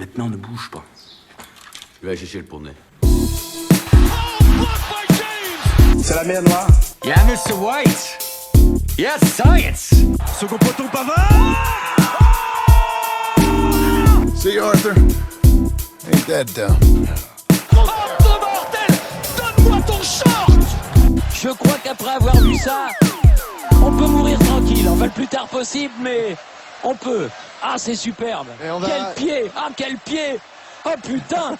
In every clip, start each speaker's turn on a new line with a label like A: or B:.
A: Maintenant, ne bouge pas. Je vais aller chercher le poney.
B: C'est la mer Noire.
C: Yeah, Mr. White. Yes, science.
B: Second poteau Pavard.
D: See, Arthur? Ain't that dumb?
C: Oh, bordel! Donne-moi ton short!
E: Je crois qu'après avoir vu ça, on peut mourir tranquille. Enfin, le plus tard possible, mais on peut. Ah, c'est superbe. Quel pied! Ah, quel pied! Oh putain!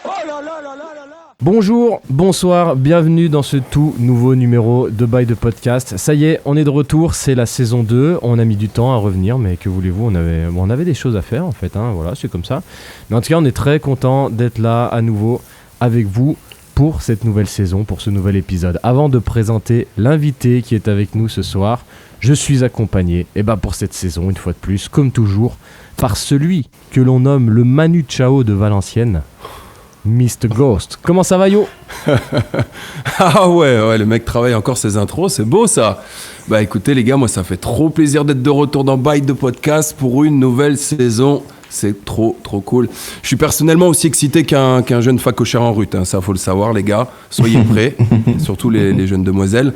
E: Oh là là là là là là!
F: Bonjour, bonsoir, bienvenue dans ce tout nouveau numéro de By The Podcast. Ça y est, on est de retour, c'est la saison 2. On a mis du temps à revenir, mais que voulez-vous, on avait des choses à faire en fait, hein, voilà, c'est comme ça. Mais en tout cas, on est très content d'être là à nouveau avec vous pour cette nouvelle saison, pour ce nouvel épisode. Avant de présenter l'invité qui est avec nous ce soir, je suis accompagné, pour cette saison, une fois de plus, comme toujours, par celui que l'on nomme le Manu Chao de Valenciennes, Mr. Ghost. Comment ça va, yo?
G: Ah ouais, le mec travaille encore ses intros, c'est beau ça. Bah écoutez les gars, moi ça fait trop plaisir d'être de retour dans By The Podcast pour une nouvelle saison. C'est trop cool. Je suis personnellement aussi excité qu'un jeune facochère en rut, hein. Ça faut le savoir les gars, soyez prêts, surtout les jeunes demoiselles.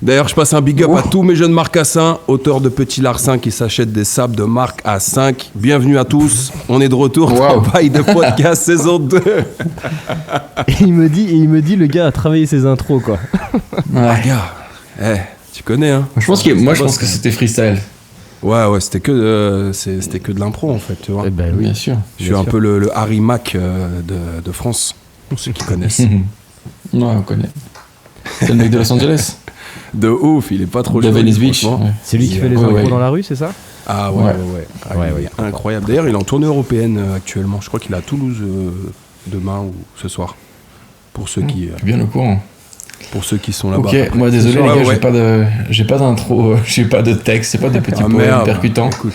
G: D'ailleurs, je passe un big up à tous mes jeunes marcassins, auteurs de petits larcins qui s'achètent des sables de marque à 5. Bienvenue à tous, on est de retour dans By The Podcast saison 2.
F: Et il me dit, le gars a travaillé ses intros, quoi.
G: Ah, gars, tu connais, hein.
H: Je pense que c'était freestyle.
G: Ouais, c'était que de l'impro, en fait, tu vois.
F: Eh ben oui,
H: bien sûr.
G: Je suis un peu le Harry Mack de France, pour ceux qui connaissent.
H: Ouais, on connaît. C'est le mec de Los Angeles.
G: De ouf, il est pas trop
H: de
G: joli.
H: Venice Beach. Ouais.
F: C'est lui qui fait les impros dans la rue, c'est ça?
G: Ah ouais. Incroyable. D'ailleurs, il est en tournée européenne actuellement. Je crois qu'il est à Toulouse demain ou ce soir. Pour ceux qui.
H: Je suis bien au courant.
G: Pour ceux qui sont là-bas.
H: Ok, moi désolé les gars, j'ai pas d'intro, j'ai pas de texte, c'est pas des petits poèmes percutants.
G: Écoute.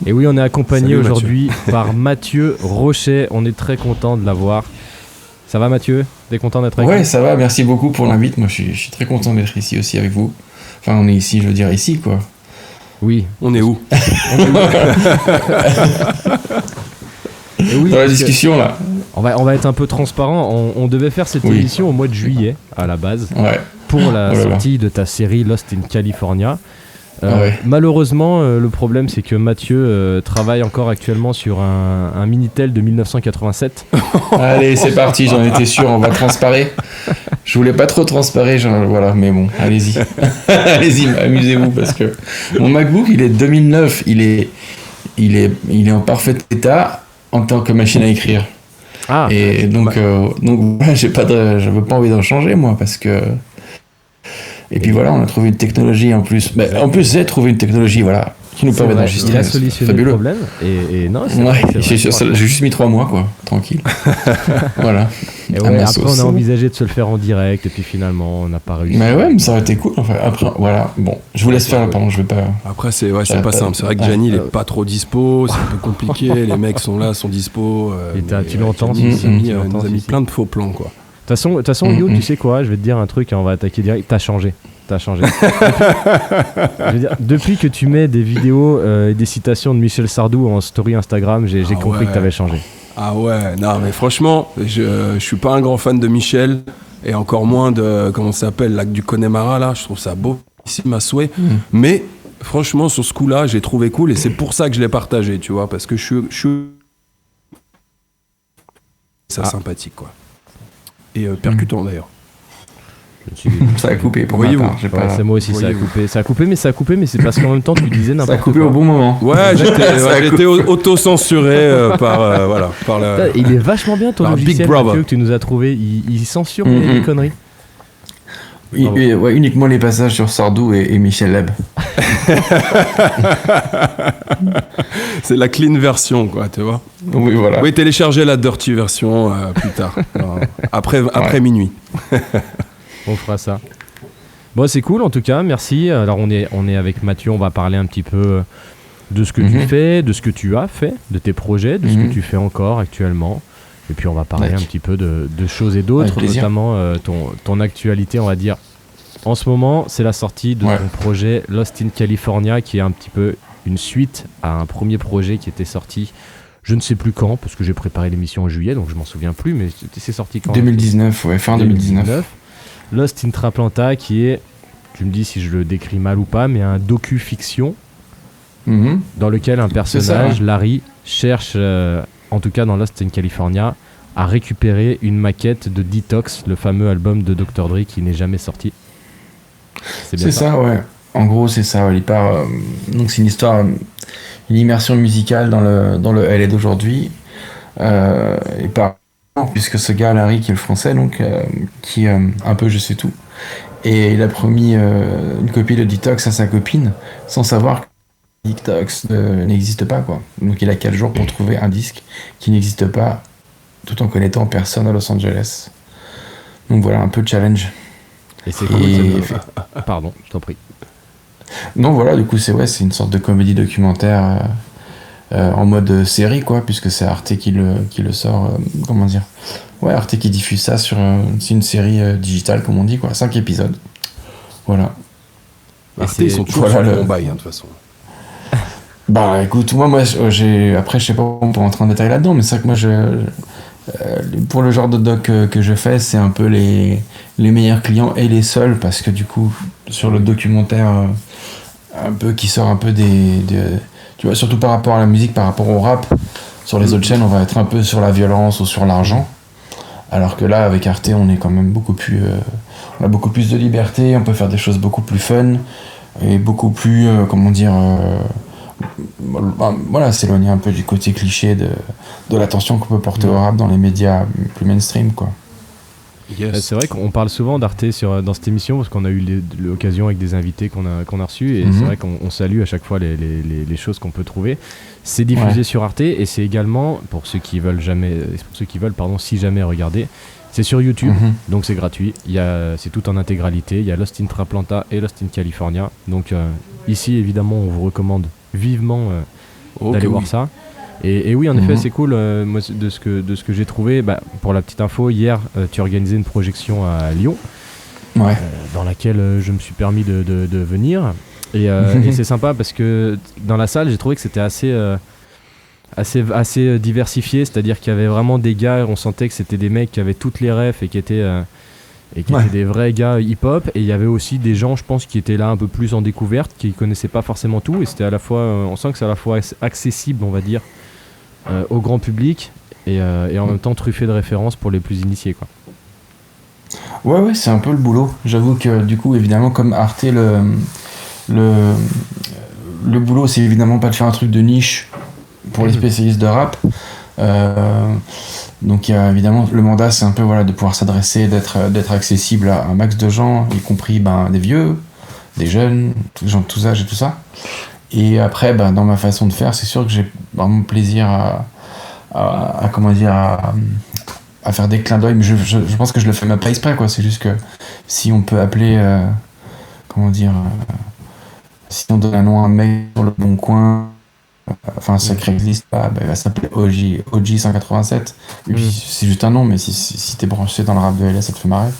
F: Et oui, on est accompagné aujourd'hui par Mathieu Rochet. On est très content de l'avoir. Ça va Mathieu? T'es content d'être avec nous?
H: Ouais, ça va, merci beaucoup pour l'invite. Moi je suis très content d'être ici aussi avec vous. Enfin, on est ici, je veux dire ici quoi.
F: Oui.
G: On est où?
F: Et oui,
H: dans la discussion là.
F: On va être un peu transparent. On devait faire cette émission au mois de juillet à la base pour la sortie de ta série Lost in California. Malheureusement, le problème c'est que Mathieu travaille encore actuellement sur un Minitel de 1987.
H: Allez, c'est parti, j'en étais sûr, on va transpirer. Je voulais pas trop transpirer, voilà, mais bon, allez-y. Allez-y, amusez-vous parce que mon MacBook, il est 2009, il est en parfait état en tant que machine à écrire.
F: Ah.
H: Et donc voilà, j'avais pas envie d'en changer moi parce que. Et puis voilà, on a trouvé une technologie en plus. Mais en plus, j'ai trouvé une technologie, voilà, qui nous permet d'enregistrer.
F: Il a solutionné le problème. Et non,
H: j'ai juste mis 3 mois, quoi, tranquille. Voilà.
F: Et après, on a envisagé de se le faire en direct, et puis finalement, on n'a pas réussi.
H: Mais ouais, mais ça aurait été cool. Enfin, après, voilà. Bon, je vous laisse faire. Pardon, je vais pas.
G: Après, c'est pas simple. C'est vrai que Gianni, il est pas trop dispo. C'est un peu compliqué. Les mecs sont dispo.
F: Et tu l'entends,
G: il nous a mis plein de faux plans, quoi.
F: De toute façon, Yo, tu sais quoi? Je vais te dire un truc, on va attaquer direct. T'as changé. Je veux dire, depuis que tu mets des vidéos et des citations de Michel Sardou en story Instagram, j'ai compris que t'avais changé. Ah
G: ouais, non mais franchement, je suis pas un grand fan de Michel et encore moins de, comment ça s'appelle, Lac du Connemara là, je trouve ça beau, ici ma souhait. Mais franchement, sur ce coup-là, j'ai trouvé cool et c'est pour ça que je l'ai partagé, tu vois, parce que je suis sympathique quoi. Et percutant d'ailleurs.
H: Ça a coupé pour
G: voyez-vous.
F: C'est moi aussi, ça a coupé, mais c'est parce qu'en même temps tu disais n'importe quoi.
H: Ça a coupé au bon moment.
G: Ouais, j'étais auto-censuré par la...
F: Il est vachement bien ton logiciel Mathieu, que tu nous as trouvé, il censure les conneries.
H: Ouais, uniquement les passages sur Sardou et Michel Leb.
G: C'est la clean version, quoi, tu vois.
H: Oui, voilà.
G: Oui, téléchargez la dirty version plus tard, après minuit.
F: On fera ça. Bon, c'est cool en tout cas, merci. Alors on est avec Mathieu, on va parler un petit peu de ce que tu fais, de ce que tu as fait, de tes projets, de ce que tu fais encore actuellement. Et puis on va parler un petit peu de choses et d'autres, notamment ton actualité, on va dire. En ce moment, c'est la sortie de ton projet Lost in California, qui est un petit peu une suite à un premier projet qui était sorti je ne sais plus quand, parce que j'ai préparé l'émission en juillet, donc je m'en souviens plus, mais c'est sorti quand?
H: 2019, ouais, fin 2019.
F: Lost in Traplanta, qui est, tu me dis si je le décris mal ou pas, mais un docu-fiction dans lequel un personnage, Larry, cherche, en tout cas dans Lost in California, à récupérer une maquette de Detox, le fameux album de Dr. Dre qui n'est jamais sorti.
H: C'est ça, ouais. En gros, c'est ça. Ouais. Il part. Donc, c'est une histoire, une immersion musicale dans le LA d'aujourd'hui. Il part puisque ce gars Larry, qui est le français, donc qui un peu je sais tout, et il a promis une copie de Detox à sa copine, sans savoir que Detox n'existe pas, quoi. Donc, il a 4 jours pour trouver un disque qui n'existe pas, tout en connaissant personne à Los Angeles. Donc voilà, un peu de challenge.
F: Et c'est cool. Pardon, je t'en prie.
H: Non, voilà, du coup, c'est une sorte de comédie documentaire en mode série, quoi, puisque c'est Arte qui le sort. Comment dire? Ouais, Arte qui diffuse ça sur. C'est une série digitale, comme on dit, quoi. 5 épisodes. Voilà.
G: Arte, ils sont toujours sur le bon bail, de toute façon.
H: Bah, écoute, moi, après, je sais pas, on peut rentrer en détail là-dedans, mais c'est vrai que moi, pour le genre de doc que je fais, c'est un peu les meilleurs clients et les seuls, parce que du coup, sur le documentaire, un peu qui sort un peu tu vois, surtout par rapport à la musique, par rapport au rap, sur les autres chaînes, on va être un peu sur la violence ou sur l'argent, alors que là, avec Arte, on est quand même beaucoup plus, on a beaucoup plus de liberté, on peut faire des choses beaucoup plus fun et beaucoup plus, comment dire. Voilà, s'éloigner un peu du côté cliché de l'attention qu'on peut porter au rap dans les médias plus mainstream, quoi.
F: Yes. C'est vrai qu'on parle souvent d'Arte dans cette émission parce qu'on a eu l'occasion avec des invités qu'on a reçus, et c'est vrai qu'on salue à chaque fois les choses qu'on peut trouver. C'est diffusé sur Arte, et c'est également, pour ceux qui veulent si jamais regarder, c'est sur YouTube, donc c'est gratuit. C'est tout en intégralité. Il y a Lost in Traplanta et Lost in California. Donc ici, évidemment, on vous recommande vivement d'aller voir ça. Et oui, en effet, c'est cool. Moi, de ce que j'ai trouvé, pour la petite info, hier, tu organisais une projection à Lyon, dans laquelle je me suis permis de venir. Et c'est sympa parce que dans la salle, j'ai trouvé que c'était assez diversifié, c'est-à-dire qu'il y avait vraiment des gars, on sentait que c'était des mecs qui avaient toutes les refs et qui étaient des vrais gars hip-hop, et il y avait aussi des gens, je pense, qui étaient là un peu plus en découverte, qui connaissaient pas forcément tout, et c'était à la fois, on sent que c'est à la fois accessible, on va dire, au grand public, et en même temps truffé de références pour les plus initiés, quoi.
H: Ouais, c'est un peu le boulot. J'avoue que du coup, évidemment, comme Arte, le boulot, c'est évidemment pas de faire un truc de niche pour les spécialistes de rap. Donc il y a évidemment le mandat, c'est un peu de pouvoir s'adresser, d'être accessible à un max de gens, y compris des vieux, des jeunes, des gens de tous âges et tout ça. Et après, dans ma façon de faire, c'est sûr que j'ai vraiment plaisir à faire des clins d'œil, mais je pense que je le fais même pas exprès, quoi. C'est juste que si on peut appeler, si on donne un nom à un mec sur le bon coin, enfin c'est Craigslist, il va s'appeler OG 187, et puis c'est juste un nom, mais si t'es branché dans le rap de LA, ça te fait marrer,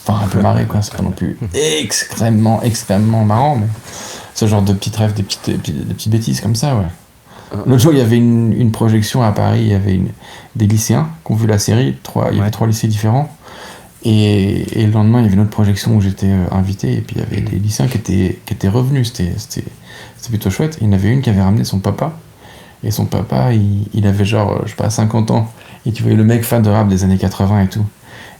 H: enfin un peu marrer, quoi. C'est pas non plus extrêmement marrant, mais ce genre de petites rêves, des petites bêtises comme ça, ouais. L'autre jour, il y avait une projection à Paris, il y avait des lycéens qui ont vu la série, il y avait 3 lycées différents, et le lendemain, il y avait une autre projection où j'étais invité, et puis il y avait des lycéens qui étaient revenus, c'était plutôt chouette. Il y en avait une qui avait ramené son papa, et son papa, il avait genre, je sais pas, 50 ans, et tu voyais le mec fan de rap des années 80 et tout.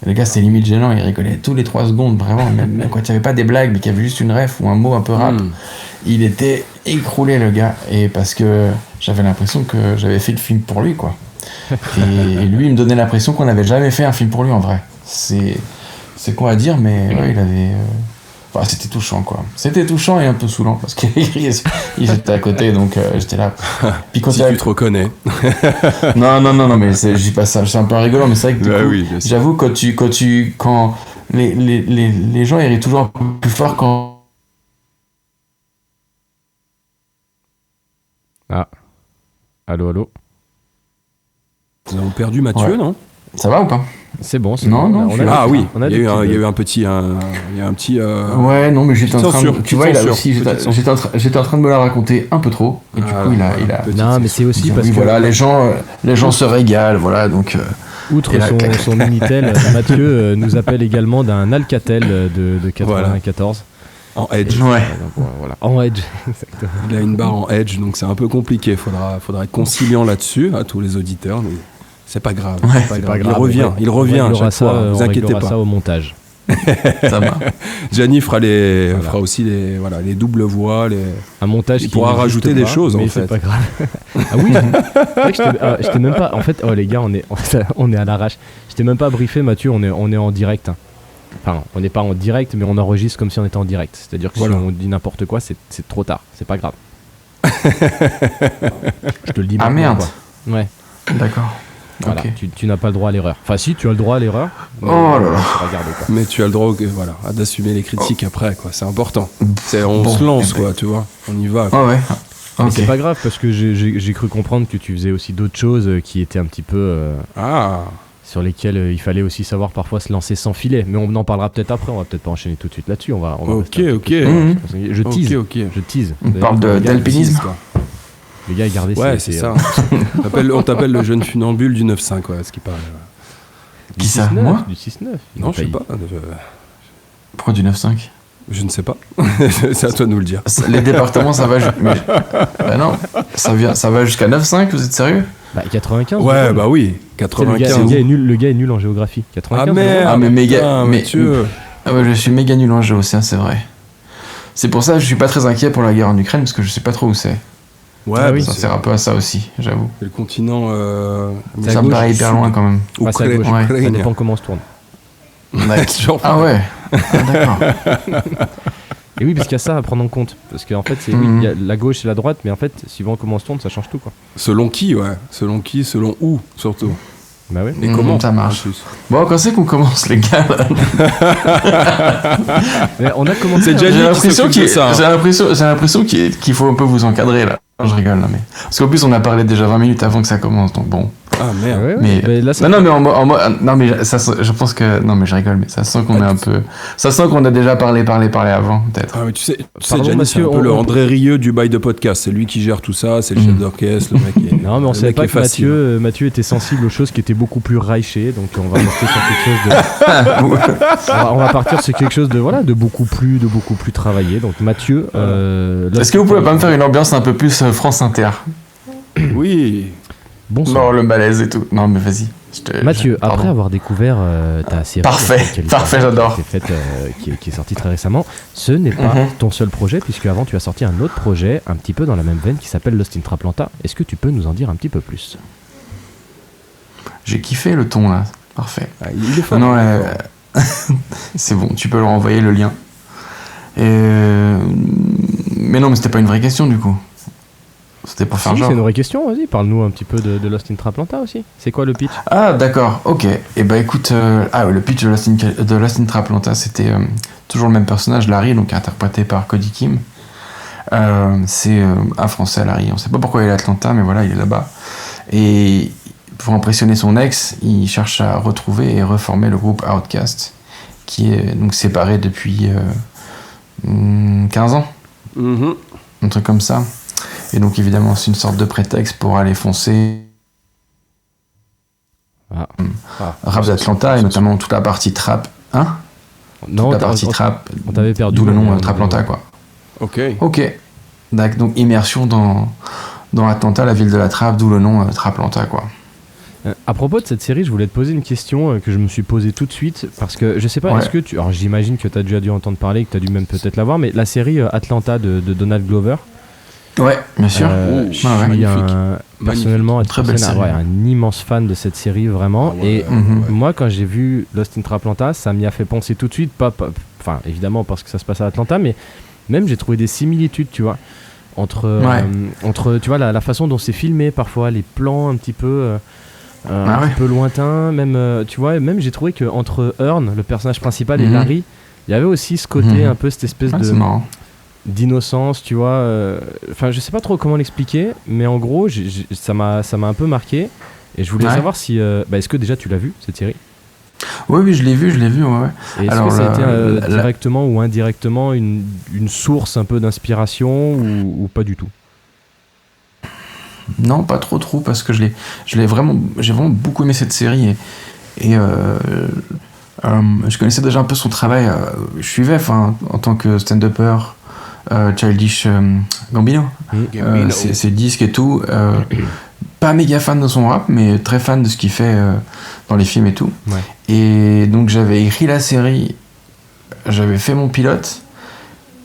H: Et le gars, c'était limite gênant, il rigolait tous les 3 secondes, vraiment, même quand il n'y avait pas des blagues, mais qu'il y avait juste une ref ou un mot un peu rap. Il était écroulé, le gars, et parce que j'avais l'impression que j'avais fait le film pour lui, quoi. Et lui, il me donnait l'impression qu'on n'avait jamais fait un film pour lui, en vrai. C'est con à dire, mais ouais, il avait... c'était touchant, quoi. C'était touchant et un peu saoulant, parce qu'il était à côté, donc j'étais là. Puis quand
G: si tu te reconnais.
H: Non, mais je dis pas ça, c'est un peu rigolant, mais c'est vrai que j'avoue, quand les gens, ils rient toujours un peu plus fort quand...
F: Ah. Allô.
G: Nous avons perdu Mathieu, non ?
H: Ça va ou pas ?
F: C'est bon.
H: Non, non,
G: Ah oui,
F: on a
G: il y
F: des
G: a
F: petits
G: eu un petit...
H: Ouais, non, mais j'étais en train de...
G: censure,
H: Tu vois, il a aussi...
G: petite
H: J'étais en train de me la raconter un peu trop. Et du coup, il a...
F: Non, mais c'est aussi parce
H: Oui,
F: que
H: voilà, les gens se régalent, voilà, donc...
F: outre
H: et la-
F: son Minitel, Mathieu nous appelle également d'un Alcatel de 94.
G: En Edge.
H: Ouais.
F: Donc, voilà. En Edge, exactement.
G: Il a une barre en Edge, donc c'est un peu compliqué. Faudra être conciliant là-dessus, à tous les auditeurs. Mais c'est pas grave.
H: Ouais,
G: c'est
F: C'est
G: pas
F: pas
G: grave.
F: grave,
G: Il revient à chaque fois.
F: on
G: Vous inquiétez
F: réglera
G: pas.
F: ça au montage.
H: Ça va.
G: Gianni fera
F: Voilà.
G: aussi les doubles voix.
F: Un montage
G: Il
F: qui
G: pourra
F: n'existe
G: rajouter des
F: pas,
G: choses,
F: mais
G: en
F: c'est
G: fait.
F: pas grave. Ah oui, c'est vrai que je t'ai même pas. En fait, oh les gars, on est à l'arrache. Je t'ai même pas briefé, Mathieu. On est en direct. Enfin, on n'est pas en direct, mais on enregistre comme si on était en direct. C'est-à-dire que
G: Voilà.
F: si on dit n'importe quoi, c'est trop tard. C'est pas grave. Je te le dis
H: Ah,
F: maintenant,
H: merde.
F: quoi. Ouais.
H: D'accord.
F: Voilà.
H: Ok.
F: Tu n'as pas le droit à l'erreur. Enfin, si, tu as le droit à l'erreur. mais
H: Oh là là.
F: Regarde quoi.
G: Mais tu as le droit à d'assumer les critiques après, quoi. C'est important. On
H: Bon.
G: se lance, quoi, tu vois. On y va.
H: Ah ouais.
F: Mais
H: Ok.
F: c'est pas grave parce que j'ai cru comprendre que tu faisais aussi d'autres choses qui étaient un petit peu
G: Ah,
F: sur lesquelles il fallait aussi savoir parfois se lancer sans filet. Mais on en parlera peut-être après. On va peut-être pas enchaîner tout de suite là-dessus. On va
G: ok,
F: rester un
G: ok.
F: petit peu
H: Mhm.
F: Je tease.
G: Ok.
F: Je tease.
H: On
F: D'ailleurs,
H: parle
F: le gars,
H: d'alpinisme.
F: Les gars, regardez.
G: Ouais, c'est ça. On t'appelle le jeune funambule du 9-5, ouais, ce qui paraît.
H: Qui ça, moi
F: Du 6-9.
G: Non, je sais pas.
H: Pourquoi du 9-5
G: Je ne sais pas. C'est à toi de nous le dire.
H: Les départements, ça va... Bah non, ça va jusqu'à 9-5, vous êtes sérieux?
F: Bah, 95.
G: Ouais, bah oui.
F: Tu sais, le
G: 95.
F: gars est nul en géographie. 95.
G: Ah merde.
H: Ah, mais méga...
G: putain,
H: mais-
G: Mathieu.
H: Ah ouais, je suis méga nul en géo, c'est vrai. C'est pour ça que je suis pas très inquiet pour la guerre en Ukraine, parce que je sais pas trop où c'est.
G: Ouais,
F: Ah oui.
G: bah,
H: Ça
G: c'est
H: sert un peu à ça aussi, j'avoue.
G: c'est le continent.
F: C'est à
H: Ça me
F: gauche,
H: paraît hyper loin quand même.
F: Ah, c'est à gauche.
H: Ouais.
F: Ça
G: Ukrainien.
F: dépend comment on se tourne.
G: Genre-
H: Ah ouais. Ah, d'accord.
F: Et oui, parce qu'il y a ça à prendre en compte. Parce qu'en fait, oui, il y a la gauche et la droite, mais en fait, suivant comment on se tourne, ça change tout, quoi.
G: Selon qui, ouais. Selon qui, selon où, surtout.
F: Bah ouais.
G: Et comment
H: ça marche.
G: en plus.
H: Bon, quand c'est qu'on commence, les gars là
F: Mais on a commencé.
G: C'est déjà
H: J'ai
G: lui qui
H: l'impression
G: s'occupe de ça.
H: j'ai l'impression qu'il faut un peu vous encadrer là. Je rigole là, mais parce qu'en plus on a parlé déjà 20 minutes avant que ça commence, donc bon.
G: Ah merde.
F: Ouais, ouais.
H: Mais
F: Mais là, ça
H: non, mais non, mais ça, je pense que non, mais je rigole, mais ça sent qu'on est un peu, ça sent qu'on a déjà parlé avant, peut-être.
G: Ah, mais tu sais,
F: Pardon,
G: Gianni, c'est un
F: Mathieu,
G: peu le
F: on-
G: André Rieu du bail de podcast. C'est lui qui gère tout ça, c'est le chef d'orchestre, le mec est.
F: Non, mais on
G: le
F: savait
G: mec
F: pas
G: est
F: que
G: facile.
F: Mathieu était sensible aux choses qui étaient beaucoup plus raichées, donc on va rester sur quelque chose de. On va partir sur quelque chose de beaucoup plus travaillé. Donc Mathieu.
H: Est-ce que vous pouvez pas me faire une ambiance un peu plus France Inter?
G: Oui.
F: Bonsoir.
H: Non, le malaise et tout. Non, mais vas-y.
F: Mathieu,
H: pardon.
F: après avoir découvert ta série,
H: Parfait, j'adore.
F: qui est faite, qui est sortie très récemment, ce n'est pas ton seul projet, puisque avant tu as sorti un autre projet, un petit peu dans la même veine, qui s'appelle Lost in Traplanta. Est-ce que tu peux nous en dire un petit peu plus?
H: J'ai kiffé le ton là. Parfait.
G: Ah, il est fort.
H: Non, c'est bon, tu peux leur envoyer le lien. Mais non, mais c'était pas une vraie question du coup. C'était pour faire
F: Si,
H: genre.
F: c'est une vraie question, vas-y, parle-nous un petit peu de Lost in Traplanta aussi. C'est quoi le pitch?
H: Ah, d'accord, ok. Et bah écoute, le pitch de Lost in Traplanta, c'était toujours le même personnage, Larry, donc interprété par Cody Kim. C'est un Français, Larry. On sait pas pourquoi il est à Atlanta, mais voilà, il est là-bas. Et pour impressionner son ex, il cherche à retrouver et reformer le groupe Outkast, qui est donc séparé depuis 15 ans,
G: Mhm.
H: un truc comme ça. Et donc évidemment, c'est une sorte de prétexte pour aller foncer rap d'Atlanta, et notamment toute la partie trap. Hein?
F: Non,
H: Toute la partie trap,
F: on t'avait perdu.
H: d'où le nom
F: On-
H: Traplanta, quoi.
G: Ok.
H: Ok. Donc immersion dans Atlanta, la ville de la trappe, d'où le nom Traplanta, quoi.
F: À propos de cette série, je voulais te poser une question que je me suis posée tout de suite, parce que je sais pas,
H: Ouais.
F: est-ce que tu... Alors j'imagine que tu as déjà dû entendre parler, que tu as dû même peut-être la voir, mais la série Atlanta de Donald Glover,
H: Ouais, bien sûr.
F: je suis
G: magnifique.
F: personnellement
H: Très belle série.
F: un immense fan de cette série, vraiment.
G: Ah ouais,
F: Et
H: Mhm.
F: moi, quand j'ai vu Lost in Traplanta, ça m'y a fait penser tout de suite, enfin évidemment parce que ça se passe à Atlanta, mais même j'ai trouvé des similitudes, tu vois, entre tu vois, la façon dont c'est filmé, parfois les plans un petit peu... un petit peu lointain, même tu vois, même j'ai trouvé que entre Earn, le personnage principal, et
H: Mhm.
F: Larry, il y avait aussi ce côté
H: Mhm.
F: un peu cette espèce
H: Ah,
F: de
H: c'est marrant.
F: d'innocence, tu vois. Enfin, je sais pas trop comment l'expliquer, mais en gros, ça m'a un peu marqué. Et je voulais
H: Ouais.
F: savoir si, est-ce que déjà tu l'as vu cette série?
H: Oui, je l'ai vu, ouais.
F: Et est-ce que ça a été directement ou indirectement une source un peu d'inspiration ou pas du tout?
H: Non, pas trop, parce que j'ai vraiment beaucoup aimé cette série et je connaissais déjà un peu son travail. Je suivais, en tant que stand-upper, Childish Gambino, ses disques et tout. Pas méga fan de son rap, mais très fan de ce qu'il fait dans les films et tout.
F: Ouais.
H: Et donc j'avais écrit la série, j'avais fait mon pilote,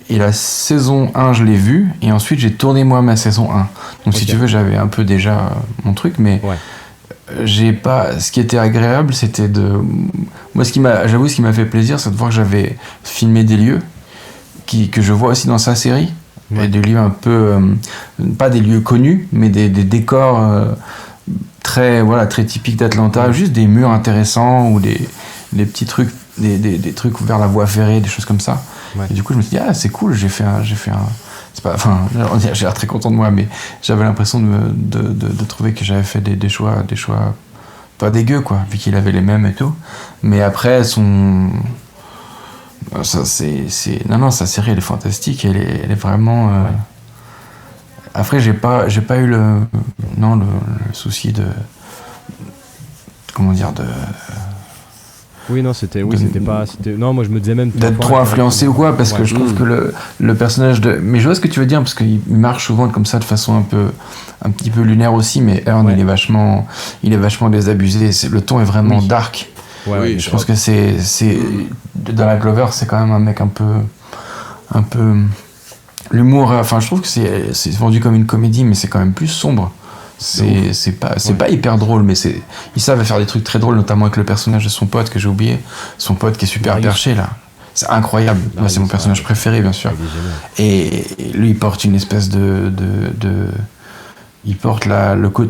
H: et la saison 1 je l'ai vue, et ensuite j'ai tourné moi ma saison 1. Donc si tu veux, j'avais un peu déjà mon truc, mais j'ai pas... Ce qui était agréable, c'était de... Moi, j'avoue, ce qui m'a fait plaisir, c'est de voir que j'avais filmé des lieux que je vois aussi dans sa série. Et des lieux un peu, pas des lieux connus, mais des décors très typiques d'Atlanta, juste des murs intéressants ou des petits trucs, des trucs vers la voie ferrée, des choses comme ça. Ouais. Et du coup, je me suis dit, c'est cool, j'ai fait un c'est pas, j'ai l'air très content de moi, mais j'avais l'impression de trouver que j'avais fait des choix pas dégueux, quoi, vu qu'il avait les mêmes et tout. Mais après, sa série elle est fantastique, elle est vraiment après j'ai pas eu le souci de
F: non, moi je me disais même
H: d'être trop influencé ou quoi, parce que je trouve que le personnage mais je vois ce que tu veux dire, parce qu'il marche souvent comme ça de façon un petit peu lunaire aussi, mais Earn il est vachement désabusé, le ton est vraiment dark. Je pense que c'est Donald Glover, c'est quand même un mec un peu l'humour, je trouve que c'est vendu comme une comédie, mais c'est quand même plus sombre. C'est pas hyper drôle, mais ils savent faire des trucs très drôles, notamment avec le personnage de son pote que j'ai oublié, son pote qui est super perché là. C'est incroyable. Moi, c'est mon personnage préféré, bien sûr. Et lui, il porte une espèce il porte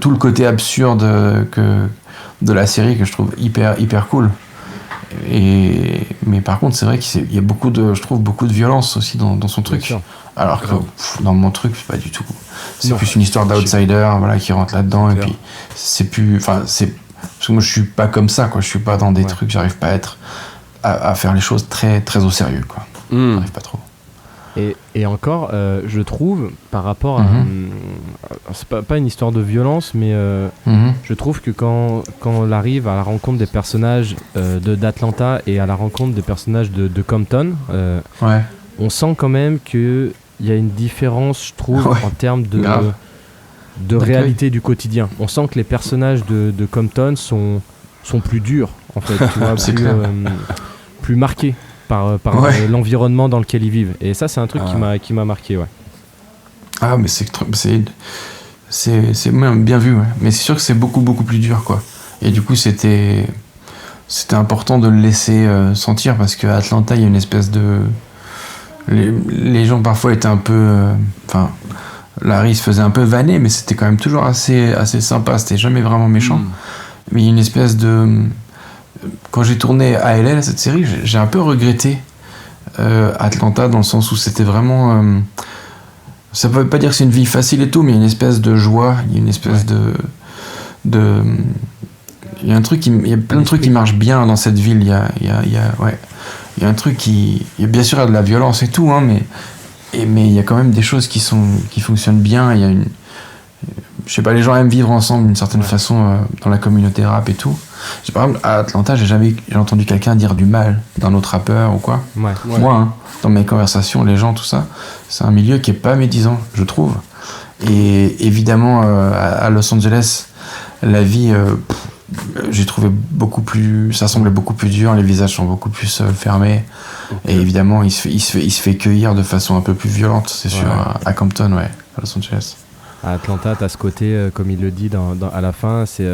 H: tout le côté absurde de la série que je trouve hyper cool. Mais par contre, c'est vrai qu'il y a beaucoup de violence aussi dans son truc. Alors que dans mon truc, c'est pas du tout. C'est plus une histoire d'outsider, qui rentre là-dedans, et puis c'est plus. Parce que moi, je suis pas comme ça, quoi. Je suis pas dans des trucs, j'arrive pas à faire les choses très très au sérieux, quoi. J'arrive pas trop.
F: Et encore, je trouve, par rapport à... c'est pas une histoire de violence, mais je trouve que quand on arrive à la rencontre des personnages d'Atlanta et à la rencontre des personnages de Compton, on sent quand même qu'il y a une différence, je trouve, en termes de réalité du quotidien. On sent que les personnages de Compton sont plus durs, en fait, tu vois, plus marqués par l'environnement dans lequel ils vivent. Et ça, c'est un truc qui m'a marqué,
H: Ah, mais c'est même bien vu, mais c'est sûr que c'est beaucoup plus dur, quoi. Et du coup, c'était important de le laisser sentir, parce qu'à Atlanta, il y a une espèce de... Les gens parfois étaient un peu... Larry se faisait un peu vanner, mais c'était quand même toujours assez sympa, c'était jamais vraiment méchant. Mais il y a une espèce de... Quand j'ai tourné ALL, cette série, j'ai un peu regretté Atlanta, dans le sens où c'était vraiment... ça veut pas dire que c'est une vie facile et tout, mais il y a une espèce de joie, il y a une espèce il y a plein de trucs qui marchent bien dans cette ville. Il y a un truc bien sûr, il y a de la violence et tout, mais il y a quand même des choses qui fonctionnent bien. Il y a je sais pas, les gens aiment vivre ensemble d'une certaine façon dans la communauté rap et tout. Par exemple, à Atlanta, j'ai jamais entendu quelqu'un dire du mal d'un autre rappeur ou quoi. Moi, dans mes conversations, les gens, tout ça, c'est un milieu qui est pas médisant, je trouve. Et évidemment, à Los Angeles, la vie, j'ai trouvé ça semblait beaucoup plus dur, les visages sont beaucoup plus fermés. Et évidemment, il se fait cueillir de façon un peu plus violente, c'est sûr, à Compton, à Los Angeles.
F: À Atlanta, t'as ce côté, comme il le dit à la fin, c'est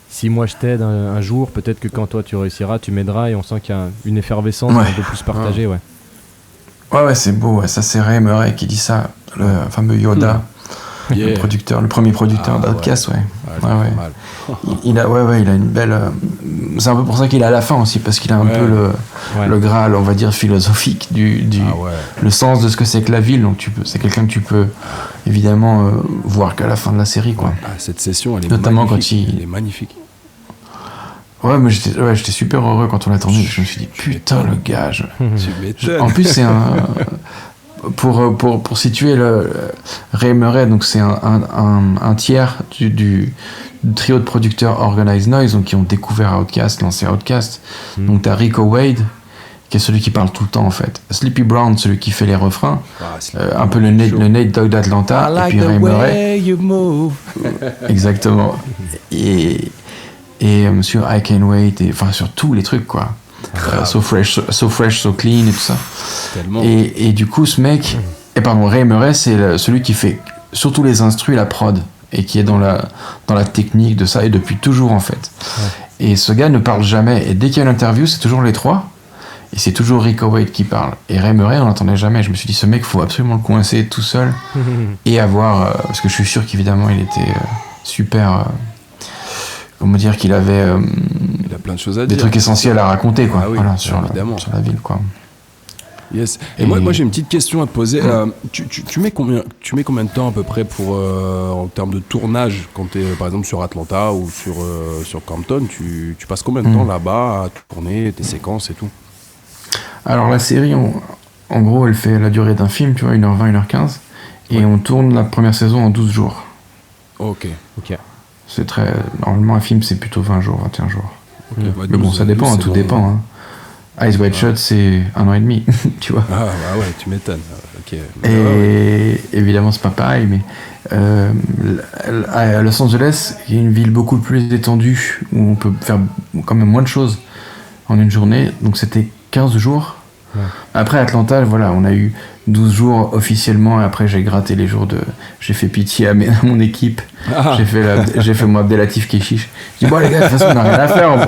F: si moi je t'aide un jour, peut-être que quand toi tu réussiras, tu m'aideras, et on sent qu'il y a une effervescence un peu plus partagée.
H: Ouais, c'est beau, ça c'est Ray Murray qui dit ça, le fameux Yoda, le premier producteur d'Outkast, Il a une belle... c'est un peu pour ça qu'il est à la fin aussi, parce qu'il a un peu le Graal, on va dire, philosophique le sens de ce que c'est que la ville. Donc c'est quelqu'un que tu peux évidemment voir qu'à la fin de la série, quoi.
G: Cette session, elle est
H: notamment
G: magnifique.
H: Quand
G: elle est magnifique.
H: Ouais, mais j'étais super heureux quand on l'a tourné. Je me suis dit, putain, le gars.
G: Tu m'étonnes.
H: En plus, c'est un. Pour situer Ray Murray, donc c'est un tiers du trio de producteurs Organized Noise, donc qui ont découvert Outkast, lancé Outkast. Donc t'as Rico Wade, qui est celui qui parle tout le temps en fait. Sleepy Brown, celui qui fait les refrains. Un peu le Nate Dogg d'Atlanta. Et puis Ray Murray. Exactement. Et sur I Can't Wait, enfin sur tous les trucs quoi. So fresh, so clean et tout ça.
G: Tellement.
H: Et du coup, ce mec, Ray Murray, c'est celui qui fait surtout les instrus et la prod, et qui est dans la technique de ça, et depuis toujours en fait. Ouais. Et ce gars ne parle jamais, et dès qu'il y a une interview, c'est toujours les trois, et c'est toujours Rico Wade qui parle. Et Ray Murray, on l'entendait jamais. Je me suis dit, ce mec, faut absolument le coincer tout seul, et avoir, parce que je suis sûr qu'évidemment, il était super. Comment dire qu'il avait
G: il a plein de choses à
H: des
G: dire.
H: Trucs essentiels à raconter quoi.
G: Ah oui,
H: voilà, sur la ville quoi.
G: Yes. Et moi j'ai une petite question à te poser. Tu mets combien de temps à peu près pour en termes de tournage quand tu es par exemple sur Atlanta ou sur Compton, tu passes combien de temps là-bas à tourner tes séquences et tout?
H: Alors la série en gros elle fait la durée d'un film, tu vois, 1h20, 1h15 et on tourne la première saison en 12 jours.
G: OK.
H: C'est très... Normalement, un film, c'est plutôt 20 jours, 21 jours.
G: Okay, bah,
H: mais bon, ça dépend, tout dépend. Hein. Eyes Wide Shut, c'est 1 an et demi, tu vois.
G: Ah ouais, tu m'étonnes. Okay.
H: Et évidemment, c'est pas pareil, mais à Los Angeles, il y a une ville beaucoup plus étendue, où on peut faire quand même moins de choses en une journée. Donc c'était 15 jours. Ouais. Après Atlanta, voilà, on a eu 12 jours officiellement, et après j'ai gratté les jours j'ai fait pitié à mon équipe. J'ai fait mon Abdelatif Keshish. Je dis bon les gars, de toute façon on n'a rien à faire,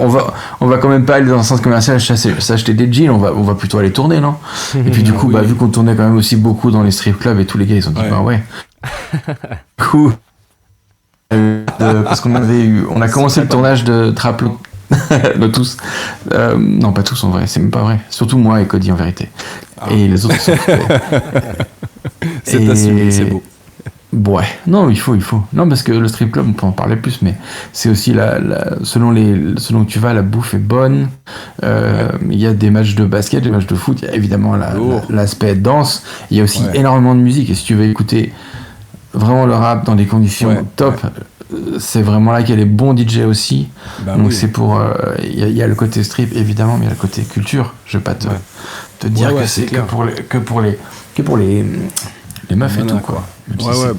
H: on va quand même pas aller dans un centre commercial s'acheter des jeans, on va plutôt aller tourner, non? Et puis du coup, vu qu'on tournait quand même aussi beaucoup dans les strip clubs, et tous les gars ils ont dit cool. Parce qu'on a commencé le tournage de Trap de tous. Non, pas tous en vrai, c'est même pas vrai. Surtout moi et Cody en vérité. Et les autres sont
G: c'est assumé, c'est beau.
H: Ouais, non, il faut. Non, parce que le strip club, on peut en parler plus, mais c'est aussi selon où tu vas, la bouffe est bonne. Il y a des matchs de basket, des matchs de foot. Il y a évidemment l'aspect danse. Il y a aussi énormément de musique. Et si tu veux écouter vraiment le rap dans des conditions top, c'est vraiment là qu'il y a les bons DJ aussi. Donc c'est pour... Il y a le côté strip, évidemment, mais il y a le côté culture. Je vais pas te dire que c'est que pour les meufs et tout, quoi.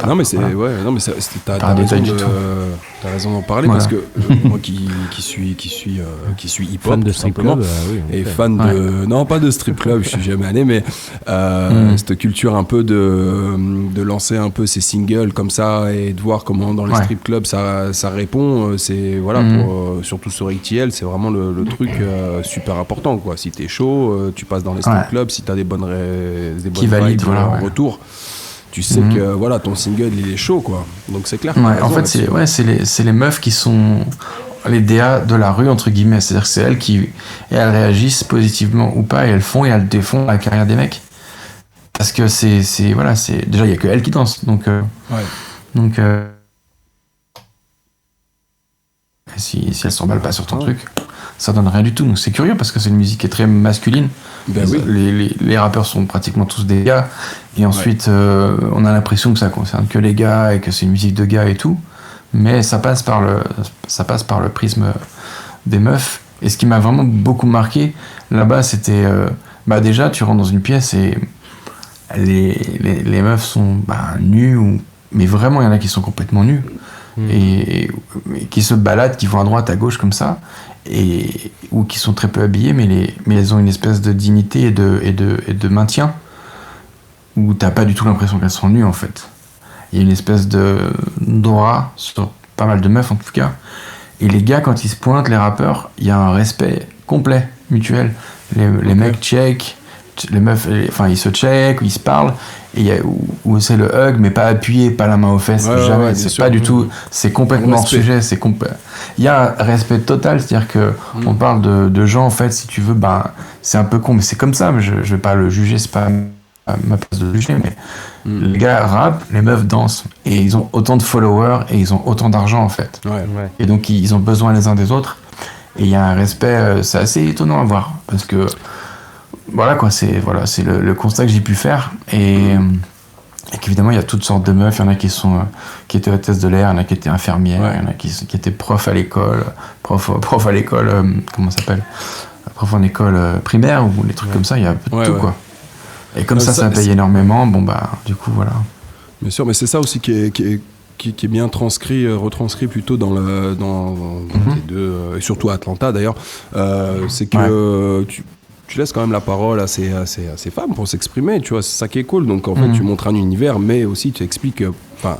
G: Non mais c'est non mais t'as raison d'en parler parce que moi qui suis hip-hop
F: fan de strip
G: simplement
F: club,
G: et fan de non pas de strip club, je suis jamais allé, mais cette culture un peu de lancer un peu ces singles comme ça et de voir comment dans les strip clubs ça répond, c'est voilà pour surtout sur RTL, c'est vraiment le truc super important quoi. Si t'es chaud, tu passes dans les strip clubs, si t'as des bonnes vibes en retour. Tu sais que voilà, ton single il est chaud quoi. Donc c'est clair.
H: En fait c'est les meufs qui sont les DA de la rue entre guillemets, c'est-à-dire que c'est elles qui elles réagissent positivement ou pas et elles font et elles défont la carrière des mecs. Parce que c'est déjà il y a que elles qui dansent donc si elles s'emballent pas sur ton truc, ça donne rien du tout. Donc c'est curieux parce que c'est une musique qui est très masculine. Les rappeurs sont pratiquement tous des gars et ensuite on a l'impression que ça concerne que les gars et que c'est une musique de gars et tout, mais ça passe par le prisme des meufs. Et ce qui m'a vraiment beaucoup marqué là-bas, c'était déjà tu rentres dans une pièce et les meufs sont nues mais vraiment il y en a qui sont complètement nues et qui se baladent, qui vont à droite à gauche comme ça, ou qui sont très peu habillées, mais elles ont une espèce de dignité et de maintien où t'as pas du tout l'impression qu'elles sont nues en fait. Il y a une espèce d'aura sur pas mal de meufs en tout cas, et les gars quand ils se pointent, les rappeurs, il y a un respect complet, mutuel. Les mecs check, les meufs ils se check, ils se parlent, et où c'est le hug mais pas appuyé, pas la main aux fesses, jamais, c'est pas du tout, c'est complètement hors sujet, il y a un respect total, c'est-à-dire que on parle de gens en fait, si tu veux, c'est un peu con mais c'est comme ça, mais je vais pas le juger, c'est pas ma place de le juger, mais les gars rappent, les meufs dansent et ils ont autant de followers et ils ont autant d'argent en fait, et donc ils ont besoin les uns des autres. Et il y a un respect, c'est assez étonnant à voir. Parce que, voilà quoi, c'est le constat que j'ai pu faire. Et qu'évidemment, il y a toutes sortes de meufs. Il y en a qui étaient hôtesses de l'air, il y en a qui étaient infirmières, il y en a qui étaient profs à l'école, prof à l'école, comment ça s'appelle, prof en école primaire ou des trucs comme ça, il y a un peu de tout quoi. Et comme ça paye énormément, bon bah du coup voilà.
G: Bien sûr, mais c'est ça aussi qui est bien retranscrit plutôt dans les deux, et surtout à Atlanta d'ailleurs, c'est que tu laisses quand même la parole à ces femmes pour s'exprimer, tu vois, c'est ça qui est cool. Donc en fait, tu montres un univers, mais aussi tu expliques,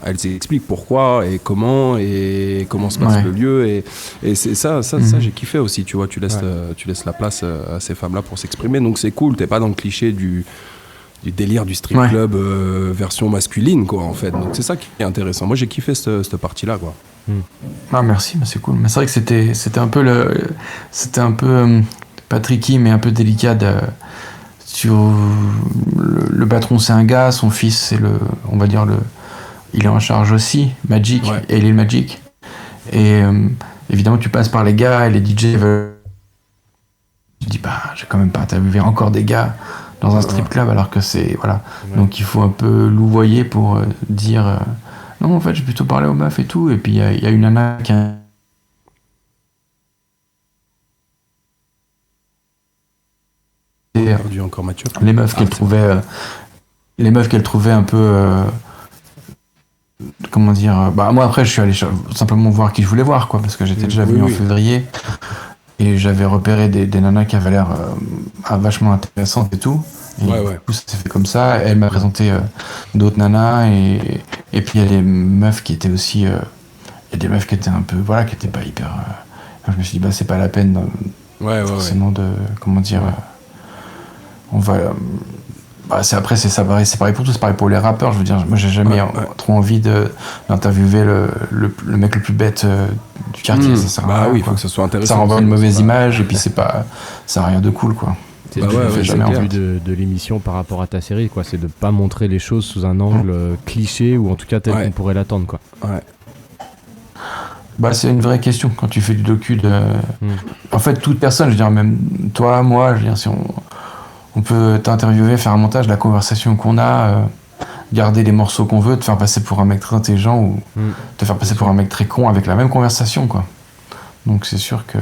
G: elles expliquent pourquoi et comment se passe le lieu, et c'est ça j'ai kiffé aussi, tu vois, tu laisses la place à ces femmes-là pour s'exprimer, donc c'est cool, t'es pas dans le cliché du délire du strip club version masculine, quoi, en fait. Donc c'est ça qui est intéressant. Moi, j'ai kiffé cette partie-là, quoi.
H: Ah, merci, c'est cool. Mais c'est vrai que c'était un peu pas tricky, mais un peu délicat sur le patron, c'est un gars, son fils, c'est il est en charge aussi, Magic, et il est Magic. Et évidemment, tu passes par les gars et les DJ veulent. Tu dis, j'ai quand même pas interviewé encore des gars dans un strip club, alors que c'est. Voilà. Ouais. Donc il faut un peu louvoyer pour dire non, en fait, j'ai plutôt parlé aux meufs et tout. Et puis il y a une nana qui a.
G: Perdu encore Mathieu.
H: Les meufs qu'elle trouvait un peu. Comment dire. Moi après, je suis allé simplement voir qui je voulais voir, quoi, parce que j'étais déjà venu en février. Et j'avais repéré des nanas qui avaient l'air vachement intéressantes et tout. Et du coup, ça s'est fait comme ça. Elle m'a présenté d'autres nanas. Et puis, il y a des meufs qui étaient aussi... Il y a des meufs qui étaient un peu... Voilà, qui étaient pas hyper... je me suis dit, c'est pas la peine forcément de... Comment dire... on va... c'est pareil pour tout. C'est pareil pour les rappeurs. Je veux dire, moi, j'ai jamais trop envie d'interviewer le mec le plus bête du quartier. Ça sert à rien,
G: il faut que ça soit intéressant.
H: Ça renvoie une mauvaise image et puis ça n'a rien de cool, quoi.
F: C'est jamais envie de l'émission par rapport à ta série, quoi. C'est de pas montrer les choses sous un angle cliché, ou en tout cas tel qu'on pourrait l'attendre, quoi.
H: C'est une vraie question quand tu fais du docu en fait, toute personne, je veux dire, même toi, moi, je veux dire, si on peut t'interviewer, faire un montage de la conversation qu'on a, garder les morceaux qu'on veut, te faire passer pour un mec très intelligent ou te faire passer pour un mec très con avec la même conversation, quoi. Donc c'est sûr que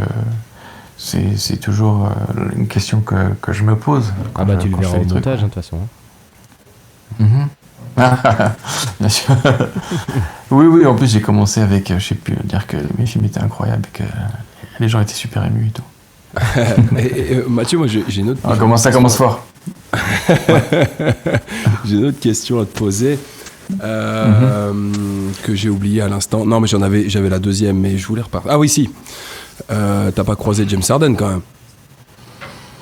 H: c'est toujours une question que je me pose.
F: Tu le verras au montage, de toute façon.
H: Bien sûr. Oui, en plus j'ai commencé avec, je sais plus, dire que mes films étaient incroyables et que les gens étaient super émus et tout.
G: et Mathieu, moi j'ai une autre question.
H: Ça commence fort.
G: J'ai une autre question à te poser que j'ai oublié à l'instant. Non, mais j'avais la deuxième, mais je voulais repartir. Ah oui, si. T'as pas croisé James Harden quand même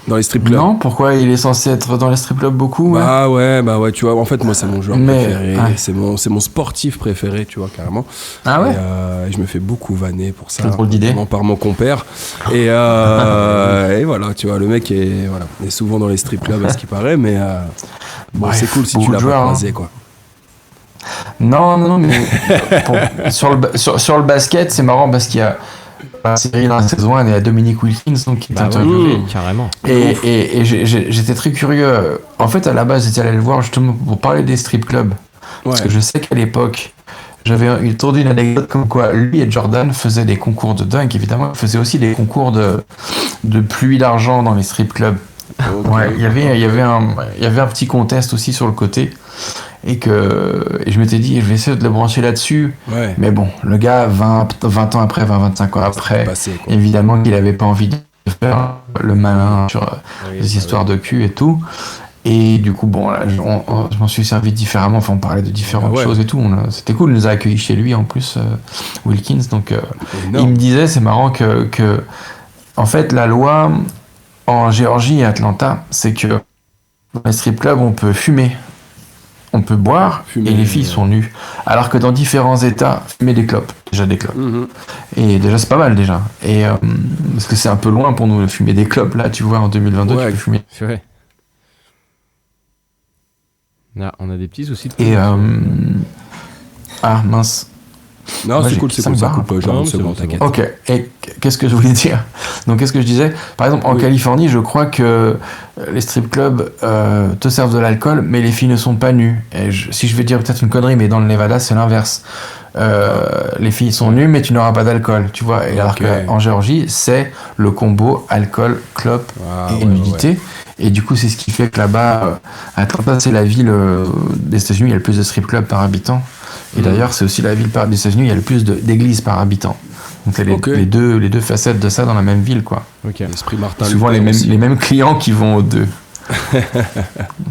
G: dans les strip clubs? Non,
H: pourquoi? Il est censé être dans les strip clubs beaucoup.
G: Ouais, tu vois, en fait, moi, c'est mon joueur préféré. C'est mon sportif préféré, tu vois, carrément.
H: Ah ouais?
G: Et je me fais beaucoup vanner pour ça.
H: C'est drôle d'idée.
G: Par mon compère. Et voilà, tu vois, le mec est souvent dans les strip clubs, à ce qui paraît, mais c'est cool si tu l'as pas croisé, quoi.
H: Non, mais sur le basket, c'est marrant parce qu'il y a la série dans la saison 1, il y a Dominique Wilkins donc, qui est interviewé.
F: Carrément.
H: Et j'étais très curieux. En fait, à la base, j'étais allé le voir justement pour parler des strip clubs. Parce que je sais qu'à l'époque, j'avais entendu une anecdote comme quoi lui et Jordan faisaient des concours de dunk. Évidemment, ils faisaient aussi des concours de pluie d'argent dans les strip clubs. Il y avait un petit contest aussi sur le côté. Et je m'étais dit, je vais essayer de le brancher là-dessus. Mais bon, le gars, 20 ans après, 25 ans après, évidemment qu'il n'avait pas envie de faire le malin sur les histoires de cul et tout. Et du coup, bon, là, je m'en suis servi différemment. Enfin, on parlait de différentes choses et tout. C'était cool, il nous a accueillis chez lui en plus, Wilkins. Donc, il me disait, c'est marrant que en fait, la loi en Géorgie et Atlanta, c'est que dans les strip clubs, on peut fumer. On peut boire et les filles sont nues. Alors que dans différents états, fumer des clopes. Déjà des clopes. Et déjà, c'est pas mal déjà. Et parce que c'est un peu loin pour nous de fumer des clopes. Là, tu vois, en 2022, tu peux fumer.
F: C'est vrai. Là, on a des petits soucis de...
H: Ah, mince.
G: Non,
H: Moi,
G: c'est cool,
H: ça me
G: ça
H: va.
G: coupe, genre
F: Non,
G: une
F: c'est
G: seconde,
F: bon, c'est
G: t'inquiète.
H: Ok, et qu'est-ce que je voulais dire? Donc, qu'est-ce que je disais? Par exemple, en Californie, je crois que les strip clubs te servent de l'alcool, mais les filles ne sont pas nues. Et si je vais dire peut-être une connerie, mais dans le Nevada, c'est l'inverse. Les filles sont nues, mais tu n'auras pas d'alcool, tu vois. Et alors qu'en Géorgie, c'est le combo alcool, clope et nudité. Et du coup, c'est ce qui fait que là-bas, Atlanta, c'est la ville des États-Unis où il y a le plus de strip clubs par habitant. Et d'ailleurs, c'est aussi la ville des États-Unis où il y a le plus d'églises par habitant. Donc, c'est les deux facettes de ça dans la même ville, quoi.
F: Ok.
G: L'esprit Martin
H: Souvent
G: Luther aussi.
H: les mêmes clients qui vont aux deux.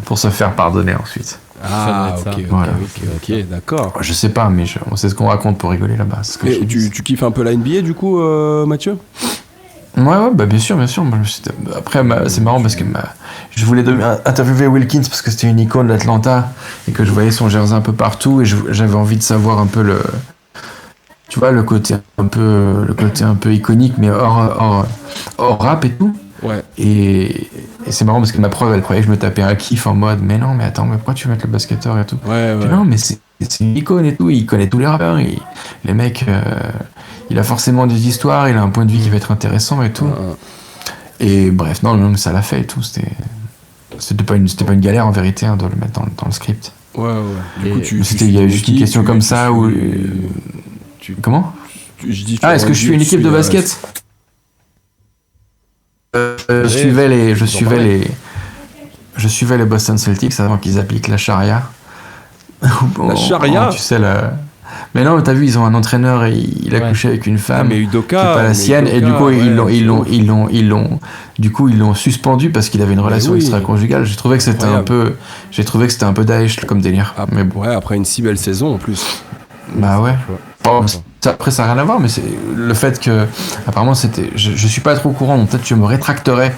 H: Pour se faire pardonner ensuite.
G: Ah,
F: Ça doit être
G: ok,
F: ça.
H: Voilà.
G: ok, d'accord.
H: Je sais pas, mais c'est ce qu'on raconte pour rigoler là-bas. c'est ce que je
G: Et
H: dis.
G: tu kiffes un peu la NBA du coup, Mathieu?
H: Ouais, bah bien sûr. Moi, après, c'est marrant parce que je voulais interviewer Wilkins parce que c'était une icône d'Atlanta et que je voyais son jersey un peu partout et j'avais envie de savoir un peu tu vois, le côté un peu iconique, mais hors rap et tout.
G: Ouais.
H: Et c'est marrant parce que ma prof, elle croyait que je me tapais un kiff en mode, mais non, mais attends, mais pourquoi tu veux mettre le basketteur et tout?
G: Ouais.
H: Puis non, mais c'est une icône et tout, il connaît tous les rappeurs, les mecs, il a forcément des histoires, il a un point de vue qui va être intéressant et tout. Et bref, non, mais ça l'a fait et tout, c'était pas une galère en vérité hein, de le mettre dans le script.
G: Ouais. Du coup,
H: Il y a juste une question comme ça où... Comment? Est-ce que je suis une équipe de basket? Je suivais les Boston Celtics avant qu'ils appliquent la charia.
G: La charia?
H: Tu sais, mais non, t'as vu, ils ont un entraîneur et il a couché avec une femme
G: mais
H: qui
G: Udoka,
H: est pas la sienne et du coup ils l'ont suspendu parce qu'il avait une relation extra-conjugale. J'ai trouvé que c'était un peu Daesh comme délire.
G: Mais bon, après une si belle saison en plus.
H: Bah ouais. Bon, après ça n'a rien à voir, mais c'est le fait que apparemment c'était, je suis pas trop au courant, donc peut-être je me rétracterai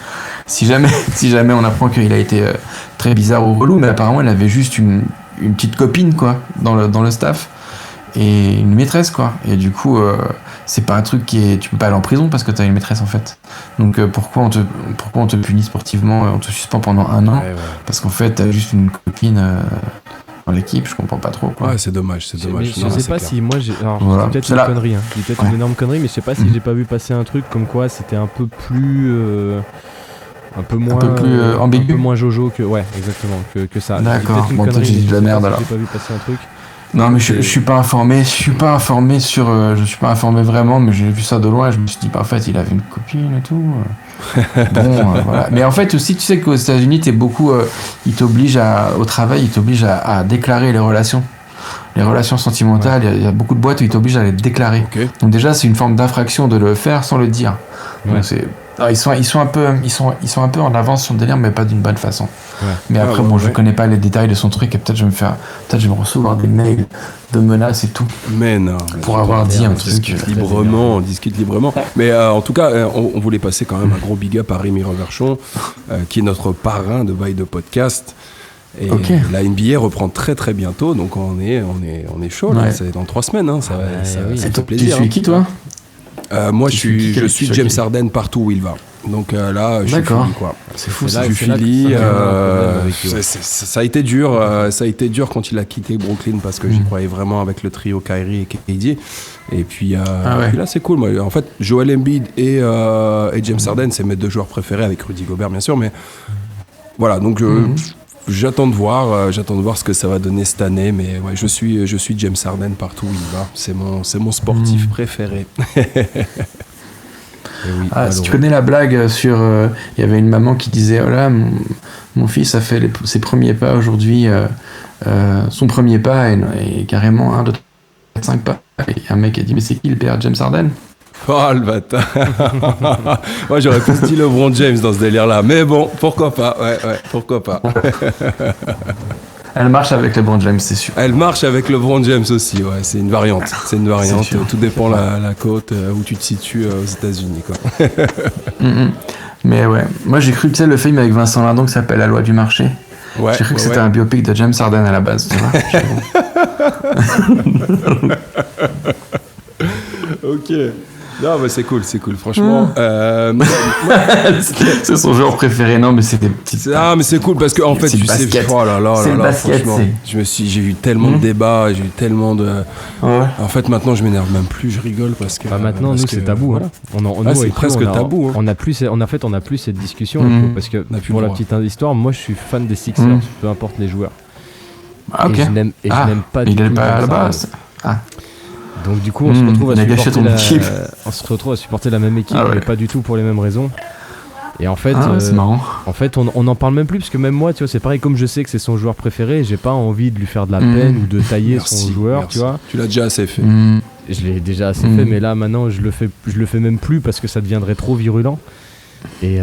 H: si jamais on apprend qu'il a été très bizarre ou relou, mais apparemment elle avait juste une petite copine quoi dans le staff et une maîtresse quoi, et du coup c'est pas un truc tu peux pas aller en prison parce que t'as une maîtresse en fait, donc pourquoi on te punit sportivement, on te suspend pendant 1 an parce qu'en fait t'as juste une copine dans l'équipe, je comprends pas trop quoi.
G: Ouais, c'est dommage.
F: Je sais pas si moi j'ai. Alors,
H: Voilà.
F: c'est peut-être une connerie, hein. C'est peut-être une énorme connerie, mais je sais pas si j'ai pas vu passer un truc comme quoi c'était un peu plus. Un peu moins.
H: ambigu.
F: Un peu moins Jojo que. Ouais, exactement. Que ça.
H: D'accord.
F: Bon,
H: Bon, peut-être j'ai dit de la merde alors.
F: J'ai pas vu passer un truc.
H: Non mais je suis pas informé vraiment, mais j'ai vu ça de loin et je me suis dit en fait il avait une copine et tout. Voilà. Mais en fait aussi tu sais qu'aux États-Unis t'es beaucoup ils t'obligent au travail, ils t'obligent à déclarer les relations sentimentales, il y a beaucoup de boîtes où ils t'obligent à les déclarer. Donc déjà c'est une forme d'infraction de le faire sans le dire. Donc ils sont un peu en avance sur le délire, mais pas d'une bonne façon. Mais après je connais pas les détails de son truc et peut-être je vais me recevoir des mails de menaces et tout.
G: Mais non.
H: Pour avoir dit un truc.
G: On discute librement. Mais en tout cas, on voulait passer quand même un gros big up à Rémi Reverchon, qui est notre parrain de Bail de Podcast. Et la NBA reprend très très bientôt, donc on est chaud là. C'est dans 3 semaines, hein. Ça fait plaisir.
H: Tu suis qui toi?
G: Moi je suis James Harden partout où il va. Donc là, je suis Philly, quoi.
H: C'est fou,
G: je suis Philly. Ça a été dur. Ça a été dur quand il a quitté Brooklyn parce que j'y croyais vraiment avec le trio Kyrie et KD. Et puis, puis là, c'est cool. Moi, en fait, Joel Embiid et James Harden, c'est mes 2 joueurs préférés avec Rudy Gobert, bien sûr. Mais voilà, donc j'attends de voir ce que ça va donner cette année. Mais ouais, je suis James Harden partout où il va. C'est mon sportif préféré.
H: Si tu connais la blague sur il y avait une maman qui disait oh là mon fils a fait ses premiers pas aujourd'hui, son premier pas est carrément 1, 2, 3, 4, 5 pas, et un mec a dit mais c'est qui le père James Harden?
G: Oh le bâtard. Moi j'aurais plus dit LeBron James dans ce délire là, mais bon pourquoi pas, pourquoi pas.
H: Elle marche avec LeBron James, c'est sûr.
G: Elle marche avec LeBron James aussi, ouais, c'est une variante. Tout dépend la côte où tu te situes aux États-Unis, quoi.
H: Mais ouais, moi j'ai cru, tu sais, le film avec Vincent Lindon qui s'appelle La loi du marché. Ouais, j'ai cru que c'était un biopic de James Harden à la base, tu vois.
G: Ok. Non, mais c'est cool, franchement.
H: C'est son joueur préféré, non, mais c'est des petites.
G: Ah, mais c'est cool parce que en fait,
H: C'est
G: tu
H: le
G: sais,
H: basket.
G: oh là là,
H: C'est
G: là
H: le
G: là,
H: basket,
G: franchement, j'ai eu tellement de débats, j'ai eu tellement de.
H: Ouais.
G: En fait, maintenant, je m'énerve même plus, je rigole parce que.
F: Bah maintenant,
G: parce
F: nous,
G: que,
F: c'est tabou.
G: voilà.
F: Hein.
G: C'est presque tabou. Hein.
F: On a plus cette discussion parce que
G: On a plus
F: pour
G: le
F: la
G: droit.
F: petite histoire, moi, je suis fan des Sixers, peu importe les joueurs.
H: Ah, ok.
F: Et je n'aime pas du
H: il
F: tout.
H: est pas
F: les
H: là-bas.
F: Sixers. Donc du coup, on se retrouve
H: il a gâché ton équipe.
F: on se retrouve à supporter la même équipe,
H: Ah ouais.
F: mais pas du tout pour les mêmes raisons. Et en fait,
H: C'est marrant.
F: En fait, on en parle même plus parce que même moi, tu vois, c'est pareil. Comme je sais que c'est son joueur préféré, j'ai pas envie de lui faire de la peine ou de tailler son joueur, tu vois.
G: Tu l'as déjà assez fait.
F: Je l'ai déjà assez fait, mais là maintenant, je le fais même plus parce que ça deviendrait trop virulent. Et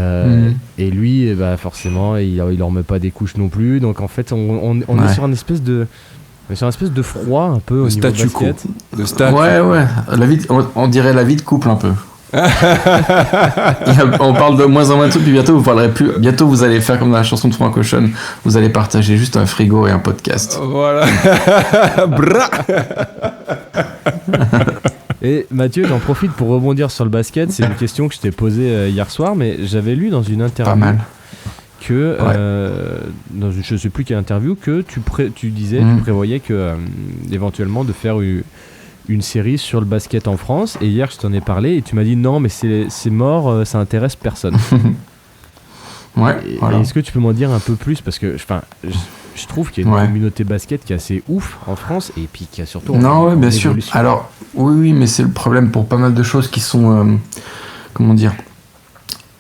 F: lui, bah forcément, il en remet pas des couches non plus. Donc en fait, on est sur une espèce de froid un peu au niveau
G: statu quo.
F: basket.
G: De statu.
H: Ouais. On dirait la vie de couple un peu. On parle de moins en moins de trucs, puis bientôt vous parlerez plus. Bientôt vous allez faire comme dans la chanson de Frank Ocean, vous allez partager juste un frigo et un podcast.
G: Voilà. Bra.
F: Et Mathieu, j'en profite pour rebondir sur le basket. C'est une question que je t'ai posée hier soir, mais j'avais lu dans une interview
H: Pas mal.
F: que dans je sais plus quelle interview que tu prévoyais que éventuellement de faire une série sur le basket en France. Et hier je t'en ai parlé et tu m'as dit non, mais c'est mort, ça intéresse personne.
H: Ouais.
F: Et
H: Voilà.
F: est-ce que tu peux m'en dire un peu plus, parce que je trouve qu'il y a une communauté basket qui est assez ouf en France et puis qui a surtout
H: Non, ouais, bien sûr.
F: évolution.
H: Alors, oui, mais c'est le problème pour pas mal de choses qui sont. Comment dire ?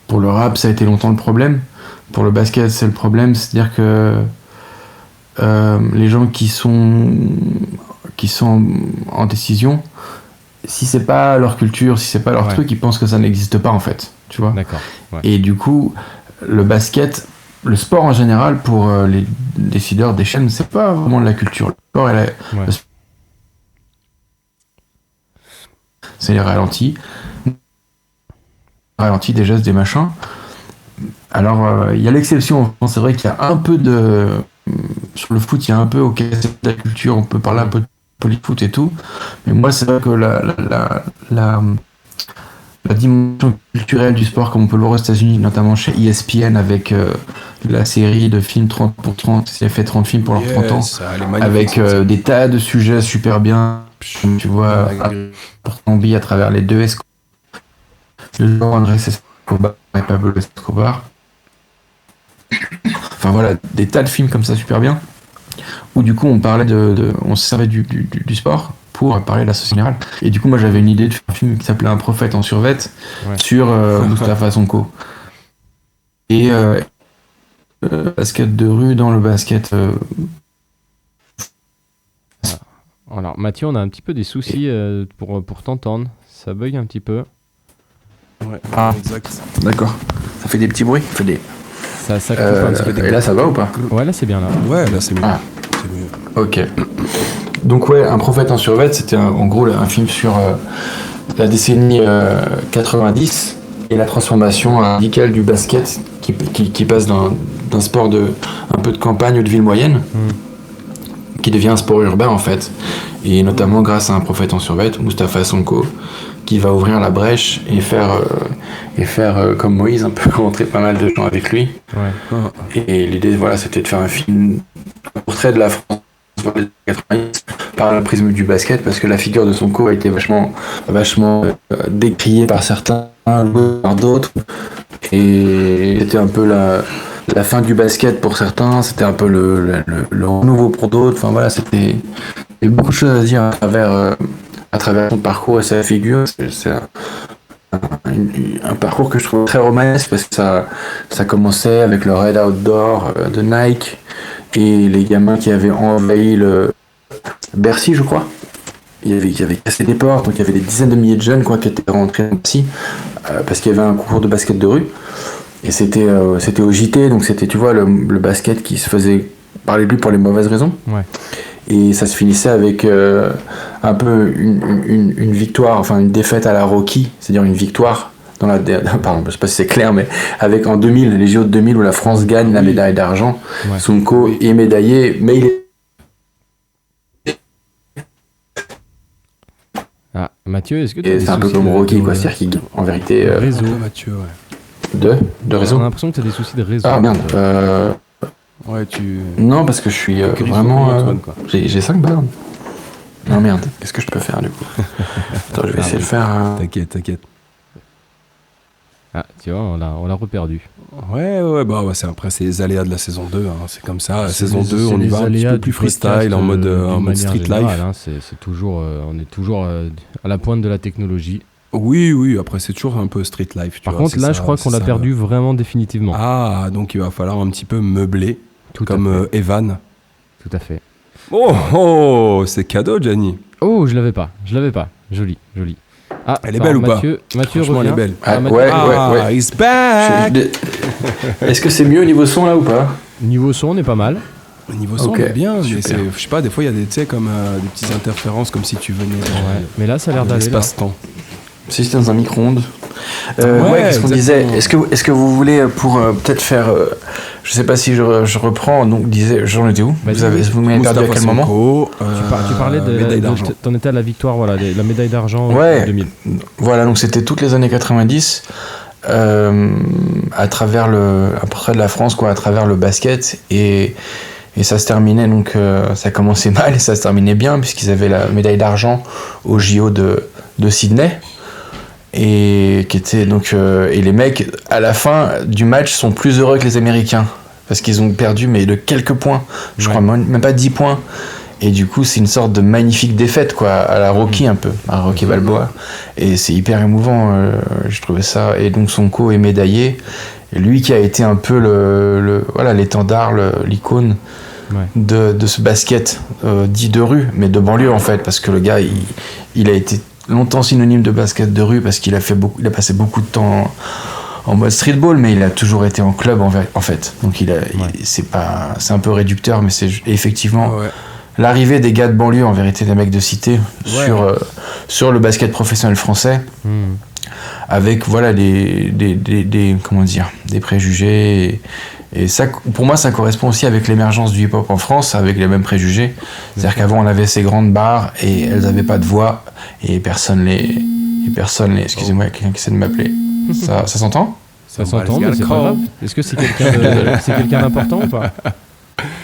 H: Pour le rap, ça a été longtemps le problème. Pour le basket, c'est le problème. C'est-à-dire que les gens qui sont en décision, si c'est pas leur culture, si c'est pas leur truc, ils pensent que ça n'existe pas en fait. Tu vois ?
F: D'accord. Ouais.
H: Et du coup, le basket, le sport en général, pour les décideurs des chaînes, c'est pas vraiment de la culture. Le sport, c'est les ralentis. Ralentis, des gestes, des machins. Alors, il y a l'exception. C'est vrai qu'il y a un peu de... Sur le foot, il y a un peu, ok, c'est de la culture, on peut parler un peu de polyfoot et tout. Mais moi, c'est vrai que la dimension culturelle du sport, comme on peut le voir aux États-Unis, notamment chez ESPN avec la série de films 30 pour 30, qui a fait 30 films pour leurs 30 ans, avec des tas de sujets super bien. Tu vois, pour Tambi à travers les deux le genre Andrés Escobar et Pablo Escobar. Enfin voilà, des tas de films comme ça super bien, où du coup on parlait on se servait du sport pour parler de la société générale. Et du coup moi j'avais une idée de faire un film qui s'appelait Un prophète en survêt sur Moustapha Sonko. Et basket de rue dans le basket.
F: Alors Mathieu, on a un petit peu des soucis pour t'entendre. Ça bug un petit peu.
G: Ouais,
H: exact. D'accord. Ça fait des petits bruits. Ça fait des...
F: Ça coupe un petit peu.
H: Et là ça va ou pas ?
F: Ouais, là c'est bien là.
G: Ouais, là c'est mieux.
H: Ah.
G: C'est mieux.
H: Ok. Donc ouais, Un prophète en survêt, c'était en gros un film sur la décennie 90 et la transformation radicale du basket qui passe d'un sport un peu de campagne ou de ville moyenne qui devient un sport urbain en fait. Et notamment grâce à Un prophète en survêt, Moustapha Sonko, qui va ouvrir la brèche et faire comme Moïse, un peu rentrer pas mal de gens avec lui.
F: Ouais.
H: Et l'idée, voilà, c'était de faire un film, un portrait de la France dans les années 90 par le prisme du basket, parce que la figure de Sonko a été vachement décriée par certains, par d'autres. Et c'était un peu la fin du basket pour certains, c'était un peu le renouveau pour d'autres. Enfin voilà, il y a beaucoup de choses à dire à travers son parcours et sa figure. C'est un parcours que je trouve très romanesque, parce que ça commençait avec le Red Outdoor de Nike et les gamins qui avaient envahi le Bercy, je crois. Il y avait cassé des portes, donc il y avait des dizaines de milliers de jeunes qui étaient rentrés Bercy parce qu'il y avait un concours de basket de rue. Et c'était au JT, donc c'était, tu vois, le basket qui se faisait parler de lui pour les mauvaises raisons.
F: Ouais.
H: Et ça se finissait avec un peu une victoire, enfin une défaite à la Rocky, c'est-à-dire une victoire dans pardon, je sais pas si c'est clair, mais avec en 2000, les JO de 2000 où la France gagne la médaille d'argent.
F: Ouais.
H: Sonko est médaillé, mais il est...
F: Mathieu, est-ce que tu as
H: Et
F: des
H: c'est un peu
F: soucis
H: comme
F: de
H: Rocky, quoi. C'est-à-dire qu'il, en vérité,
F: réseau?
G: Mathieu, ouais.
H: de
F: On a
H: réseau.
F: l'impression que tu as des soucis de réseau.
H: Ah merde.
G: Ouais, tu.
H: Non, parce que je suis
G: Griffon,
H: vraiment.
G: Antoine, quoi.
H: J'ai 5 balles. Non merde. Qu'est-ce que je peux faire du coup? Attends, je vais essayer de faire.
G: T'inquiète.
F: Ah, tu vois, on l'a reperdu.
G: Ouais, bah ouais, après c'est les aléas de la saison 2, hein, c'est comme ça. La
F: C'est
G: saison
F: les-
G: 2,
F: c'est
G: on y
F: les
G: va un petit
F: aléas
G: peu
F: du
G: plus freestyle,
F: podcast,
G: en mode
F: d'une manière
G: street
F: générale,
G: life.
F: hein, c'est toujours, on est toujours à la pointe de la technologie.
G: Oui, après c'est toujours un peu street life. Tu
F: Par
G: vois,
F: contre,
G: c'est
F: là,
G: ça,
F: je crois qu'on
G: c'est
F: l'a
G: ça.
F: perdu vraiment définitivement.
G: Ah, donc il va falloir un petit peu meubler,
F: Tout à
G: comme Evan.
F: Tout à fait.
G: Oh, c'est cadeau, Gianni.
F: Oh, je l'avais pas. Joli. Ah,
G: Elle est
F: alors,
G: belle ou pas
F: Mathieu
G: Franchement,
F: revient.
G: elle est belle.
H: Ah,
F: Mathieu-
H: ouais.
G: He's back.
H: Est-ce que c'est mieux au niveau son là ou pas?
F: Niveau son, on est pas mal.
G: Au niveau son,
H: Ok,
G: on est bien, mais
H: super.
G: c'est, je sais pas, des fois il y a des, tu sais, comme des petites interférences, comme si tu venais
F: Mais là, ça a l'air
G: dans
F: d'aller. là.
G: l'espace-temps.
H: Si c'était dans un micro-ondes.
G: Ouais,
H: Qu'est-ce qu'on
G: exactement.
H: disait? Est-ce que vous voulez pour peut-être faire. Je sais pas si je reprends. Donc, j'en étais où?
F: Vas-y.
H: Vous m'avez perdu à quel moment?
F: Tu parlais de
G: médaille d'argent.
F: t'en étais à la victoire, voilà, la médaille d'argent
H: Ouais.
F: 2000.
H: Voilà, donc c'était toutes les années 90 à travers à près de la France, quoi, à travers le basket. Et ça se terminait, donc ça commençait mal et ça se terminait bien, puisqu'ils avaient la médaille d'argent au JO de Sydney. Et qui était donc et les mecs à la fin du match sont plus heureux que les Américains parce qu'ils ont perdu mais de quelques points, je crois même pas 10 points, et du coup c'est une sorte de magnifique défaite quoi, à la Rocky un peu, à Rocky Balboa, et c'est hyper émouvant, je trouvais ça. Et donc Sonko est médaillé, et lui qui a été un peu voilà, l'étendard, l'icône de ce basket dit de rue, mais de banlieue en fait, parce que le gars il a été longtemps synonyme de basket de rue parce qu'il a passé beaucoup de temps en mode streetball, mais il a toujours été en club en fait. Donc c'est un peu réducteur, mais c'est effectivement l'arrivée des gars de banlieue, en vérité des mecs de cité, sur le basket professionnel français, avec voilà des comment dire, des préjugés. Et ça, pour moi, ça correspond aussi avec l'émergence du hip-hop en France, avec les mêmes préjugés. C'est-à-dire qu'avant, on avait ces grandes bars et elles n'avaient pas de voix et personne les. Excusez-moi, il y a quelqu'un qui essaie de m'appeler. Ça s'entend?
F: Ça s'entend, mais c'est pas grave. Est-ce que c'est quelqu'un d'important ou pas?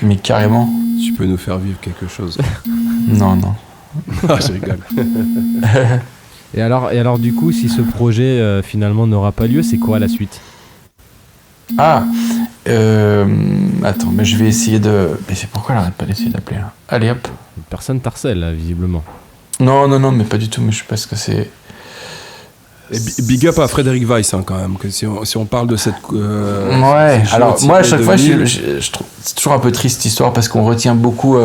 H: Mais carrément.
G: Tu peux nous faire vivre quelque chose.
H: Non.
G: Ah, je rigole.
F: Et alors, du coup, si ce projet finalement n'aura pas lieu, c'est quoi la suite?
H: Attends, mais je vais essayer de. Mais c'est pourquoi elle arrête pas d'essayer d'appeler là? Allez hop.
F: Personne t'harcèle, là, visiblement.
H: Non, mais pas du tout, mais je sais pas ce que c'est.
G: Et big up à Frédéric Weiss, hein, quand même, que si on parle de cette.
H: Ouais, alors moi à chaque fois, je trouve c'est toujours un peu triste cette histoire parce qu'on retient beaucoup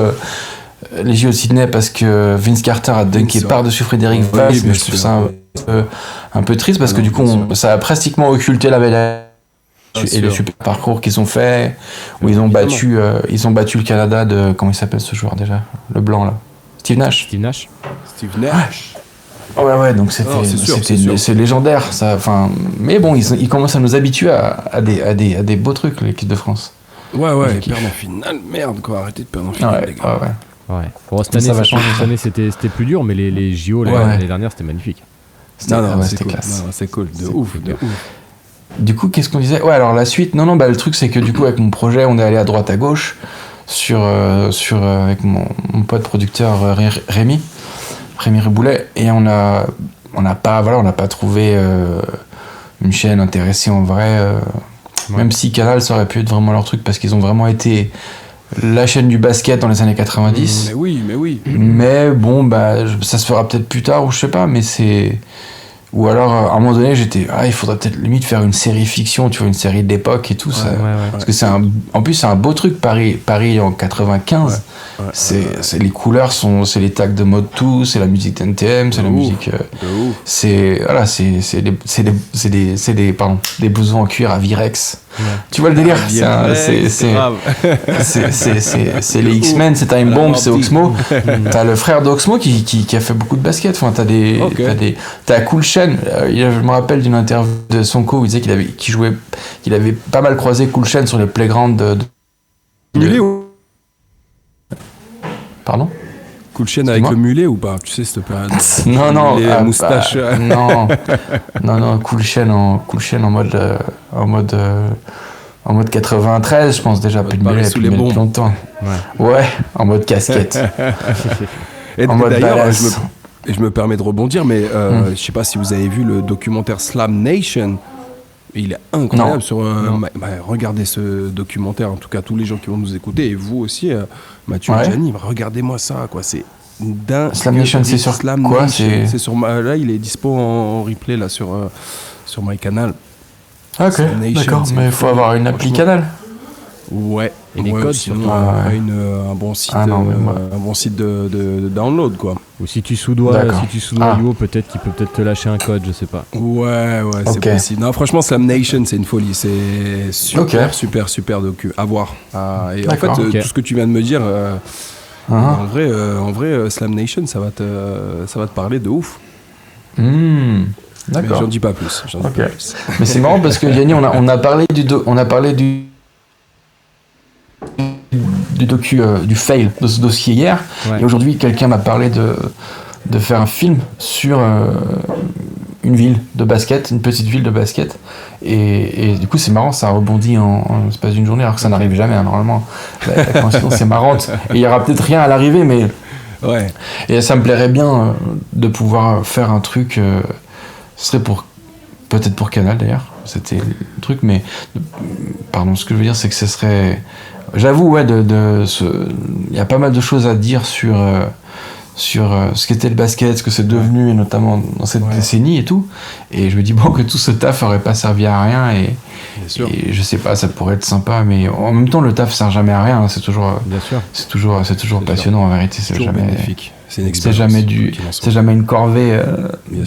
H: les JO de Sydney parce que Vince Carter a dunké par-dessus Frédéric Weiss, mais je trouve ça un peu triste parce que du coup, ça a pratiquement occulté la médaille. Et le super parcours qu'ils ont fait, où ils ont battu le Canada de. Comment il s'appelle ce joueur déjà? Le blanc là. Steve Nash. Ouais, donc c'est légendaire ça. Enfin, mais bon, ils commencent à nous habituer à des beaux trucs, l'équipe de France.
G: Ouais, ils perdent en finale. Merde, quoi, arrêtez de perdre en finale, les gars.
F: Ouais. Bon, cette année, c'était plus dur, mais les JO l'année dernière, c'était magnifique.
H: C'était
G: cool.
H: classe.
G: Non, c'est cool, de ouf.
H: Du coup, qu'est-ce qu'on disait? Ouais, alors la suite, le truc c'est que du coup, avec mon projet, on est allé à droite à gauche avec mon pote producteur Rémi Riboulet, et on n'a pas trouvé une chaîne intéressée en vrai, même si Canal ça aurait pu être vraiment leur truc parce qu'ils ont vraiment été la chaîne du basket dans les années 90.
G: Mais oui.
H: Mais bon, ça se fera peut-être plus tard, ou je sais pas, mais c'est. Ou alors, à un moment donné, il faudrait peut-être limite faire une série fiction, tu vois, une série d'époque et tout ça. Parce que en plus, c'est un beau truc, Paris en 95. Les couleurs c'est les tags de Mode 2, c'est la musique d'NTM, c'est la musique. C'est des blousons en cuir à Virex. Tu vois le délire? C'est les X-Men, c'est Time Bomb, c'est Oxmo. T'as le frère d'Oxmo qui a fait beaucoup de basket. Enfin, t'as Cool Chain. Je me rappelle d'une interview de Sonko où il disait qu'il avait pas mal croisé Cool Chain sur les playgrounds de... Pardon?
G: Cool Chain avec le mulet ou pas? Tu sais, cette période.
H: Non,
G: mulet, moustache.
H: Non, Cool Chain en mode 93, je pense déjà, plus de mulet depuis longtemps. Ouais, en mode casquette.
G: Et
H: en mode
G: d'ailleurs,
H: badass.
G: je me permets de rebondir, mais je sais pas si vous avez vu le documentaire Slam Nation. Il est incroyable sur. Regardez ce documentaire, en tout cas tous les gens qui vont nous écouter, et vous aussi, Mathieu et Gianni, regardez-moi ça, quoi. C'est dingue.
H: Slam Nation, c'est sur
G: Slam
H: quoi?
G: Nation, c'est sur là, il est dispo en replay là sur MyCanal.
H: Ok, d'accord, mais il faut avoir une appli Canal.
A: Et les codes
G: sinon, un bon site, un bon site de download, quoi.
F: Ou si tu sous-dois Yo, peut-être qu'il peut te lâcher un code, je sais pas.
G: Ouais, c'est possible. Non, franchement, Slam Nation, c'est une folie. C'est super docu. À voir. Et en fait, tout ce que tu viens de me dire, en vrai, Slam Nation, ça va te parler de ouf.
H: D'accord.
G: Mais j'en dis pas plus.
H: Mais c'est marrant parce que Yanni, on a parlé du docu du fail de ce dossier hier, et aujourd'hui quelqu'un m'a parlé de faire un film sur une ville de basket, une petite ville de basket, et du coup c'est marrant, ça rebondit en l'espace d'une journée alors que ça n'arrive jamais, hein, normalement la coïncidence c'est marrante, et il y aura peut-être rien à l'arrivée, mais et ça me plairait bien de pouvoir faire un truc, ce serait peut-être pour Canal d'ailleurs, c'était le truc, mais pardon, ce que je veux dire c'est que ce serait, j'avoue, il y a pas mal de choses à dire sur ce qu'était le basket, ce que c'est devenu, et notamment dans cette décennie et tout. Et je me dis que tout ce taf aurait pas servi à rien, et je sais pas, ça pourrait être sympa, mais en même temps le taf sert jamais à rien, c'est toujours passionnant en vérité, c'est jamais bénéfique. C'est jamais une corvée de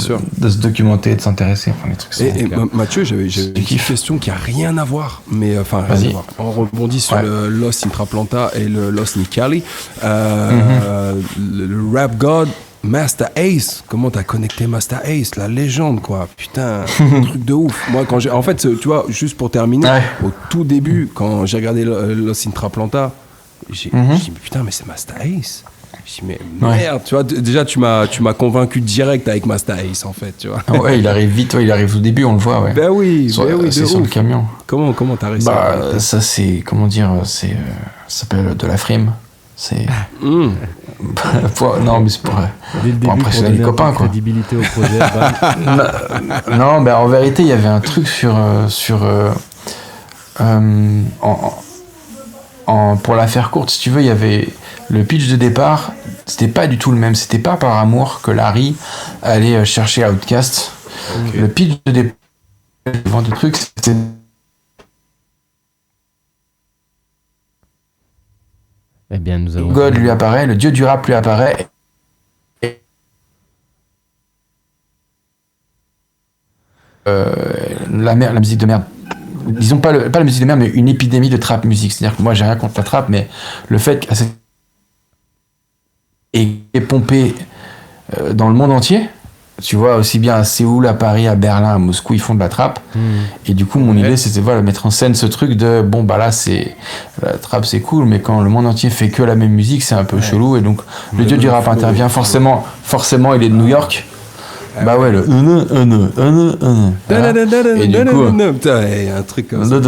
H: se documenter et de s'intéresser. Enfin, les trucs
G: et Mathieu, j'avais une question qui a rien à voir, mais enfin rien à voir. On rebondit sur le Lost Intraplanta et le Lost Nicali. Le rap god Masta Ace. Comment t'as connecté Masta Ace, la légende, quoi. Putain, truc de ouf. Moi, en fait, tu vois, juste pour terminer, au tout début, quand j'ai regardé Lost Intraplanta, j'ai dit putain, mais c'est Masta Ace. Je dis mais merde, tu vois, déjà tu m'as convaincu direct avec Masta Ace, en fait, tu vois.
H: Ouais, il arrive vite, il arrive au début, on le voit, ouais.
G: Ben oui,
H: c'est sur le camion.
G: Comment t'as réussi à arrêter
H: ça, c'est, comment dire, ça s'appelle de la frime. C'est non, mais c'est pour impressionner les copains, quoi.
F: Crédibilité au projet.
H: Non, en vérité, il y avait un truc pour la faire courte, si tu veux, il y avait le pitch de départ, c'était pas du tout le même, c'était pas par amour que Larry allait chercher Outkast. Le pitch de départ du truc, c'était
F: nous avons
H: God lui apparaît, le dieu du rap lui apparaît. La musique de merde. Disons pas la musique de merde, mais une épidémie de trap musique. C'est-à-dire que moi j'ai rien contre la trap, mais le fait qu'elle est pompée dans le monde entier, tu vois, aussi bien à Séoul, à Paris, à Berlin, à Moscou, ils font de la trap. Et du coup, mon idée, c'était mettre en scène ce truc de là, la trap, c'est cool, mais quand le monde entier fait que la même musique, c'est un peu chelou. Et donc, le dieu du rap intervient. Forcément, il est de New York. le et du coup,
G: putain, il y a un truc comme ça. Ouais,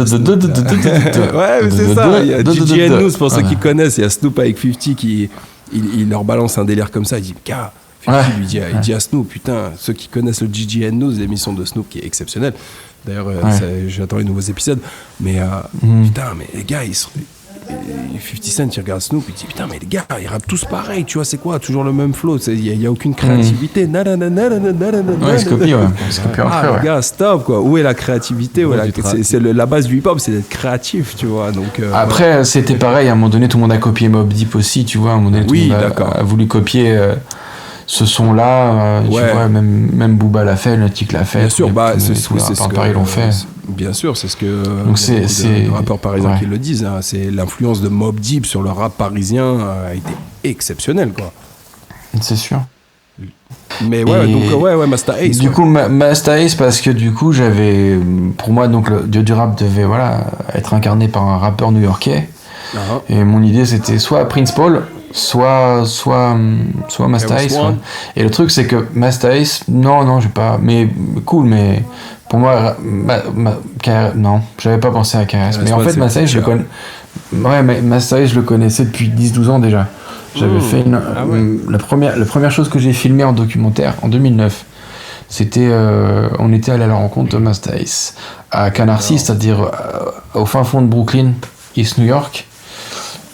G: mais c'est ça. Il y a GG and News, pour ceux qui connaissent. Il y a Snoop avec 50 qui il leur balance un délire comme ça. Il dit, gars, 50 lui dit à Snoop, putain, ceux qui connaissent le GG and News, l'émission de Snoop qui est exceptionnelle. D'ailleurs, j'attends les nouveaux épisodes. Mais putain, mais les gars, 50 Cent, il regarde Snoop, il dit putain, mais les gars, ils rappent tous pareil, tu vois, c'est quoi, toujours le même flow, il n'y a aucune créativité.
H: Ouais, c'est copié, ouais.
G: Les gars, stop, quoi. Où est la créativité? C'est la base du hip-hop, c'est d'être créatif, tu vois. Donc,
H: après, c'était pareil, à un moment donné, tout le monde a copié Mobb Deep aussi, tu vois, à un moment donné, tout le monde a voulu copier. Ce son-là, tu vois, même Booba l'a fait, Nautique l'a fait.
G: Bien sûr, c'est
H: ce que Paris l'ont fait.
G: Bien sûr, c'est ce que
H: donc les
G: rappeurs parisiens qui le disent. Hein. C'est l'influence de Mobb Deep sur le rap parisien a été exceptionnelle, quoi.
H: C'est sûr.
G: Mais ouais, Masta Ace.
H: Du coup, Masta Ace, parce que du coup, pour moi, donc le dieu du rap devait être incarné par un rappeur new-yorkais. Et mon idée, c'était soit Prince Paul, soit Masta Ace. Ouais. Et le truc, c'est que Masta Ace, non, j'ai pas. Mais cool, mais pour moi, non, j'avais pas pensé à KRS. Mais en fait, Masta Ace, je le connais. Ouais, mais Masta Ace, je le connaissais depuis 10-12 ans déjà. J'avais fait la première chose que j'ai filmée en documentaire en 2009. C'était, on était allé à la rencontre de Masta Ace à Canarsie, c'est-à-dire au fin fond de Brooklyn, East New York.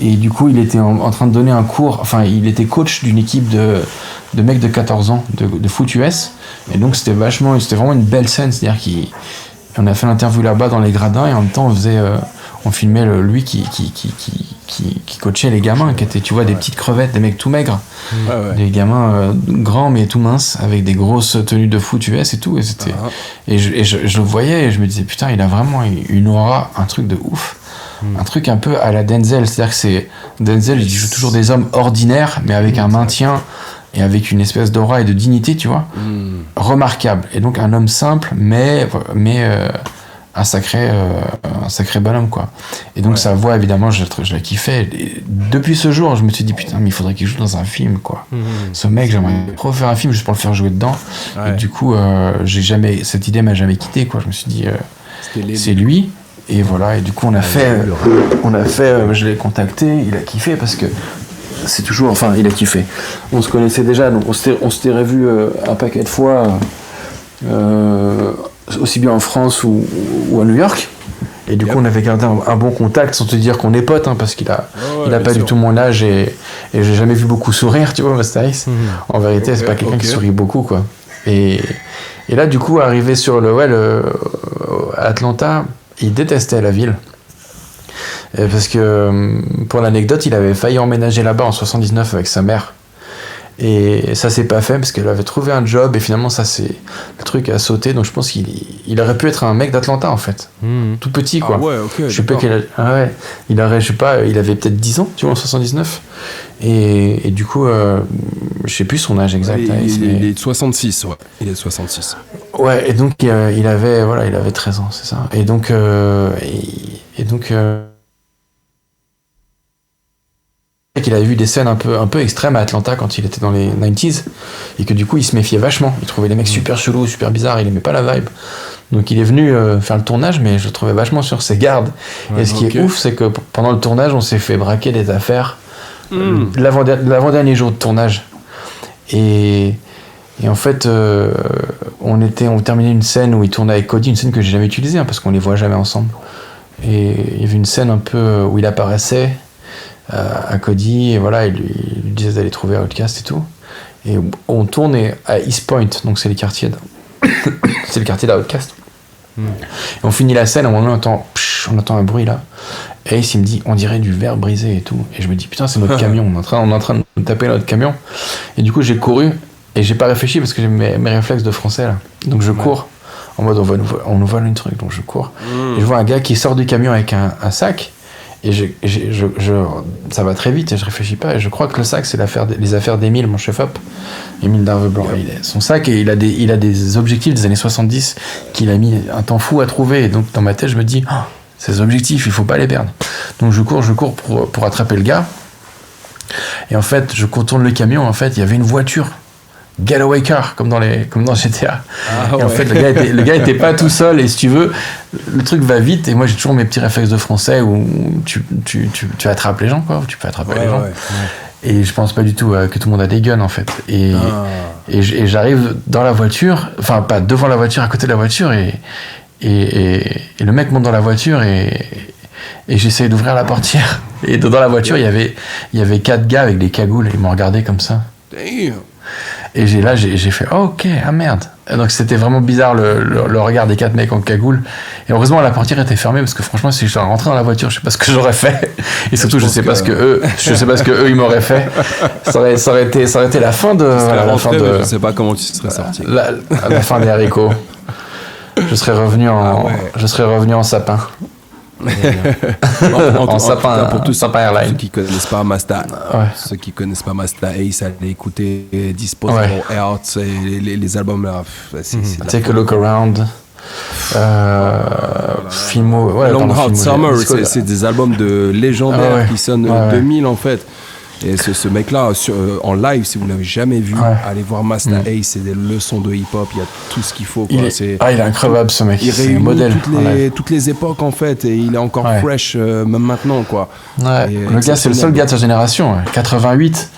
H: Et du coup, il était en train de donner un cours, enfin, il était coach d'une équipe de mecs de 14 ans de foot US. Et donc, c'était vraiment une belle scène, c'est-à-dire qu'on a fait l'interview là-bas dans les gradins et en même temps, on filmait lui qui coachait les gamins, qui étaient, tu vois, des petites crevettes, des mecs tout maigres, des gamins grands mais tout minces, avec des grosses tenues de foot US et tout. Et c'était, et je le voyais et je me disais, putain, il a vraiment une aura, un truc de ouf. Un truc un peu à la Denzel, c'est-à-dire que Denzel, il joue toujours des hommes ordinaires, mais avec un maintien et avec une espèce d'aura et de dignité, tu vois, remarquable. Et donc un homme simple, mais un sacré bonhomme, quoi. Et donc sa voix, évidemment, je la kiffais. Et depuis ce jour, je me suis dit, putain, mais il faudrait qu'il joue dans un film, quoi. Ce mec, j'aimerais trop faire un film juste pour le faire jouer dedans. Et du coup, cette idée m'a jamais quitté, quoi. Je me suis dit, c'est lui. Et voilà, et du coup on a fait, je l'ai contacté, il a kiffé parce que c'est toujours, enfin il a kiffé. On se connaissait déjà, donc on s'était revus un paquet de fois, aussi bien en France ou à New York. Et du coup on avait gardé un bon contact, sans te dire qu'on est potes, hein, parce qu'il a pas du tout mon âge et j'ai jamais vu beaucoup sourire, tu vois, Masta Ace. En vérité, c'est pas quelqu'un qui sourit beaucoup, quoi. Et là, du coup, arrivé sur à Atlanta, il détestait la ville. Parce que, pour l'anecdote, il avait failli emménager là-bas en 79 avec sa mère. Et ça s'est pas fait parce qu'elle avait trouvé un job et finalement, le truc a sauté. Donc je pense qu'il aurait pu être un mec d'Atlanta, en fait. Tout petit, quoi.
G: Ah ouais, ok.
H: Je sais pas quel âge. Ah ouais. Il avait peut-être 10 ans, tu vois, en 79. Et du coup, je sais plus son âge exact.
G: Il est de 66, ouais. Il est de 66.
H: Ouais, et donc il avait 13 ans, c'est ça. Et donc qu'il avait vu des scènes un peu extrêmes à Atlanta quand il était dans les 90s et que du coup il se méfiait vachement. Il trouvait les mecs super chelous, super bizarres, il aimait pas la vibe. Donc il est venu faire le tournage, mais je le trouvais vachement sur ses gardes. Et ce qui est ouf, c'est que pendant le tournage, on s'est fait braquer des affaires l'avant-dernier jour de tournage. Et en fait, on terminait une scène où il tournait avec Cody, une scène que j'ai jamais utilisée, hein, parce qu'on les voit jamais ensemble. Et il y avait une scène un peu où il apparaissait à Cody, et voilà, il lui disait d'aller trouver Outkast et tout. Et on tourne à East Point, donc c'est le quartier d'Outkast. Et on finit la scène, à un moment on entend un bruit là. Et Ace, il me dit, on dirait du verre brisé et tout. Et je me dis, putain, c'est notre camion, on est en train de taper notre camion. Et du coup, j'ai couru, et j'ai pas réfléchi parce que j'ai mes réflexes de français là. Donc je cours, en mode on nous vole un truc, donc je cours. Et je vois un gars qui sort du camion avec un sac. Et ça va très vite et je réfléchis pas. Et je crois que le sac, c'est les affaires d'Émile, mon chef-op. Émile d'Arveblanc. Son sac, et il a des objectifs des années 70 qu'il a mis un temps fou à trouver. Et donc, dans ma tête, je me dis, ces objectifs, il faut pas les perdre. Donc, je cours pour attraper le gars. Et en fait, je contourne le camion. En fait, il y avait une voiture. Getaway car, comme dans GTA. En fait, le gars était pas tout seul, et si tu veux, le truc va vite, et moi j'ai toujours mes petits réflexes de français où tu attrapes les gens, quoi, tu peux attraper les gens. Et je pense pas du tout que tout le monde a des guns, en fait. Et j'arrive dans la voiture, enfin pas devant la voiture, à côté de la voiture, et le mec monte dans la voiture, et j'essaie d'ouvrir la portière. Et dans la voiture, il y avait 4 gars avec des cagoules, et ils m'ont regardé comme ça.
G: Damn.
H: Et j'ai fait ok, ah merde. Et donc c'était vraiment bizarre le regard des 4 mecs en cagoule. Et heureusement la portière était fermée, parce que franchement si je suis rentré dans la voiture, je sais pas ce que j'aurais fait. Et surtout je sais pas ce que eux ils m'auraient fait. Ça aurait été la fin de
G: je sais pas comment tu serais sorti.
H: La fin des haricots. Je serais revenu en sapin. En sapin,
G: pour tous
H: sapin Airline.
G: Ceux qui connaissent pas Masta, ceux qui connaissent pas Masta Ace, allez écouter Disposable Hearts, les albums là.
H: Take a Look Around.
G: Long Hot Summer, c'est des albums de légendaires qui sonnent 2000 en fait. Et ce mec-là, en live, si vous l'avez jamais vu, allez voir Master Ace, c'est des leçons de hip-hop, il y a tout ce qu'il faut. Quoi.
H: Il est incroyable ce mec, c'est un modèle.
G: Toutes les époques en fait, et il est encore fresh même maintenant. Quoi.
H: Ouais. Le gars, c'est le seul gars de sa génération, 88.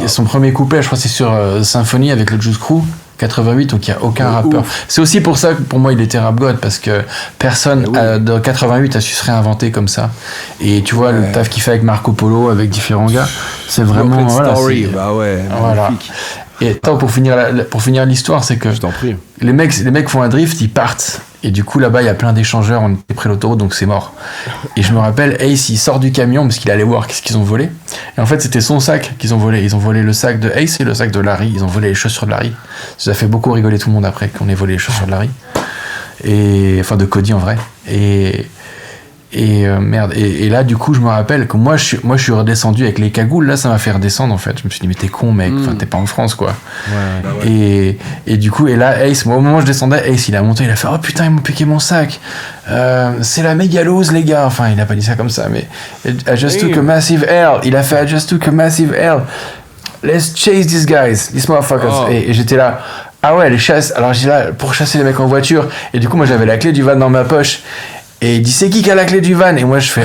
H: Son premier couplet, je crois, c'est sur Symphonie avec le Juice Crew. 88, donc il n'y a aucun rappeur.
G: Ouf.
H: C'est aussi pour ça que pour moi il était rap god, parce que personne de 88 a su se réinventer comme ça. Et tu vois, le taf qu'il fait avec Marco Polo, avec différents gars, c'est vraiment.
G: Story,
H: voilà. Et attends, pour finir l'histoire, c'est que
G: je t'en prie.
H: Les mecs font un drift, ils partent. Et du coup, là-bas, il y a plein d'échangeurs, on était près de l'autoroute, donc c'est mort. Et je me rappelle, Ace, il sort du camion parce qu'il allait voir qu'est-ce qu'ils ont volé. Et en fait, c'était son sac qu'ils ont volé. Ils ont volé le sac de Ace et le sac de Larry. Ils ont volé les chaussures de Larry. Ça a fait beaucoup rigoler tout le monde après qu'on ait volé les chaussures de Larry. Enfin, de Cody en vrai. Merde. Et là, du coup, je me rappelle que moi, je suis redescendu avec les cagoules. Là, ça m'a fait redescendre, en fait. Je me suis dit, mais t'es con, mec. Enfin, t'es pas en France, quoi. Et du coup, et là, Ace, moi, au moment où je descendais, Ace, il a monté, il a fait, oh putain, ils m'ont piqué mon sac. C'est la mégalose, les gars. Enfin, il a pas dit ça comme ça, mais I just took a massive L. Il a fait, I just took a massive L. Let's chase these guys, these motherfuckers. Et j'étais là. Ah ouais, les chasses. Alors, j'ai là, pour chasser les mecs en voiture. Et du coup, moi, j'avais la clé du van dans ma poche. Et il dit, c'est qui a la clé du van? Et moi je fais,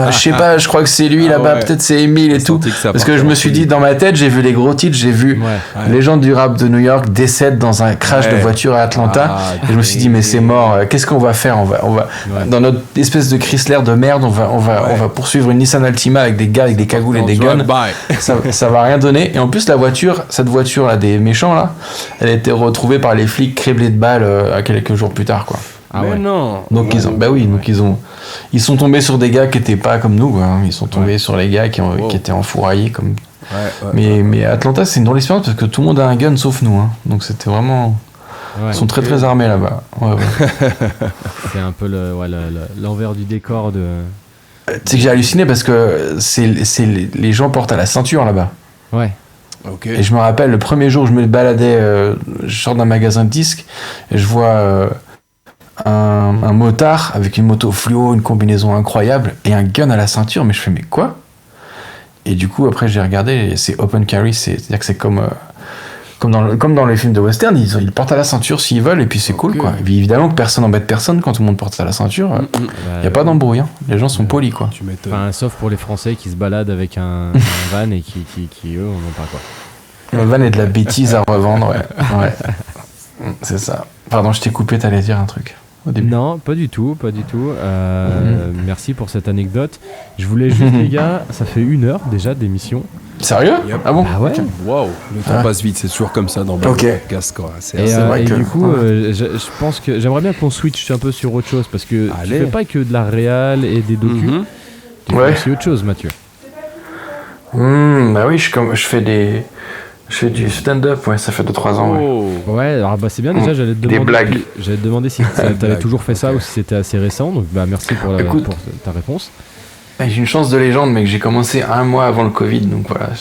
H: je sais pas, je crois que c'est lui là-bas, peut-être c'est Emile et tout. Parce que je me suis dit, dans ma tête, j'ai vu les gros titres, j'ai vu Légende du rap de New York décède dans un crash de voiture à Atlanta. Et je me suis dit, mais c'est mort, qu'est-ce qu'on va faire? On va dans notre espèce de Chrysler de merde, on va poursuivre une Nissan Altima avec des gars avec des cagoules et des guns. Ça va rien donner. Et en plus, cette voiture là, des méchants là, elle a été retrouvée par les flics criblés de balles quelques jours plus tard, quoi.
G: Non.
H: Donc ils sont tombés sur des gars qui étaient pas comme nous, quoi. Ils sont tombés sur les gars qui étaient enfouraillés comme. Mais Atlanta, c'est une drôle d'expérience parce que tout le monde a un gun sauf nous, hein. Donc c'était vraiment. Ils sont très très armés là-bas.
F: C'est un peu l'envers du décor de.
H: Tu sais que j'ai halluciné parce que les gens portent à la ceinture là-bas.
F: Ouais.
H: Okay. Et je me rappelle le premier jour où je me baladais, je sors d'un magasin de disques et je vois un motard avec une moto fluo, une combinaison incroyable et un gun à la ceinture, mais je fais mais quoi? Et du coup après j'ai regardé et c'est open carry, c'est-à-dire que c'est comme dans les films de western, ils portent à la ceinture s'ils veulent et puis c'est cool, quoi. Et puis évidemment que personne n'embête personne quand tout le monde porte à la ceinture, y a pas d'embrouille, hein. Les gens sont polis, quoi.
F: Enfin, sauf pour les Français qui se baladent avec un van et qui eux on n'en pas, quoi.
H: Le van est de la bêtise à revendre, ouais. C'est ça. Pardon, je t'ai coupé, t'allais dire un truc au début.
F: Non, pas du tout. Merci pour cette anecdote. Je voulais juste, les gars, ça fait 1 heure déjà d'émission.
H: Sérieux? Ah bon?
F: Ah ouais.
G: Waouh, le temps passe vite, c'est toujours comme ça dans le podcast, quoi.
F: C'est vrai que... du coup, je pense que j'aimerais bien qu'on switch un peu sur autre chose parce que tu fais pas que de la réal et des docus. Tu fais aussi autre chose, Mathieu.
H: Bah oui, je fais du stand-up, ça fait 2-3 ans.
F: Ouais, alors c'est bien déjà, j'allais te demander si t'avais toujours fait ça ou si c'était assez récent, donc merci pour ta réponse.
H: J'ai une chance de légende, mais que j'ai commencé 1 mois avant le Covid, donc voilà.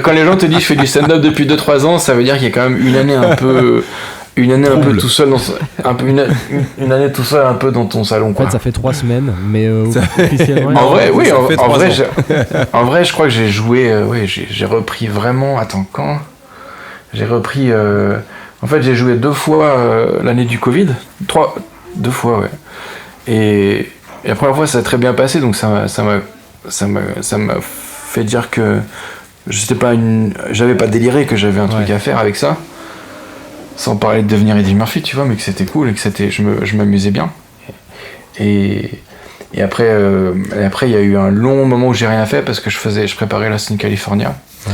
H: Quand les gens te disent je fais du stand-up depuis 2-3 ans, ça veut dire qu'il y a quand même une année un peu tout seul une année tout seul un peu dans ton salon, quoi.
F: En fait, ça fait 3 semaines, mais officiellement.
H: En vrai, oui, en vrai, je crois que j'ai joué. J'ai repris vraiment. Attends, quand j'ai repris. En fait, j'ai joué 2 fois l'année du Covid. 2 fois, ouais. Et la première fois, ça a très bien passé, donc ça m'a fait dire que j'avais pas déliré, que j'avais un truc à faire avec ça. Sans parler de devenir Eddie Murphy, tu vois, mais que c'était cool et que je m'amusais bien. Et après, il y a eu un long moment où j'ai rien fait parce que je préparais Lost in California. Ouais.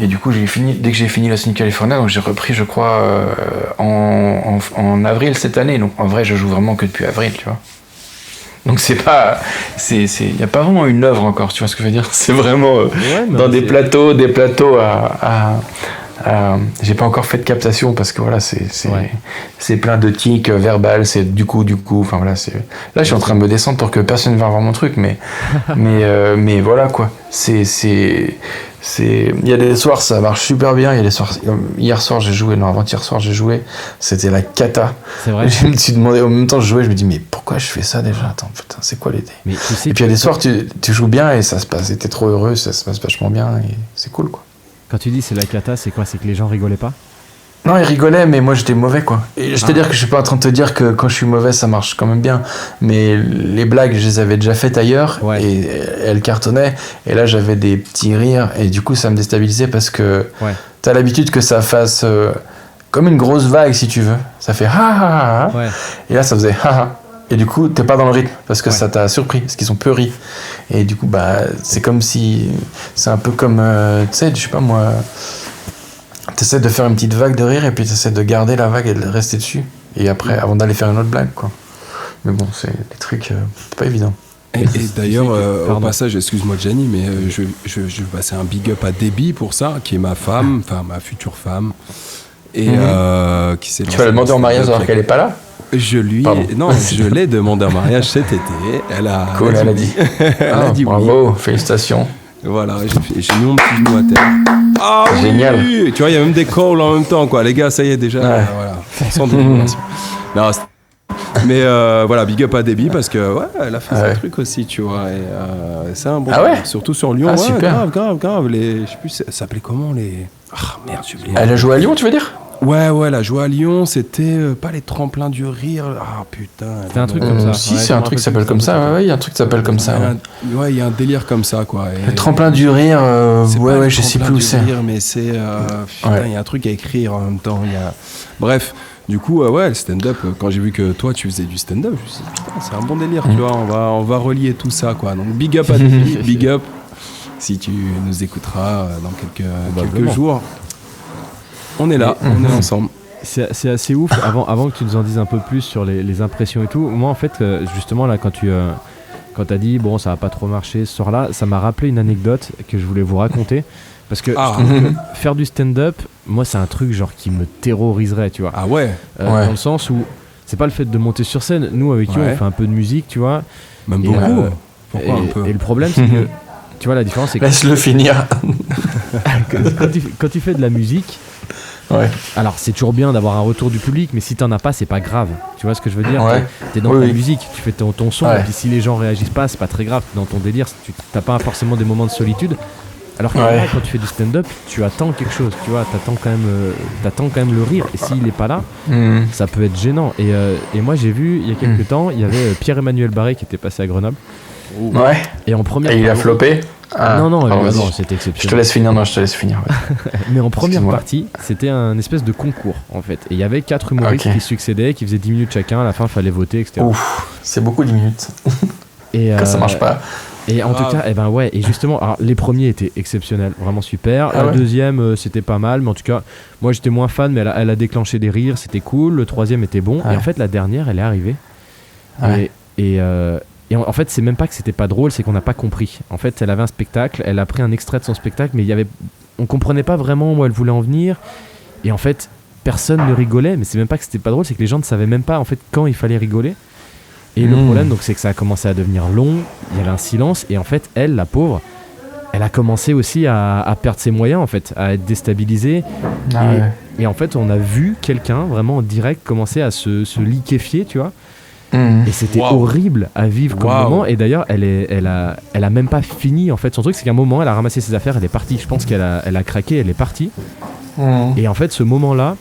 H: Et du coup, dès que j'ai fini Lost in California, donc j'ai repris, je crois, en avril cette année. Donc en vrai, je joue vraiment que depuis avril, tu vois. Donc il y a pas vraiment une œuvre encore, tu vois ce que je veux dire. C'est vraiment dans des plateaux à j'ai pas encore fait de captation parce que voilà, c'est plein de tics verbales, c'est du coup, enfin voilà, là je suis en train de me descendre pour que personne ne vienne voir mon truc, mais voilà, quoi. Il y a des soirs ça marche super bien, il y a des soirs, avant-hier soir j'ai joué, c'était la cata.
F: C'est vrai.
H: Je me suis demandé, en même temps je jouais, je me dis mais pourquoi je fais ça déjà? Attends, putain, c'est quoi l'idée?
F: Mais tu sais
H: et puis il y a des soirs, tu joues bien et ça se passe, t'es trop heureux, ça se passe vachement bien et c'est cool, quoi.
F: Quand tu dis c'est la cata, c'est quoi? C'est que les gens rigolaient pas?
H: Non, ils rigolaient, mais moi j'étais mauvais, quoi. Et je te dire que je suis pas en train de te dire que quand je suis mauvais, ça marche quand même bien. Mais les blagues, je les avais déjà faites ailleurs et elles cartonnaient. Et là, j'avais des petits rires et du coup, ça me déstabilisait parce que t'as l'habitude que ça fasse comme une grosse vague, si tu veux. Ça fait ha ha ha. Ouais. Et là, ça faisait ha ha. Et du coup, t'es pas dans le rythme parce que ça t'a surpris, parce qu'ils ont peu ri. Et du coup, bah, c'est comme si. C'est un peu comme. Tu sais, je sais pas moi. T'essaies de faire une petite vague de rire et puis t'essaies de garder la vague et de rester dessus. Et après, avant d'aller faire une autre blague, quoi. Mais bon, c'est des trucs pas évidents.
G: Et d'ailleurs, au passage, excuse-moi Gianni, mais je vais passer un big up à Debbie pour ça, qui est ma femme, enfin ma future femme. Et qui s'est
H: Tu vas la demander en mariage alors qu'elle est pas là?
G: Je l'ai demandé en mariage cet été. Elle a
H: dit.
G: Elle a dit
H: bravo, félicitations.
G: Voilà, j'ai mis mon petit genou à terre. Ah oui, génial. Tu vois, il y a même des calls en même temps, quoi. Les gars, ça y est déjà. Voilà, sans domination. Non, mais voilà, big up à Debbie parce que elle a fait son truc aussi, tu vois. Et c'est un bon. Surtout sur Lyon.
H: Super.
G: Grave. Je sais plus, ça s'appelait comment les. Ah merde, j'ai oublié.
H: Elle a joué à Lyon, tu veux dire?
G: Ouais, elle a joué à Lyon, c'était pas les tremplins du rire. Ah putain.
F: C'était un truc comme ça.
H: Si, c'est un truc qui s'appelle comme ça. Ouais, il y a un truc qui s'appelle comme ça.
G: Ouais, il y a un délire comme ça, quoi.
H: Le tremplin du rire, je sais plus où c'est.
G: Mais c'est. Putain, il y a un truc à écrire en même temps. Bref, du coup, le stand-up, quand j'ai vu que toi tu faisais du stand-up, je me suis dit, putain, c'est un bon délire, tu vois, on va relier tout ça, quoi. Donc, big up à Debbie, big up, si tu nous écouteras dans quelques jours. On est là, on est ensemble.
F: C'est assez ouf. Avant que tu nous en dises un peu plus sur les impressions et tout, moi en fait, justement là, quand t'as dit bon, ça va pas trop marcher ce soir-là, ça m'a rappelé une anecdote que je voulais vous raconter. Parce que je trouve que faire du stand-up, moi c'est un truc genre qui me terroriserait, tu vois.
G: Ah ouais.
F: Dans le sens où c'est pas le fait de monter sur scène. Nous avec eux, on fait un peu de musique, tu vois.
G: Même beaucoup. Pourquoi un peu?
F: Et le problème, c'est que tu vois, la différence, c'est que
H: laisse-le finir.
F: quand tu fais de la musique. Ouais. Alors c'est toujours bien d'avoir un retour du public, mais si t'en as pas, c'est pas grave. Tu vois ce que je veux dire? T'es dans ta musique, tu fais ton son, et puis si les gens réagissent pas, c'est pas très grave. T'es dans ton délire, t'as pas forcément des moments de solitude. Alors que là, quand tu fais du stand-up, tu attends quelque chose, tu vois, t'attends quand même le rire. Et s'il est pas là, ça peut être gênant. Et moi j'ai vu il y a quelques temps, il y avait Pierre-Emmanuel Barré qui était passé à Grenoble.
H: Ouais.
F: Et en première.
H: Et il a floppé.
F: Non, c'était exceptionnel.
H: Je te laisse finir. Ouais.
F: Mais en première partie, c'était un espèce de concours, en fait. Et il y avait 4 humoristes qui succédaient, qui faisaient 10 minutes chacun. À la fin, il fallait voter, etc.
H: Ouf, c'est beaucoup 10 minutes.
F: Et
H: quand ça marche pas.
F: Et en tout cas, et justement, alors, les premiers étaient exceptionnels, vraiment super. Le deuxième, c'était pas mal, mais en tout cas, moi j'étais moins fan, mais elle a déclenché des rires, c'était cool. Le troisième était bon. Et en fait, la dernière, elle est arrivée. Et en fait, c'est même pas que c'était pas drôle, c'est qu'on n'a pas compris. En fait, elle avait un spectacle, elle a pris un extrait de son spectacle, mais on comprenait pas vraiment où elle voulait en venir. Et en fait, personne ne rigolait, mais c'est même pas que c'était pas drôle, c'est que les gens ne savaient même pas en fait quand il fallait rigoler. Et le problème, donc, c'est que ça a commencé à devenir long, il y avait un silence, et en fait, elle, la pauvre, elle a commencé aussi à perdre ses moyens, en fait, à être déstabilisée. Et en fait, on a vu quelqu'un vraiment en direct commencer à se liquéfier, tu vois. Et c'était horrible à vivre comme moment. Et d'ailleurs, elle a même pas fini en fait son truc. C'est qu'à un moment, elle a ramassé ses affaires, elle est partie. Je pense qu'elle a craqué, elle est partie. Et en fait, ce moment-là,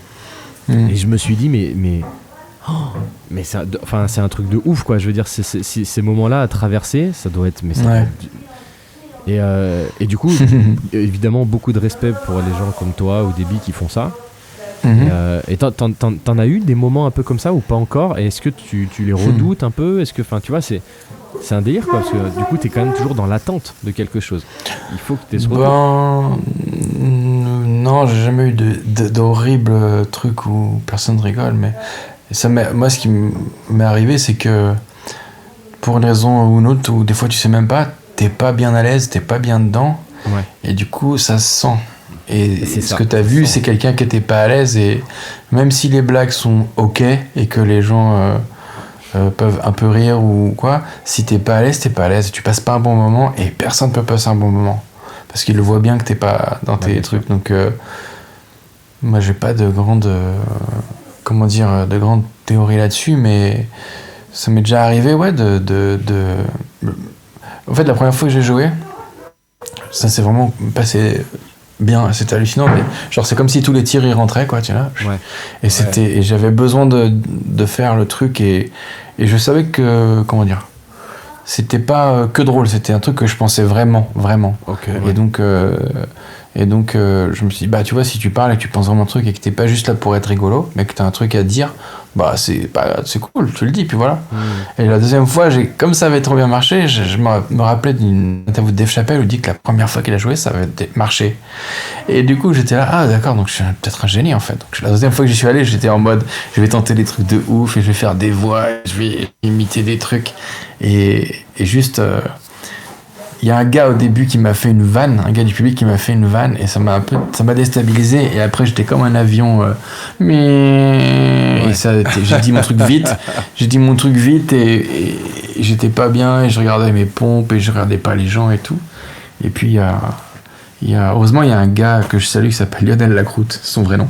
F: et je me suis dit, mais ça, enfin, c'est un truc de ouf, quoi. Je veux dire, ces moments-là à traverser, ça doit être. Et du coup, évidemment, beaucoup de respect pour les gens comme toi ou Debbie qui font ça. Et t'en as eu des moments un peu comme ça ou pas encore? Et est-ce que tu les redoutes un peu? Est-ce que, enfin, tu vois, c'est un délire, quoi, parce que du coup, t'es quand même toujours dans l'attente de quelque chose. Il faut que t'aies ce retour.
H: Non, j'ai jamais eu d'horribles trucs où personne rigole, mais moi, ce qui m'est arrivé, c'est que pour une raison ou une autre, ou des fois tu sais même pas, t'es pas bien à l'aise, t'es pas bien dedans, et du coup, ça se sent. Et ce que t'as vu, c'est quelqu'un qui était pas à l'aise, et même si les blagues sont ok et que les gens peuvent un peu rire ou quoi, si t'es pas à l'aise, tu passes pas un bon moment, et personne peut passer un bon moment parce qu'il le voit bien que t'es pas dans tes trucs. Donc moi j'ai pas de grande de grandes théories là-dessus, mais Ça m'est déjà arrivé, ouais, En fait, la première fois que j'ai joué, ça s'est vraiment passé bien, c'était hallucinant, mais genre c'est comme si tous les tirs y rentraient, quoi, tu vois.
F: Ouais.
H: Et j'avais besoin de faire le truc, et je savais que, comment dire, c'était pas que drôle, c'était un truc que je pensais vraiment.
G: Ok.
H: Et donc, je me suis dit, bah, tu vois, si tu parles et que tu penses vraiment un truc et que t'es pas juste là pour être rigolo, mais que t'as un truc à dire, bah, c'est cool, tu le dis, puis voilà. Et la deuxième fois, comme ça avait trop bien marché, je me rappelais d'une interview de Dave Chappelle où il dit que la première fois qu'il a joué, ça avait marché. Et du coup, j'étais là, ah, d'accord, donc je suis peut-être un génie, en fait. Donc, la deuxième fois que j'y suis allé, j'étais en mode, je vais tenter des trucs de ouf, et je vais faire des voix, je vais imiter des trucs. Et juste... Il y a un gars au début qui m'a fait une vanne, un gars du public qui m'a fait une vanne, et ça m'a déstabilisé, et après j'étais comme un avion, et ça, j'ai dit mon truc vite, et j'étais pas bien, et je regardais mes pompes, et je regardais pas les gens et tout. Et puis heureusement il y a un gars que je salue qui s'appelle Lionel Lacroute, son vrai nom,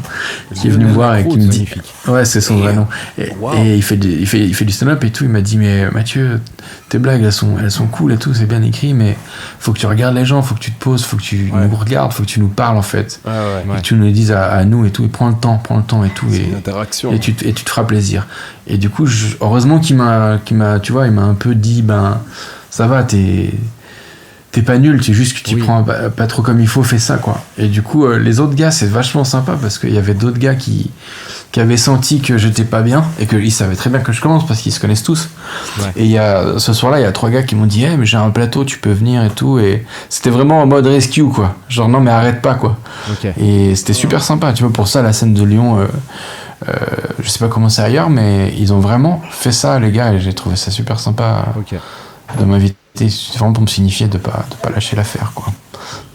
H: qui est venu me voir et qui me dit, ouais, c'est son vrai nom, et il fait du stand-up et tout. Il m'a dit, mais Mathieu, tes blagues elles sont cool et tout, c'est bien écrit, mais faut que tu regardes les gens, faut que tu te poses, faut que tu nous regardes, faut que tu nous parles en fait, et que tu nous le dises à nous et tout, et prends le temps et tout,
G: c'est une interaction,
H: et tu te feras plaisir. Et du coup, heureusement qu'il m'a tu vois, il m'a un peu dit, ben ça va, t'es pas nul, c'est juste que tu prends pas trop comme il faut, fais ça, quoi. Et du coup, les autres gars, c'est vachement sympa parce qu'il y avait d'autres gars qui avaient senti que j'étais pas bien et qu'ils savaient très bien que je commence parce qu'ils se connaissent tous. Ouais. Et ce soir-là, il y a 3 gars qui m'ont dit, hey, mais j'ai un plateau, tu peux venir et tout. Et c'était vraiment en mode rescue, quoi. Genre, non, mais arrête pas, quoi. Okay. Et c'était super sympa, tu vois. Pour ça, la scène de Lyon, je sais pas comment c'est ailleurs, mais ils ont vraiment fait ça, les gars, et j'ai trouvé ça super sympa de m'inviter. C'est vraiment pour me signifier de pas lâcher l'affaire, quoi.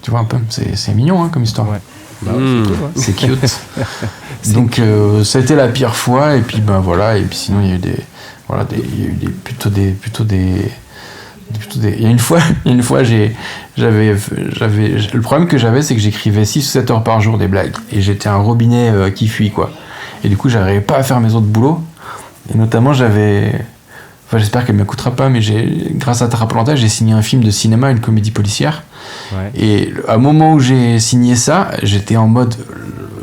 H: Tu vois un peu, c'est mignon, hein, comme histoire. Ouais. Bah, c'est cute. Donc ça a été la pire fois, et puis ben voilà, et puis sinon il y a eu plutôt des il y a une fois le problème que j'avais, c'est que j'écrivais 6 ou 7 heures par jour des blagues, et j'étais un robinet qui fuit, quoi. Et du coup j'arrivais pas à faire mes autres boulots, et notamment j'espère qu'elle ne m'écoutera pas, mais grâce à Tarapolanta, j'ai signé un film de cinéma, une comédie policière. Ouais. Et à un moment où j'ai signé ça, j'étais en mode,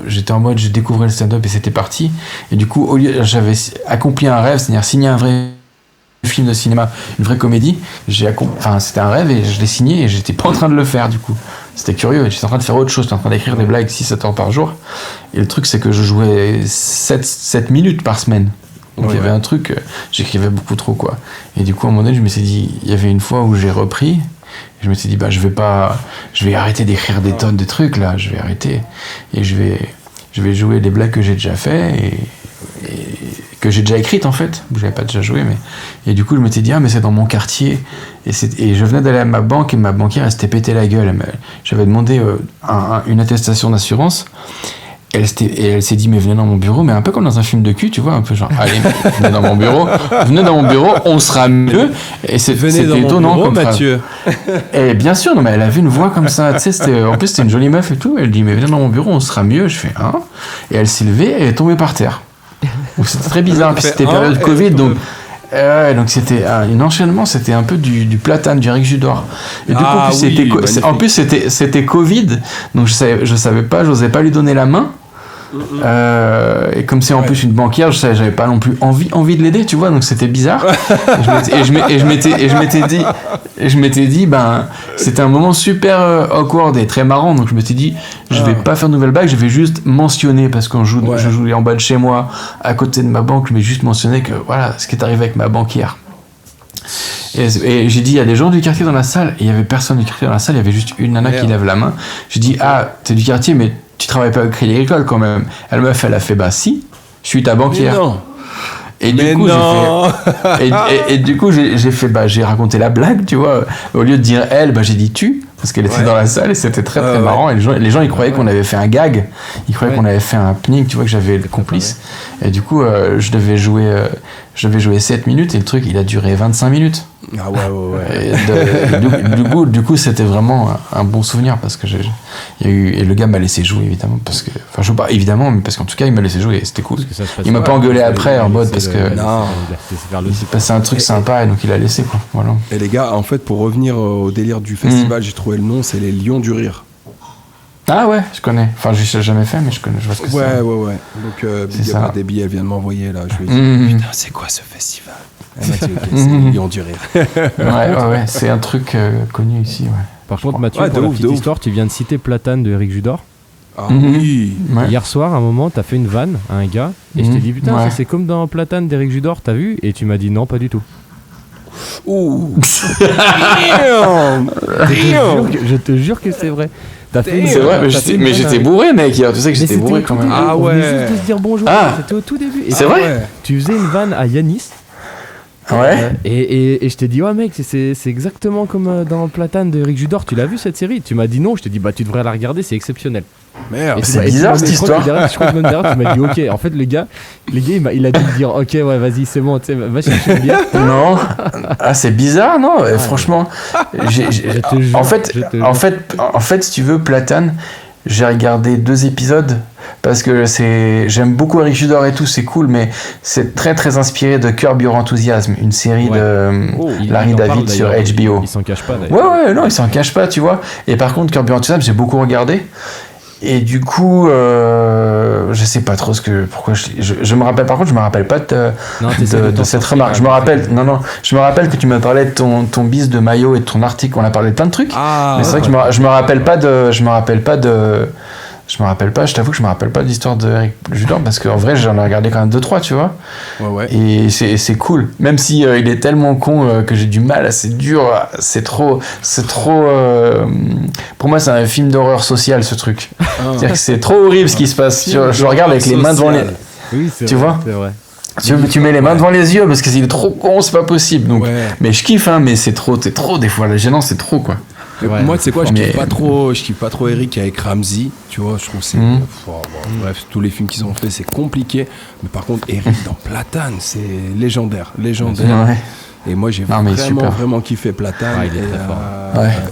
H: je découvrais le stand-up et c'était parti. Et du coup, j'avais accompli un rêve, c'est-à-dire signer un vrai film de cinéma, une vraie comédie. C'était un rêve et je l'ai signé et j'étais pas en train de le faire, du coup. C'était curieux, j'étais en train de faire autre chose, j'étais en train d'écrire des blagues 6-7 heures par jour. Et le truc, c'est que je jouais 7 minutes par semaine. Donc il y avait un truc, j'écrivais beaucoup trop, quoi. Et du coup, à un moment donné, je me suis dit, il y avait une fois où j'ai repris, et je me suis dit, bah je vais arrêter d'écrire des tonnes de trucs, là, je vais arrêter. Et je vais jouer des blagues que j'ai déjà fait, et que j'ai déjà écrites, en fait, je n'avais pas déjà joué, mais... Et du coup, je m'étais dit, mais c'est dans mon quartier, et je venais d'aller à ma banque, et ma banquière, elle s'était pété la gueule. J'avais demandé une attestation d'assurance, elle s'est dit, mais venez dans mon bureau, mais un peu comme dans un film de cul, tu vois, un peu genre, allez, venez dans mon bureau, on sera mieux. Et
G: venez dans mon bureau, Mathieu.
H: Et bien sûr, non, mais elle avait une voix comme ça, tu sais, en plus c'était une jolie meuf et tout, elle dit, mais venez dans mon bureau, on sera mieux. Je fais, hein. Et elle s'est levée, et elle est tombée par terre. Donc c'était très bizarre, puis c'était période Covid, donc... donc c'était un enchaînement, c'était un peu du platane, du Eric Judor. Et du coup, c'était Covid, donc je savais pas, j'osais pas lui donner la main. Et comme c'est en plus une banquière, j'avais pas non plus envie de l'aider, tu vois, donc c'était bizarre. Et je m'étais dit, ben c'était un moment super awkward et très marrant, donc je m'étais dit, je vais pas faire de nouvelle blague, je vais juste mentionner, parce que je jouais en bas de chez moi, à côté de ma banque, je vais juste mentionner que voilà ce qui est arrivé avec ma banquière. Et j'ai dit, il y a des gens du quartier dans la salle, et il y avait personne du quartier dans la salle, il y avait juste une nana qui lève la main. J'ai dit, t'es du quartier, mais tu travailles pas au Crédit Agricole quand même. Elle a fait, bah si, je suis ta banquière. Mais non. Et du coup, j'ai fait, bah j'ai raconté la blague, tu vois. Au lieu de dire elle, bah j'ai dit tu, parce qu'elle était dans la salle, et c'était très très marrant. Et les gens ils croyaient qu'on avait fait un gag, ils croyaient qu'on avait fait un pning, tu vois, que j'avais le complice. Et du coup, je devais jouer J'avais joué 7 minutes et le truc, il a duré 25 minutes.
G: Ah ouais.
H: Et du coup, c'était vraiment un bon souvenir parce que et le gars m'a laissé jouer évidemment parce que, enfin, je joue pas évidemment, mais parce qu'en tout cas, il m'a laissé jouer et c'était cool. Il m'a pas engueulé après en mode parce que il s'est passé un truc sympa et donc il a laissé quoi. Voilà.
G: Et les gars, en fait, pour revenir au délire du festival, j'ai trouvé le nom, c'est les Lions du Rire.
H: Ah ouais, je connais. Enfin, je l'ai jamais fait, mais je vois ce que c'est.
G: Ouais. Donc, Big Up des billets, elle vient de m'envoyer là. Je lui ai dit, putain, c'est quoi ce festival? Elle m'a dit, ok, c'est les Lions du Rire.
H: Ouais, c'est un truc connu ici, ouais.
F: Par contre, Mathieu, pour la petite histoire, tu viens de citer Platane de Eric Judor.
G: Ah oui.
H: Ouais.
F: Hier soir, à un moment, t'as fait une vanne à un gars, et je t'ai dit, putain, ça c'est comme dans Platane d'Eric Judor, t'as vu? Et tu m'as dit, non, pas du tout.
G: Ouh.
F: Je te jure que c'est vrai.
H: C'est vrai, mais j'étais bourré, mec, hier. Tu sais que j'étais bourré quand même.
F: Ah ouais. On venait juste de se dire bonjour. C'était au tout début.
H: C'est vrai.
F: Tu faisais une vanne à Yanis.
H: Ouais.
F: Et je t'ai dit, ouais, mec, c'est exactement comme dans Platane de Eric Judor. Tu l'as vu cette série? Tu m'as dit non. Je t'ai dit, bah, tu devrais la regarder, c'est exceptionnel.
G: Merde,
H: c'est bizarre cette histoire.
F: Je crois que même derrière, tu m'as dit, ok. En fait, le gars, il a dû me dire, ok, ouais, vas-y, c'est bon, tu sais, va chercher une bière.
H: Non. Ah, c'est bizarre, non? Franchement, en fait, si tu veux, Platane, j'ai regardé 2 épisodes parce que j'aime beaucoup Eric Judor et tout, c'est cool, mais c'est très très inspiré de Curb Your Enthusiasm, une série de Larry David sur HBO.
F: Il s'en cache pas d'ailleurs.
H: Ouais, non, il s'en cache pas, tu vois. Et par contre, Curb Your Enthusiasm, j'ai beaucoup regardé. Et du coup, je sais pas trop pourquoi je me rappelle. Par contre, je me rappelle pas de cette remarque. Je me rappelle que tu m'as parlé de ton bis de maillot et de ton article. On a parlé de plein de trucs. Mais c'est vrai que je me rappelle pas. Je t'avoue que je me rappelle pas de l'histoire de Eric Judor parce qu'en vrai, j'en ai regardé quand même 2-3, tu vois.
G: Ouais.
H: Et c'est cool. Même si il est tellement con que j'ai du mal, c'est dur, c'est trop. Pour moi, c'est un film d'horreur sociale, ce truc. C'est-à-dire que c'est trop horrible ce qui se passe. Je le regarde avec les mains devant les.
F: Oui, c'est
H: tu
F: vrai,
H: vois.
F: C'est vrai.
H: Tu mets les mains devant les yeux parce que s'il est trop con, c'est pas possible. Donc, mais je kiffe, hein, mais c'est trop des fois. La gênance, c'est trop, quoi.
G: Moi, tu sais quoi, je kiffe pas trop Eric avec Ramsey, tu vois, je trouve que c'est bref, tous les films qu'ils ont fait, c'est compliqué, mais par contre Eric dans Platane, c'est légendaire. Et moi j'ai vraiment kiffé Platane.
F: Il est très fort.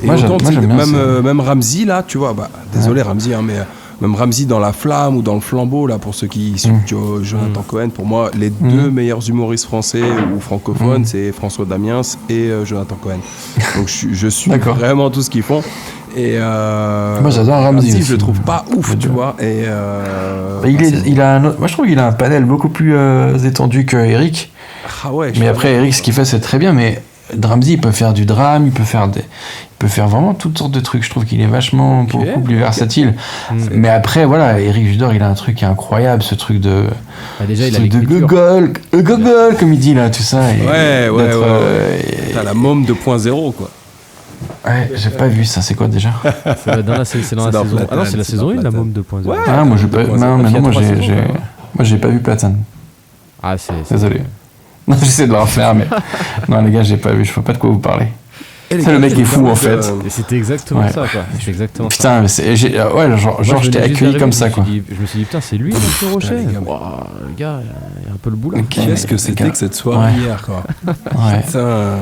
H: Et moi, j'aime bien
G: même Ramsey là, tu vois, désolé Ramsey, hein, mais même Ramsey dans La Flamme ou dans Le Flambeau, là, pour ceux qui suivent Jonathan Cohen, pour moi, les 2 meilleurs humoristes français ou francophones, c'est François Damiens et Jonathan Cohen. Donc je suis vraiment tout ce qu'ils font. Et
H: moi j'adore Ramsey.
G: Je le trouve pas ouf, tu vois. Et
H: moi je trouve qu'il a un panel beaucoup plus étendu que Eric.
G: Ah ouais.
H: Mais après Eric, ce qu'il fait, c'est très bien. Mais Ramsey, il peut faire du drame, il peut faire vraiment toutes sortes de trucs. Je trouve qu'il est vachement beaucoup plus versatile. Mais après, voilà, Eric Judor, il a un truc incroyable, ce truc de.
F: Déjà, il a
H: de gogol, comme il dit là, tout ça.
G: Ouais. T'as la môme 2.0, quoi.
H: Ouais, j'ai pas vu ça, c'est quoi déjà?
F: C'est dans la saison. Ah non, c'est la saison 1, la môme 2.0.
G: Ouais,
H: ah, moi j'ai pas. Non, moi j'ai pas vu Platane.
F: Ah, c'est.
H: Désolé. Non, j'essaie de le refaire, mais. Non, les gars, j'ai pas vu, je vois pas de quoi vous parlez. C'est le mec est fou en fait.
F: Et c'était exactement ça, quoi. C'est exactement
H: putain,
F: ça.
H: Mais genre j'étais accueilli comme ça, quoi.
F: Je me suis dit, putain, c'est lui, Mathieu Rochet. Le gars, il y a un peu le boulot.
G: Qu'est-ce que c'était que cette soirée hier, quoi. Putain.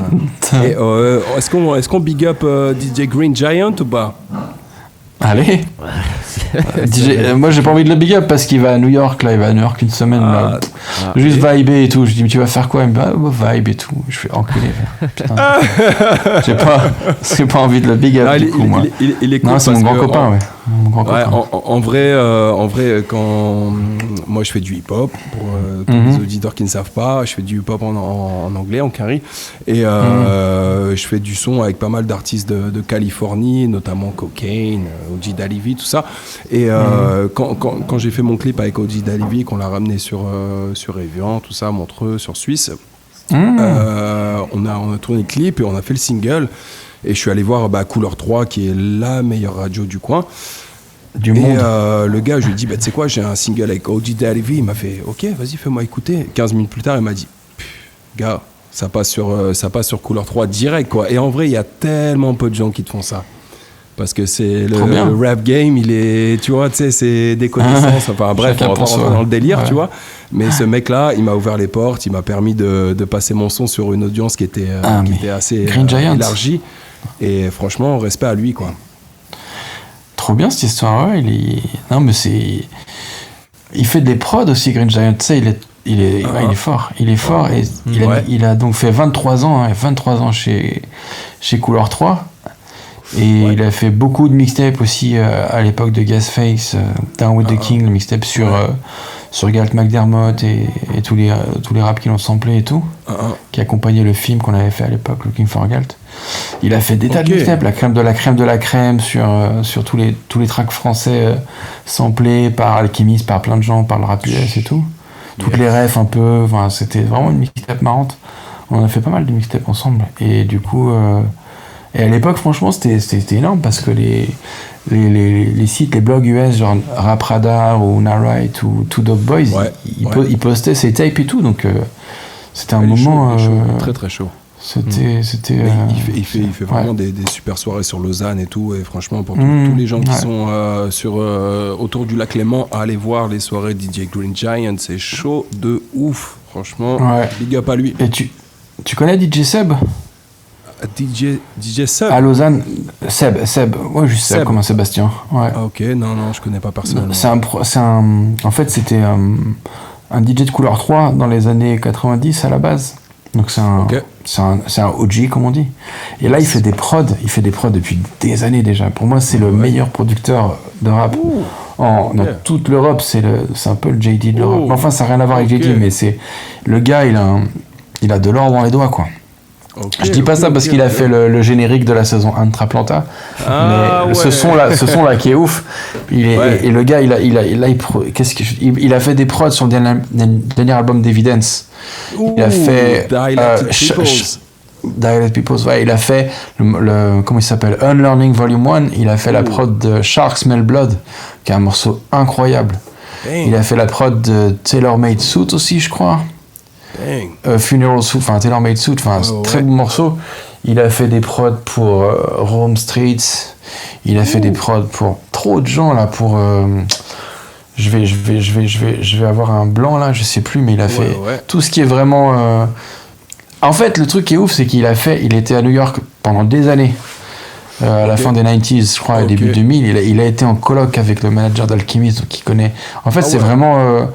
G: Et est-ce qu'on big up DJ Green Giant ou pas?
H: Allez. Moi j'ai pas envie de le big up parce qu'il va à New York là, il va à New York une semaine là. Juste viber et tout. Je dis mais tu vas faire quoi? Il me dit vibe et tout. Je fais enculé. Putain. J'ai pas envie de le big up du coup moi.
G: Il est cool.
H: Non, c'est mon grand copain, ouais.
G: En vrai, quand moi je fais du hip-hop, pour tous les auditeurs qui ne savent pas, je fais du hip-hop en anglais, en carry, et je fais du son avec pas mal d'artistes de Californie, notamment Cocaine, OG Dalivi, tout ça. Et quand j'ai fait mon clip avec OG Dalivi, qu'on l'a ramené sur Evian, tout ça, Montreux, sur Suisse, on a tourné le clip et on a fait le single. Et je suis allé voir Couleur 3, qui est la meilleure radio du coin. Du monde. Et le gars, je lui ai dit, tu sais quoi, j'ai un single avec OG Dalivi. Il m'a fait, ok, vas-y, fais-moi écouter. 15 minutes plus tard, il m'a dit, gars, ça passe sur Couleur 3 direct, quoi. Et en vrai, il y a tellement peu de gens qui te font ça. Parce que c'est
H: Trop bien.
G: le rap game, il est, tu vois, tu sais, c'est des connaissances. Enfin bref,
H: Chacun
G: on va pas
H: pour soi.
G: rentrer dans le délire,
H: Ouais.
G: tu vois. Mais ce mec-là, il m'a ouvert les portes, il m'a permis de passer mon son sur une audience qui était assez
H: Green Giant.
G: élargie. Et franchement, respect à lui, quoi.
H: Trop bien cette histoire, ouais. Non, mais c'est. Il fait des prods aussi, Green Giant. Tu sais, il est fort. Il est fort et il a donc fait 23 ans, 23 ans chez Couleur 3. Et il a fait beaucoup de mixtapes aussi à l'époque de Gasface, Down with the King, le mixtape sur Galt McDermott et tous les raps qui l'ont samplé et tout, qui accompagnaient le film qu'on avait fait à l'époque, Looking for Galt. Il a fait des tas de mixtapes, la crème de la crème de la crème sur tous les tracks français samplés par Alchemist, par plein de gens, par le rap US et tout. Toutes les refs un peu, enfin, c'était vraiment une mixtape marrante. On a fait pas mal de mixtapes ensemble. Et du coup... Et à l'époque, franchement, c'était énorme parce que les sites, les blogs US, genre Rap Radar ou Narite ou Two Dope Boys, ils postaient ces tapes et tout. Donc, c'était un moment.
G: Chaud, très très chaud.
H: C'était.
G: Il fait vraiment des super soirées sur Lausanne et tout. Et franchement, pour tous les gens qui sont autour du lac Léman, allez voir les soirées DJ Green Giant. C'est chaud de ouf. Franchement, big up à lui.
H: Et tu connais DJ Seb?
G: DJ Seb
H: à Lausanne, Seb, ouais, juste Seb, comme un Sébastien. Ouais.
G: Ah, ok, non, je connais pas personnellement.
H: En fait, c'était un DJ de Couleur 3 dans les années 90 à la base. Donc c'est un OG, comme on dit. Et là, il fait des prods depuis des années déjà. Pour moi, c'est le meilleur producteur de rap. Dans toute l'Europe, c'est un peu le JD de l'Europe. Enfin, ça n'a rien à voir avec JD, mais c'est le gars, il a de l'or dans les doigts, quoi. Je dis pas ça parce qu'il a fait le générique de la saison 1 de Traplanta, mais ce son là qui est ouf. Et le gars, il a fait des prods sur le dernier album d'Evidence. Il a fait Dialect Peoples. Ouais, il a fait comment il s'appelle, Unlearning Volume 1. Il a fait la prod de Shark Smell Blood, qui est un morceau incroyable. Il a fait la prod de Tailor Made Suit aussi, je crois. Funeral Suit, enfin Tailor Made Suit, enfin très bon morceau. Il a fait des prods pour Rome Street. Il a fait des prods pour trop de gens là. Pour je vais avoir un blanc là, je sais plus, mais il a fait tout ce qui est vraiment. En fait, le truc qui est ouf, c'est il était à New York pendant des années. À la fin des 90s, je crois, au début 2000, il a été en coloc avec le manager d'Alchemist, donc il connaît. En fait, c'est vraiment.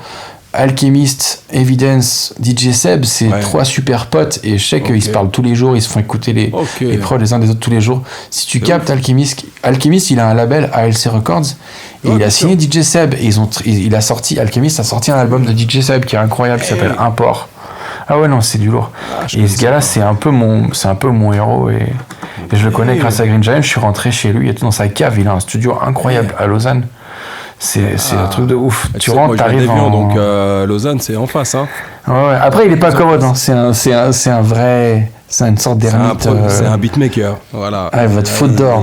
H: Alchemist, Evidence, DJ Seb, c'est trois super potes et je sais qu'ils se parlent tous les jours, ils se font écouter les prods les uns des autres tous les jours. Si tu captes Alchemist, il a un label ALC Records et il a signé DJ Seb et Alchemist a sorti un album de DJ Seb qui est incroyable, qui s'appelle Import. Ah ouais, non, c'est du lourd. Et ce gars-là, c'est un peu mon héros et je le connais grâce à Green Giant. Je suis rentré chez lui, il était dans sa cave, il a un studio incroyable à Lausanne. C'est un truc de ouf. Tu rentres, t'arrives en...
G: Donc Lausanne, c'est en face. Hein.
H: Ouais. Après, il est pas commode. Hein. C'est un vrai... C'est une sorte d'ermite.
G: C'est un beatmaker. Voilà.
H: Ah, il va te foutre d'or.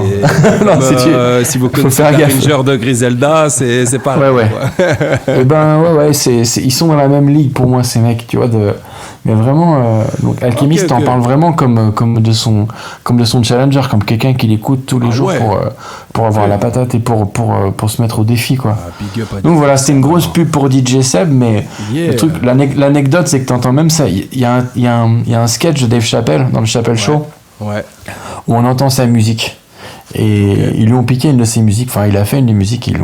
G: Si vous connaissez le Ranger de Griselda, c'est pareil.
H: Ouais. Et ils sont dans la même ligue pour moi, ces mecs, tu vois. Mais vraiment, donc Alchemist en parle vraiment comme de son challenger, comme quelqu'un qui l'écoute tous les jours pour avoir la patate et pour se mettre au défi, quoi. Donc voilà, c'était une grosse pub pour DJ Seb, mais le truc, l'anecdote, c'est que t'entends même ça. Il y a un sketch de Dave Chappelle dans le Chappelle Show où on entend sa musique. Et ils lui ont piqué une de ses musiques, enfin il a fait une des musiques, ils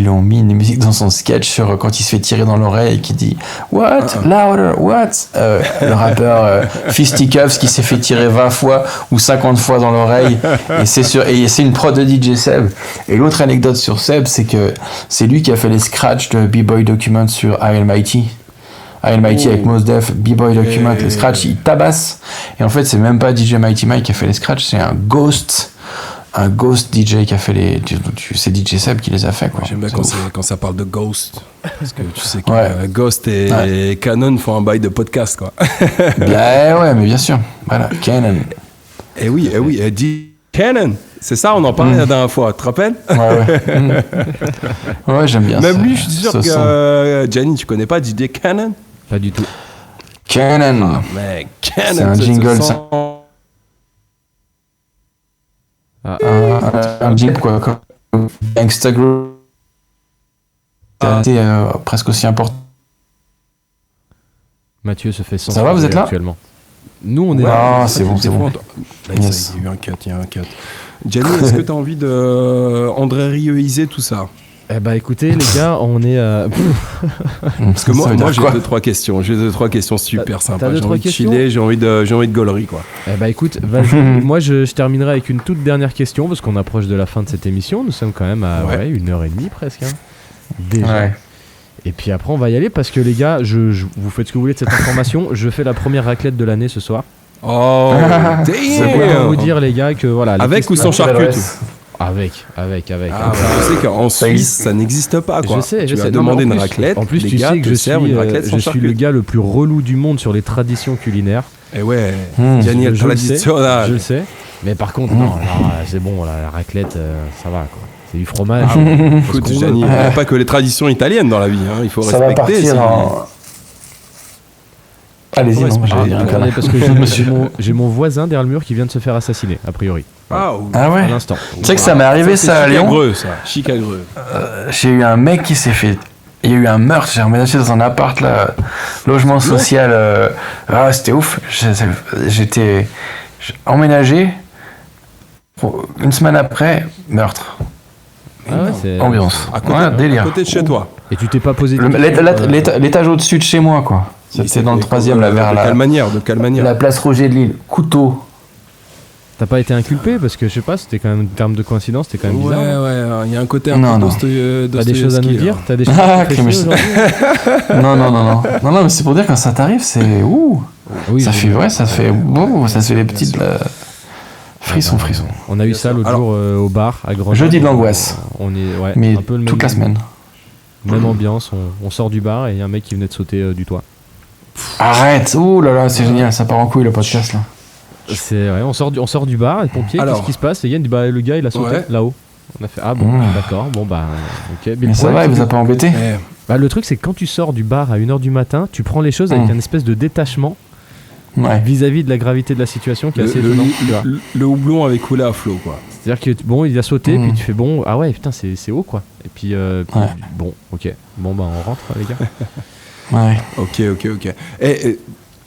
H: ont mis une musique dans son sketch sur quand il se fait tirer dans l'oreille et qui dit What? Louder, what? Le rappeur Fisticuffs qui s'est fait tirer 20 fois ou 50 fois dans l'oreille et c'est une prod de DJ Seb. Et l'autre anecdote sur Seb, c'est que c'est lui qui a fait les scratchs de B-Boy Document sur I Almighty avec Mos Def, B-Boy Document, les scratchs, il tabasse. Et en fait, c'est même pas DJ Mighty Mike qui a fait les scratchs, c'est un ghost DJ qui a fait c'est DJ Seb qui les a fait, quoi.
G: J'aime bien quand ça parle de Ghost, parce que tu sais que Ghost et Canon font un bail de podcast, quoi.
H: Ouais, mais bien sûr. Voilà, Canon.
G: Et oui, Canon. C'est ça, on en parlait la dernière fois, tu te rappelles?
H: Ouais, j'aime bien.
G: Même lui, je suis sûr que Gianni, tu connais pas DJ Canon?
F: Pas du tout.
H: Canon.
G: Mec, Canon.
H: C'est un jingle, ça. un jeep quoi, comme Gangsta Grove. C'est presque aussi important.
F: Mathieu se fait
H: Ça va, vous êtes là
F: actuellement. Nous, on est
G: Ouais,
F: là.
H: Ah, c'est bon, c'est bon.
G: Là,
H: Yes.
G: il y a eu un cut. Gianni, est-ce que tu as envie de André Rieuiser tout ça?
F: Eh bah écoutez les gars, on est
G: Parce que moi
H: Ça veut dire
G: j'ai
H: quoi
G: 2-3 questions. J'ai 2-3 questions super
F: T'as
G: sympas.
F: deux,
G: J'ai
F: trois
G: envie de
F: questions
G: chiller, j'ai envie de gaulerie quoi.
F: Eh bah écoute, vas-y. Moi je terminerai avec une toute dernière question parce qu'on approche de la fin de cette émission. Nous sommes quand même à
G: Ouais.
F: 1h30 presque. Hein. Déjà.
H: Ouais.
F: Et puis après on va y aller parce que les gars, vous faites ce que vous voulez de cette information. Je fais la première raclette de l'année ce soir.
G: Oh,
F: Je peux vous dire les gars que voilà. les
G: Avec ou
F: questions-
G: sans charcuterie?
F: Avec.
G: Ah, bah, je sais qu'en Suisse, ça n'existe pas, quoi.
F: Je sais.
G: Tu vas
F: Non, mais
G: demander
F: en
G: une
F: plus-
G: raclette.
F: En plus,
G: les
F: tu
G: gars
F: sais que
G: te
F: je
G: servent une raclette sans
F: suis le
G: charcuterie.
F: gars le plus relou du monde sur les traditions culinaires.
G: Et ouais,
H: Mmh.
G: Gianni,
F: Je le sais,
G: traditionnel.
F: je le sais. Mais par contre, non, c'est bon, la raclette, ça va quoi. C'est du fromage.
G: Écoute, Gianni, il n'y a pas que les traditions italiennes dans la vie, hein. Il faut
H: Ça va
G: respecter.
H: partir
G: si-
H: en... Allez-y,
G: Ouais,
H: non,
G: c'est
H: j'allais
G: pas
H: dire un
G: grave.
H: connerie.
F: Parce que j'ai mon voisin derrière le mur qui vient de se faire assassiner, a priori.
G: Ah,
H: Ah
F: À
H: ouais.
F: l'instant.
H: Tu sais que ça m'est arrivé ça à Lyon.
G: Chicagreux, ça. Chicagreux.
H: J'ai eu un mec qui s'est fait. Il y a eu un meurtre. J'ai emménagé dans un appart là, logement social. Ah, c'était ouf. J'étais emménagé. Une semaine après, meurtre.
F: Ah ouais, c'est.
H: Ambiance.
G: À côté,
H: Ouais, délire.
G: à côté de chez toi.
F: Et tu t'es pas posé.
H: Le-
F: de questions,
H: L'étage au-dessus de chez moi, quoi. C'était dans le troisième, là, vers
G: De quelle manière? De quelle manière?
H: la place Roger de Lille. Couteau.
F: T'as pas été inculpé parce que je sais pas, c'était quand même en termes de coïncidence, c'était quand même
G: Ouais,
F: bizarre.
G: ouais, il y a un côté un
H: Non,
G: peu
H: non.
F: T'as des choses à nous dire? T'as des choses
H: Ah,
F: à préciser aujourd'hui?
H: Non, mais c'est pour dire quand ça t'arrive, c'est ouh.
F: Oui,
H: Ça
F: je-
H: fait, ouais, ça fait, ouh, ça fait les petites frissons.
F: On a eu ça l'autre
G: Alors-
F: jour au bar à Grenoble.
H: Jeudi de l'angoisse.
F: On est ouais,
H: Mais
F: un peu le
H: toute la semaine.
F: Même ambiance, on sort du bar et il y a un mec qui venait de sauter du toit.
H: Arrête, ouh là là, c'est génial, ça part en couille le podcast là.
F: C'est ouais, on sort du bar, les pompiers,
G: Alors.
F: qu'est-ce qui se passe? Et Yann dit bah le gars il a sauté
G: Ouais.
F: là-haut. On a fait ah bon, d'accord, bon bah ok.
H: Mais
F: le
H: ça
F: problème,
H: va, il
F: c'est
H: vous a
F: que-
H: pas embêté?
F: bah, le truc c'est que quand tu sors du bar à 1h du matin, tu prends les choses avec un espèce de détachement
H: Ouais.
F: vis-à-vis de la gravité de la situation qui est assez étonnant. tu vois.
G: Le houblon avait coulé à flot, quoi.
F: C'est-à-dire que bon, il a sauté,
H: Mhm.
F: puis tu fais bon, ah ouais, putain, c'est haut quoi. Et puis,
H: Ouais.
F: bon, ok, bon bah on rentre les gars.
H: Ouais.
G: Ok. Et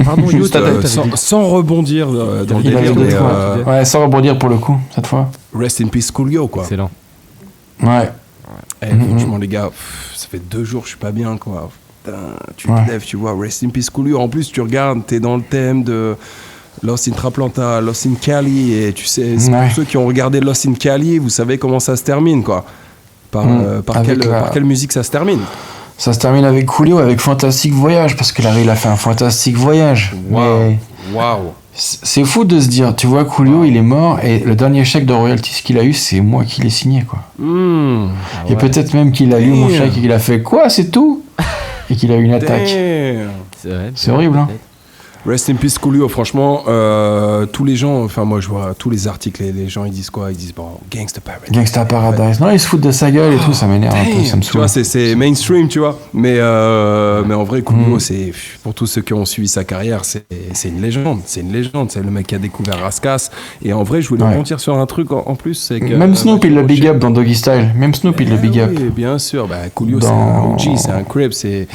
F: Pardon, Yo,
H: Juste
F: t'avais
G: sans,
F: dit-
G: sans rebondir dans le
H: Il avait
G: délire,
H: deux,
G: mais,
H: trois. Ouais, sans rebondir pour le coup, cette fois.
G: rest in peace Coolio, quoi.
F: Excellent.
H: Ouais.
G: Franchement, les gars, ça fait 2 jours, je suis pas bien, quoi. Putain, tu
H: Ouais.
G: te lèves, tu vois, rest in peace Coolio. En plus, tu regardes, t'es dans le thème de Lost in Traplanta, Lost in Cali, et tu sais, c'est
H: Ouais.
G: pour ceux qui ont regardé Lost in Cali, vous savez comment ça se termine, quoi. Par
H: Avec
G: par quelle musique ça se termine?
H: Ça se termine avec Coolio, avec Fantastique Voyage, parce que là, il a fait un fantastique voyage. Mais
G: Waouh.
H: c'est fou de se dire, tu vois, Coolio, il est mort, et le dernier chèque de royalties qu'il a eu, c'est moi qui l'ai signé, quoi. Et peut-être même qu'il a lu mon
G: Damn.
H: chèque et qu'il a fait quoi, c'est tout? Et qu'il a eu une attaque.
G: Damn.
F: vrai,
H: C'est horrible, hein.
G: Rest in peace Coolio, franchement, tous les gens, enfin moi je vois tous les articles, les gens ils disent quoi? Ils disent bon, Gangsta Paradise.
H: Gangsta Paradise. Non, il se fout de sa gueule et tout, ça m'énerve un peu, ça me
G: Tu vois,
H: saoule.
G: c'est mainstream, tu vois. Mais en vrai, Coolio, c'est pour tous ceux qui ont suivi sa carrière, c'est une légende. C'est une légende. C'est le mec qui a découvert Raskas. Et en vrai, je voulais
H: Ouais.
G: rebondir sur un truc en plus, c'est que
H: Même Snoop, il le big up dans Doggy Style. Même Snoop, il le big up.
G: Oui, bien sûr. Bah, Coolio,
H: Dans-
G: c'est un OG, c'est un Crip, c'est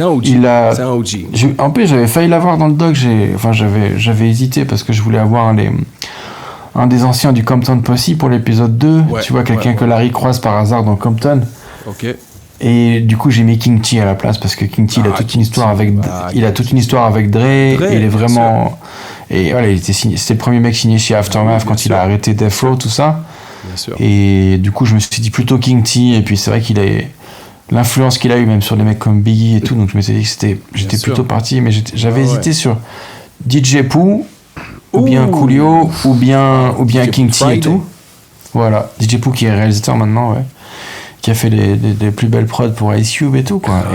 G: un OG.
H: Il a-
G: C'est un OG.
H: En plus, j'avais failli l'avoir dans le doc. J'avais hésité parce que je voulais avoir un des anciens du Compton Posse pour l'épisode 2.
G: Ouais,
H: Tu vois, quelqu'un
G: ouais,
H: que Larry croise par hasard dans Compton.
G: Ok.
H: Et du coup, j'ai mis King T à la place parce que King T, il a toute une histoire avec, il a toute une histoire avec Dre. Et il est
G: bien
H: vraiment. Et voilà, c'était le premier mec signé chez Aftermath quand il a arrêté Death Row, tout ça.
G: Bien sûr.
H: Et du coup, je me suis dit plutôt King T. Et puis, c'est vrai qu'il a l'influence qu'il a eu même sur des mecs comme Biggie et tout. Donc, je me suis dit que j'étais
G: sûr.
H: plutôt parti. Mais j'avais
G: Ouais,
H: hésité sur DJ Pooh, ou bien
G: Ouh.
H: Coolio, ou bien
G: DJ
H: King T et
G: Friday.
H: tout. Voilà, DJ Pooh qui est réalisateur maintenant, ouais. Qui a fait les plus belles prods pour Ice Cube et tout, quoi.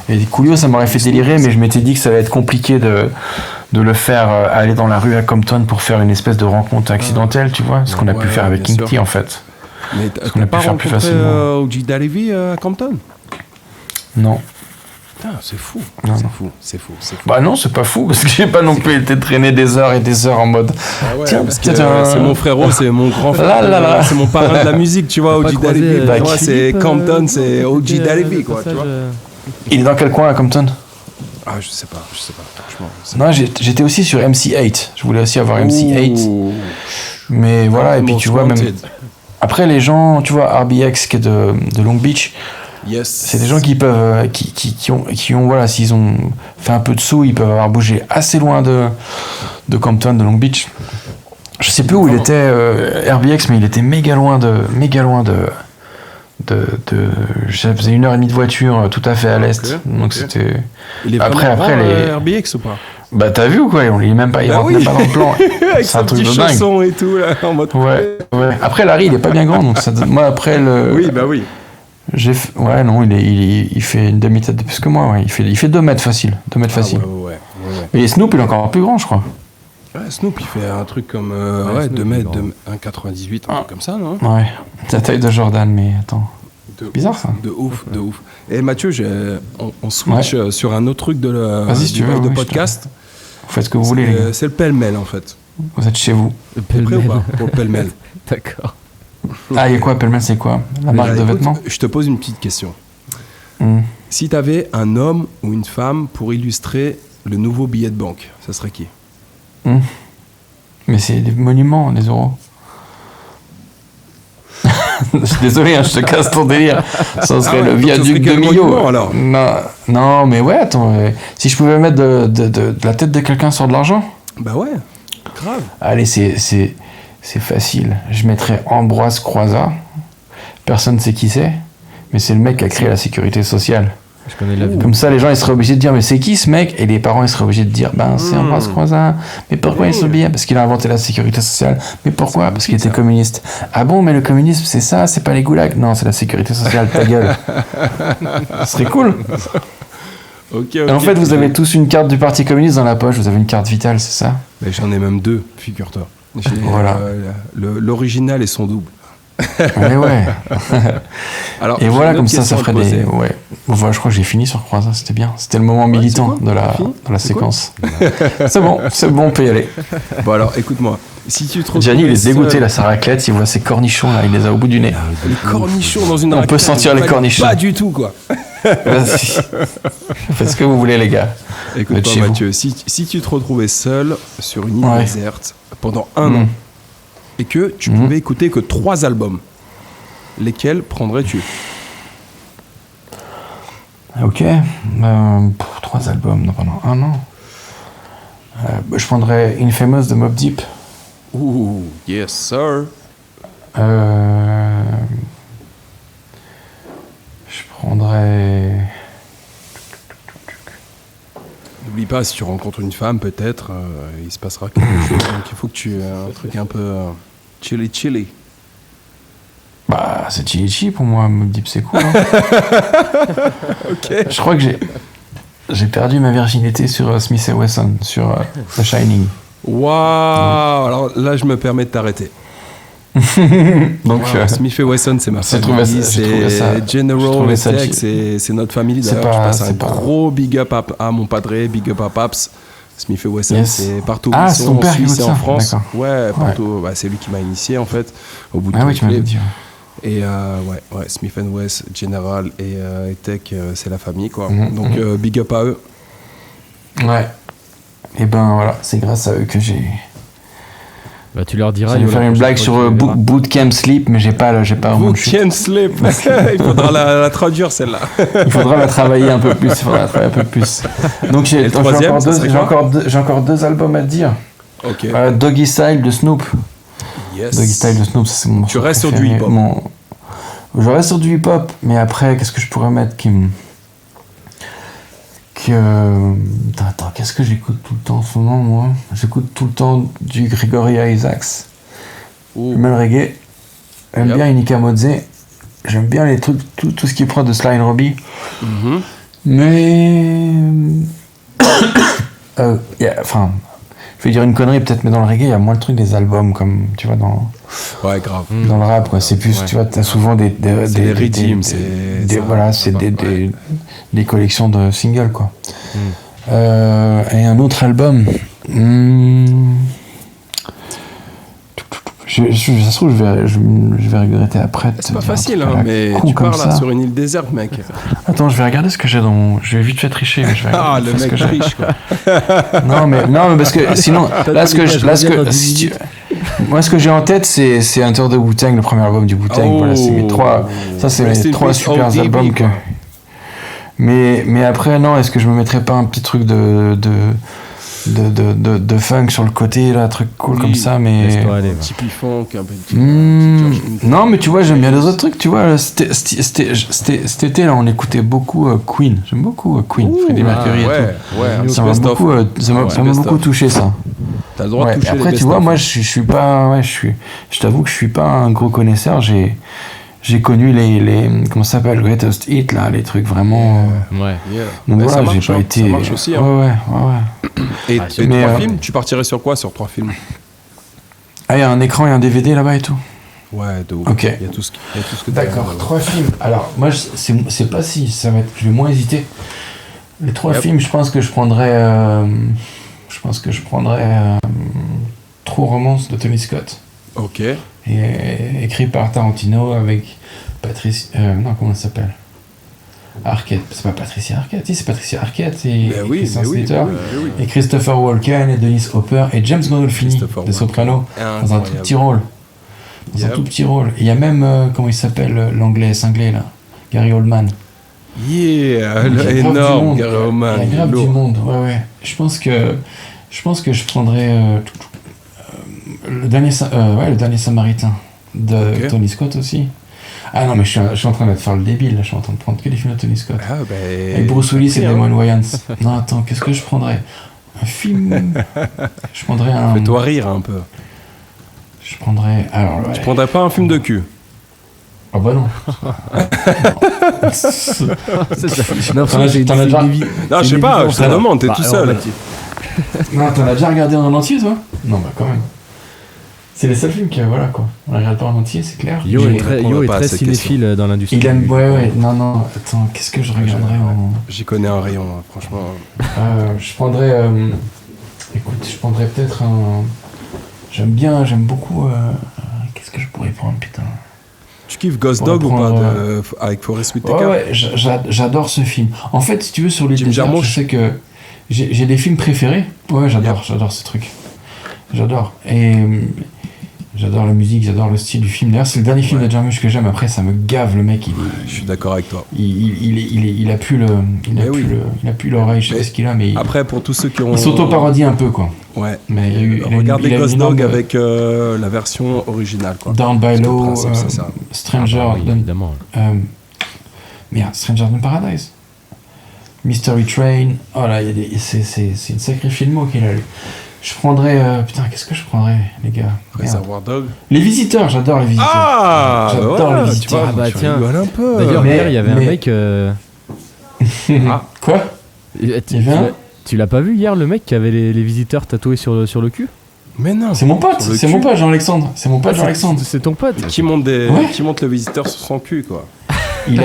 H: Et Coolio, ça m'aurait fait délirer, mais je m'étais dit que ça allait être compliqué de le faire aller dans la rue à Compton pour faire une espèce de rencontre accidentelle, tu vois. Ce qu'on a pu
G: Ouais,
H: faire avec
G: bien
H: King
G: sûr.
H: T, en fait.
G: Mais
H: qu'on
G: t'as
H: a pu
G: pas
H: faire plus
G: rencontré
H: facilement.
G: OG Dalivi à Compton?
H: Non.
G: Putain, c'est fou.
H: Non.
G: C'est fou.
H: Bah non, c'est pas fou, parce que j'ai pas non plus été traîné des heures et des heures en mode...
G: Ah ouais,
H: Tiens,
G: parce que
H: tiens,
G: c'est mon frérot, c'est mon grand frère, c'est mon parrain de la musique, tu vois, OG Dalibi. Moi, c'est Compton, c'est OG Dalibi, quoi, tu vois.
H: Il est dans quel coin à Compton?
G: Ah, je sais pas, franchement.
H: Non, j'étais aussi sur MC8. Je voulais aussi avoir MC8. Mais voilà, et puis tu vois, même... Après, les gens, tu vois, RBX qui est de Long Beach, c'est des gens qui peuvent... qui ont, voilà, s'ils ont fait un peu de sous, ils peuvent avoir bougé assez loin de Compton, de Long Beach. Je sais plus où il était, RBX, mais il était méga loin de je faisais 1h30 de voiture tout à fait à l'est, donc c'était...
G: Il est
H: après les
G: RBX ou pas?
H: Bah t'as vu ou quoi, on lit même pas, il rentre même pas dans le plan.
G: Avec sa petite chanson et tout là, en mode...
H: Ouais. Après Larry il est pas bien grand, donc ça, moi après le...
G: Oui, bah oui.
H: Ouais non, il fait une demi-tête de plus que moi, ouais. Il fait 2 mètres facile, 2 mètres facile.
G: Ouais.
H: Et Snoop il est encore plus grand je crois.
G: Ouais, Snoop il fait un truc comme 2 mètres, 1,98, un truc comme ça, non?
H: Ouais, la taille de Jordan, mais attends. Bizarre ça.
G: De ouf. Et Mathieu, on switch sur un autre truc
H: Vas-y, si tu veux,
G: de podcast.
H: Vous faites ce que vous voulez, les gars.
G: C'est le pêle-mêle en fait.
H: Vous êtes chez vous.
G: Prêt ou pas pour le pêle-mêle?
F: D'accord.
H: Ah, il y a quoi, pêle-mêle, c'est quoi? La marque de vêtements?
G: Je te pose une petite question. Si t'avais un homme ou une femme pour illustrer le nouveau billet de banque, ça serait qui?
H: Mais c'est des monuments, des euros. Je suis désolé, je te casse ton délire. Ça serait le viaduc de Millau.
G: Alors.
H: Non, mais ouais, attends. Si je pouvais mettre de la tête de quelqu'un sur de l'argent?
G: Bah ouais, grave.
H: Allez, c'est facile. Je mettrais Ambroise Croizat. Personne ne sait qui c'est, mais c'est le mec qui a créé la sécurité sociale.
F: Je connais la vidéo.
H: Comme ça, les gens ils seraient obligés de dire mais c'est qui ce mec? Et les parents ils seraient obligés de dire c'est Ambroise Croizat. Mais pourquoi il se bien? Parce qu'il a inventé la sécurité sociale. Mais pourquoi? Parce qu'il était communiste. Ah bon, mais le communisme c'est ça, c'est pas les goulags? Non, c'est la sécurité sociale, ta gueule. Ce serait cool.
G: Ok.
H: En fait, vous avez tous une carte du Parti communiste dans la poche, vous avez une carte vitale, c'est ça?
G: Mais j'en ai même 2, figure-toi.
H: Voilà.
G: L'original et son double.
H: Ouais.
G: Alors,
H: et voilà, comme ça ferait des... Ouais. Bon, voilà, je crois que j'ai fini sur Croizat, c'était bien. C'était le moment militant de la séquence. C'est bon, on peut y aller.
G: Bon alors, écoute-moi. Si tu te
H: Gianni, il est dégoûté, là, sa raclette, il voit ses cornichons, là, il les a au bout du nez.
G: Les cornichons dans une raclette.
H: On peut sentir les cornichons.
G: Pas du tout, quoi.
H: Vas-y. Faites ce que vous voulez, les gars.
G: Écoute-moi, Mathieu, si tu te retrouvais seul sur une île déserte pendant un an, et que tu pouvais écouter que 3 albums, lesquels prendrais-tu?
H: Ok, 3 albums pendant un an. Je prendrais Infamous de Mobb Deep.
G: Ouh, yes sir.
H: Je prendrais...
G: N'oublie pas, si tu rencontres une femme, peut-être, il se passera quelque chose. Donc il faut que tu aies un truc un peu chilly.
H: Bah, c'est chilly pour moi, Mobb Deep, c'est cool. Hein.
G: Ok.
H: Je crois que j'ai perdu ma virginité sur Smith & Wesson, sur The Shining.
G: Waouh. Alors là, je me permets de t'arrêter.
H: Donc,
G: Smith & Wesson, c'est ma famille. C'est General Tech, c'est notre famille. D'ailleurs, je passe un gros big up à mon padré, big up à Paps. Smith & Wesson, c'est partout où ils sont, en Suisse et en France.
H: D'accord.
G: Ouais, partout. Bah, c'est lui qui m'a initié, en fait, au bout de
H: oui, tu m'avais dit.
G: Et Smith & Wesson, General et Tech, c'est la famille, quoi. Donc, big up à eux.
H: Ouais. Et ben voilà, c'est grâce à eux que j'ai...
F: Bah, tu leur diras.
H: Je vais faire une blague sur Bootcamp Sleep, mais j'ai pas
G: Bootcamp Sleep. Il faudra la traduire, celle-là.
H: Il faudra la travailler un peu plus. Donc j'ai encore 2 albums à te dire.
G: Ok.
H: Doggy Style de Snoop.
G: Yes.
H: Doggy Style de Snoop, ça c'est mon morceau.
G: Tu restes
H: préféré.
G: sur du hip-hop.
H: Je reste sur du hip-hop, mais après, qu'est-ce que je pourrais mettre Attends, qu'est-ce que j'écoute tout le temps en ce moment, moi? J'écoute tout le temps du Gregory Isaacs. J'aime bien le reggae. J'aime bien Inika Modze. J'aime bien les trucs, tout ce qui est proche de Sly and Robbie. Mais... il vais dire une connerie peut-être, mais dans le reggae, il y a moins le truc des albums, comme tu vois, dans
G: grave.
H: le rap, quoi. C'est plus, tu vois, t'as souvent des
G: rythmes,
H: des collections de singles, quoi. Et un autre album. Ça se trouve, je vais regretter après.
G: C'est pas facile, hein, mais tu pars là sur une île déserte, mec.
H: Attends, je vais regarder ce que j'ai dans. Je vais vite fait tricher. Mais je vais
G: le mec triche, quoi.
H: non, mais parce que sinon, moi, ce que j'ai en tête, c'est Enter the Wu-Tang, le premier album du Wu-Tang. Voilà, c'est mes trois. Ça, c'est mes trois super albums que. Mais après, non, est-ce que je me mettrais pas un petit truc de funk sur le côté, là, truc cool comme ça, mais.
G: Un petit funk, un peu de.
H: Non, mais tu vois, j'aime bien les autres trucs, tu vois. Cet été, là, on écoutait beaucoup Queen. J'aime beaucoup Queen, Freddie Mercury et tout. Ça m'a beaucoup touché, ça.
G: T'as le droit de toucher
H: après, tu vois, moi, je suis pas. Je t'avoue que je suis pas un gros connaisseur. J'ai connu les comment ça s'appelle, Greatest Hits, là, les trucs vraiment. Donc voilà, j'ai pas été.
G: Ça marche aussi. Hein.
H: Ouais.
G: Et 3 films, tu partirais sur quoi, sur 3 films?
H: Ah, il y a un écran et un DVD là-bas et tout.
G: Ouais, de ouf.
H: Ok.
G: Il y a tout ce que
H: d'accord, 3 films. Alors, moi, c'est pas si, ça va être. Je vais moins hésiter. Les 3 films, je pense que je prendrais. True Romance de Tony Scott.
G: Ok.
H: Et écrit par Tarantino avec non, comment ça s'appelle, Arquette. C'est pas Patricia Arquette, si, c'est Patricia Arquette et Christian Slater et Christopher Walken et Dennis Hopper et James Gandolfini de Soprano dans un tout petit rôle. Un tout petit rôle. Et il y a même comment il s'appelle l'anglais cinglé là, Gary Oldman.
G: Énorme Gary Oldman.
H: Il y a grave du monde. Ouais. Je pense que je prendrais le dernier Samaritain de Tony Scott aussi. Ah non, mais je suis en train de faire le débile, là. Je suis en train de prendre que les films de Tony Scott. Avec Bruce Willis et Damon Wayans. Non, attends, qu'est-ce que je prendrais? Un film. Je prendrais un.
G: Fais-toi rire un peu.
H: Je prendrais. Alors,
G: Tu prendrais pas un film de cul?
H: Ah bah non.
G: Non, je sais pas, je te demande, t'es tout seul.
H: Non, t'en as déjà regardé en entier, toi? Non, bah quand même. C'est les seuls films que, voilà, quoi. On regarde pas en entier, c'est clair.
F: Yo est très cinéphile dans l'industrie.
H: Il aime, ouais. Non. Attends, qu'est-ce que je regarderais en.
G: J'y connais un rayon, franchement.
H: Je prendrais. Écoute, je prendrais peut-être un. J'aime beaucoup. Qu'est-ce que je pourrais prendre, putain?
G: Tu kiffes Ghost Dog ou pas avec Forest Whitaker?
H: Ouais, j'adore ce film. En fait, si tu veux, sur l'île déserte, je sais que j'ai des films préférés. Ouais, j'adore ce truc. J'adore. Et j'adore la musique, j'adore le style du film. D'ailleurs, c'est le dernier film de Jarmusch que j'aime. Après, ça me gave, le mec.
G: Je suis d'accord avec toi.
H: Il a plus l'oreille, je sais pas ce qu'il a, mais.
G: Après, pour tous ceux qui ont.
H: Il s'auto-parodie un peu, quoi.
G: Ouais.
H: Mais
G: regardez Ghost Dog avec la version originale, quoi.
H: Down by Law, Stranger.
F: Évidemment.
H: Stranger in Paradise. Mystery Train. Oh là, c'est une sacrée filmo qu'il a lu. Je prendrais. Putain, qu'est-ce que je prendrais, les gars?
G: Réservoir Dog.
H: Les Visiteurs, j'adore les Visiteurs.
G: Ah,
H: j'adore les Visiteurs.
F: Ah bah tiens.
G: Un peu.
F: D'ailleurs, hier, il y avait un mec.
H: Quoi?
F: Tu l'as pas vu hier, le mec qui avait les Visiteurs tatoués sur le cul?
G: Mais non.
H: C'est mon pote, Jean-Alexandre. C'est mon pote Jean-Alexandre.
F: C'est ton pote.
G: Qui monte le Visiteur sur son cul, quoi.
H: Il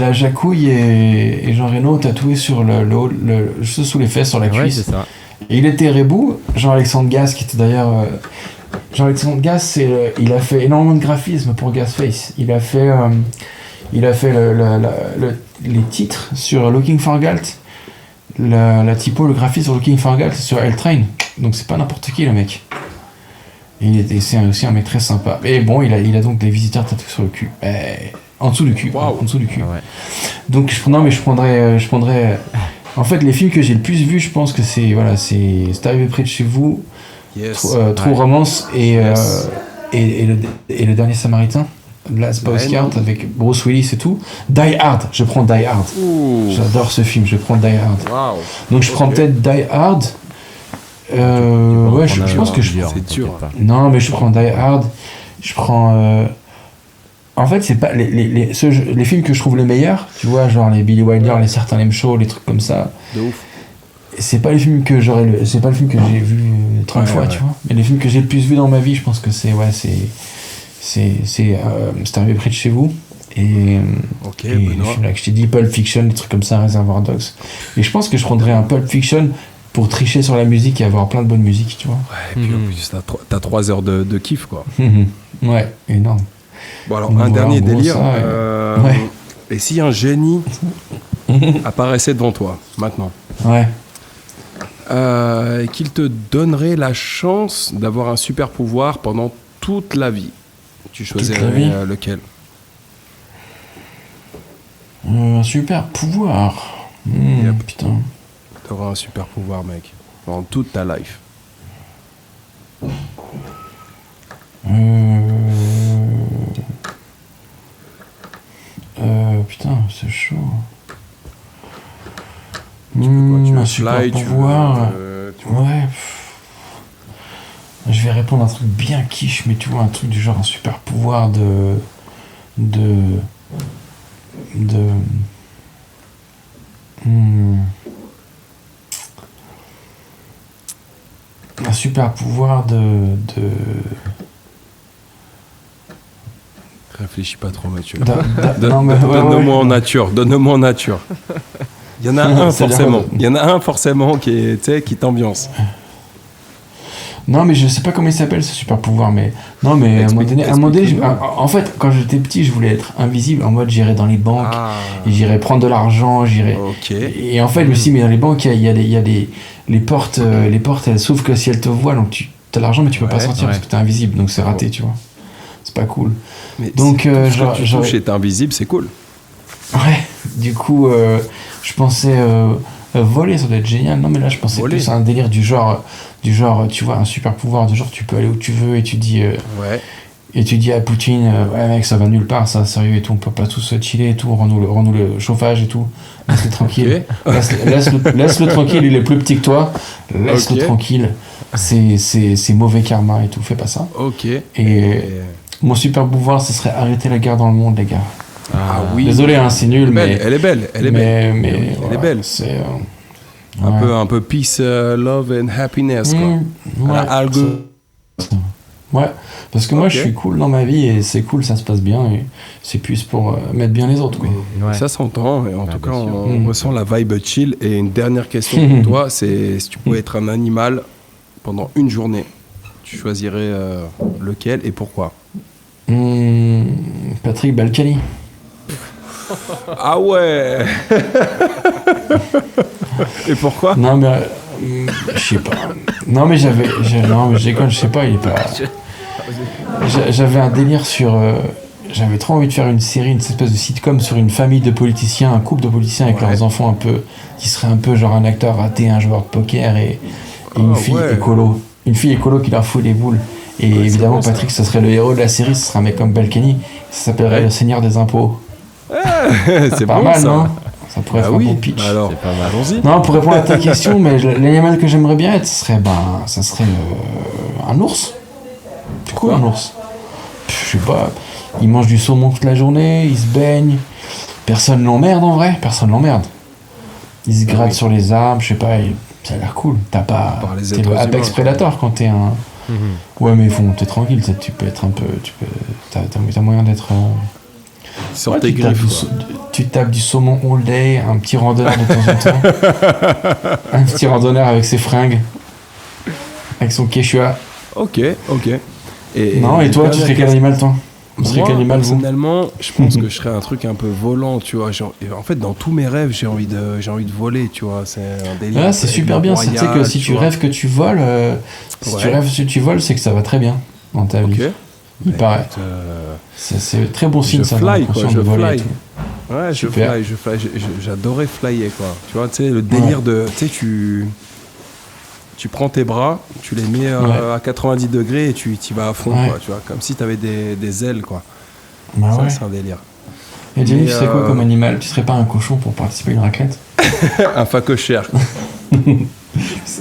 H: a Jacouille et Jean Reno tatoué sur juste sous les fesses, sur la cuisse.
F: Ouais, c'est ça.
H: Et il était rebou, Jean-Alexandre Gass, qui était d'ailleurs. Jean-Alexandre Gass, il a fait énormément de graphisme pour Gasface. Il a fait les titres sur Looking for Galt, la typo, le graphisme sur Looking for Galt sur L-Train. Donc c'est pas n'importe qui, le mec. Et c'est aussi un mec très sympa. Et bon, il a donc des visiteurs tatoués sur le cul. En dessous du cul. Wow. En dessous du cul. Ouais. Donc je prendrais. En fait, les films que j'ai le plus vus, je pense que c'est arrivé près de chez vous, True Romance et le dernier Samaritain, Last Postcard avec Bruce Willis et tout. Die Hard, je prends Die Hard. Ouh. J'adore ce film, je prends Die Hard. Wow. Donc je prends peut-être Die Hard. Je pense que
G: c'est dur.
H: Non, mais je prends Die Hard. Je prends. En fait, c'est pas les films que je trouve les meilleurs, tu vois, genre les Billy Wilder, les Certain Name Show, les trucs comme ça.
G: De ouf.
H: c'est pas le film que j'ai vu 30 fois, tu vois. Mais les films que j'ai le plus vu dans ma vie, je pense que c'est arrivé près de chez vous. Et les films là que je t'ai dit, Pulp Fiction, des trucs comme ça, Reservoir Dogs. Et je pense que je prendrais un Pulp Fiction pour tricher sur la musique et avoir plein de bonne musique, tu vois.
G: Ouais, et puis en plus, t'as 3 heures de kiff, quoi.
H: Ouais, énorme.
G: Bon, alors, un dernier délire.
H: Ça, ouais.
G: Et si un génie apparaissait devant toi, maintenant,
H: ouais.
G: Et qu'il te donnerait la chance d'avoir un super pouvoir pendant toute la vie, tu choisirais lequel?
H: Un super pouvoir. Putain.
G: T'auras un super pouvoir, mec, pendant toute ta life.
H: Putain, c'est chaud.
G: Tu veux
H: un super pouvoir. Ouais. Je vais répondre à un truc bien quiche, mais tu vois, un truc du genre un super pouvoir un super pouvoir
G: Réfléchis pas trop, Mathieu.
H: Donne-moi
G: en nature. Donne-moi en nature. Il y en a un forcément. Il y en a un forcément qui t'ambiance.
H: Non, mais je sais pas comment il s'appelle ce super pouvoir, mais non, mais à un moment donné, en fait, quand j'étais petit, je voulais être invisible, en mode j'irais dans les banques, et j'irais prendre de l'argent, et en fait, je me suis dit, mais dans les banques, il y a les portes, elles s'ouvrent que si elles te voient, donc tu as l'argent, mais tu peux pas sortir parce que t'es invisible, donc c'est raté, tu vois. C'est pas cool.
G: Mais
H: donc,
G: tu touches et t'es invisible, c'est cool.
H: Ouais, du coup, je pensais voler, ça doit être génial. Non, mais là, je pensais plus à un délire du genre, tu vois, un super pouvoir, du genre, tu peux aller où tu veux et tu dis, et tu dis à Poutine, ouais, mec, ça va nulle part, ça, sérieux et tout, on peut pas tous chiller et tout, rends-nous le chauffage et tout, laisse-le tranquille. Laisse-le tranquille, il est plus petit que toi, laisse-le tranquille, c'est mauvais karma et tout, fais pas ça. Et mon super pouvoir, ce serait arrêter la guerre dans le monde, les gars.
G: Ah oui.
H: Désolé, hein, c'est nul, mais
G: elle est belle. Elle est belle.
H: C'est
G: un peu peace, love and happiness, quoi.
H: Ouais, parce que moi je suis cool dans ma vie et c'est cool, ça se passe bien et c'est plus pour mettre bien les autres, quoi.
G: Ouais. Ça s'entend et en tout cas on ressent la vibe chill. Et une dernière question pour toi, c'est si tu pouvais être un animal pendant une journée, tu choisirais lequel et pourquoi?
H: Patrick Balkany.
G: Ah ouais. Et pourquoi?
H: Non mais je sais pas. Non mais je déconne, je sais pas, il est pas. J'avais un délire sur. J'avais trop envie de faire une série, une espèce de sitcom sur une famille de politiciens, un couple de politiciens avec leurs enfants un peu, qui serait un peu genre un acteur raté, un joueur de poker et une fille écolo. Une fille écolo qui leur fout les boules. Et évidemment, Patrick, ça serait le héros de la série, ce serait un mec comme Balkany. Ça s'appellerait Le Seigneur des Impôts.
G: C'est
H: pas
G: bon,
H: mal,
G: ça.
H: Non ça pourrait faire un bon pitch.
G: Alors,
F: c'est pas mal. Allons-y.
H: Non, pour répondre à ta question, mais l'animal que j'aimerais bien être, ça serait un ours. Pourquoi un ours? Je sais pas. Il mange du saumon toute la journée, il se baigne. Personne l'emmerde en vrai, personne l'emmerde. Il se gratte sur les arbres, je sais pas, ça a l'air cool. T'es le Apex Predator quand t'es un. Ouais, mais bon, t'es tranquille, tu peux être un peu. T'as moyen d'être.
G: Sur tes griffes.
H: Tu tapes du saumon all day, un petit randonneur de temps en temps. Un petit randonneur avec ses fringues. Avec son quechua.
G: Ok. Et
H: toi, tu serais quel animal, toi?
G: Personnellement, je pense que je serais un truc un peu volant, tu vois. En fait, dans tous mes rêves, j'ai envie de voler, tu vois. C'est un délire.
H: Ah, c'est super bien. Tu sais que si tu rêves que tu voles, c'est que ça va très bien dans ta vie. Il paraît. C'est très bon signe, ça.
G: Je fly. Ouais, je
H: super.
G: fly. J'adorais flyer, quoi. Tu vois, tu sais, le délire de... Tu sais, tu prends tes bras, tu les mets à 90 degrés et tu y vas à fond, quoi, tu vois, comme si tu avais des ailes, quoi. Ça, c'est un délire.
H: Et Jenny, tu serais quoi comme animal? Tu serais pas un cochon pour participer à une raclette?
G: Un phacochère.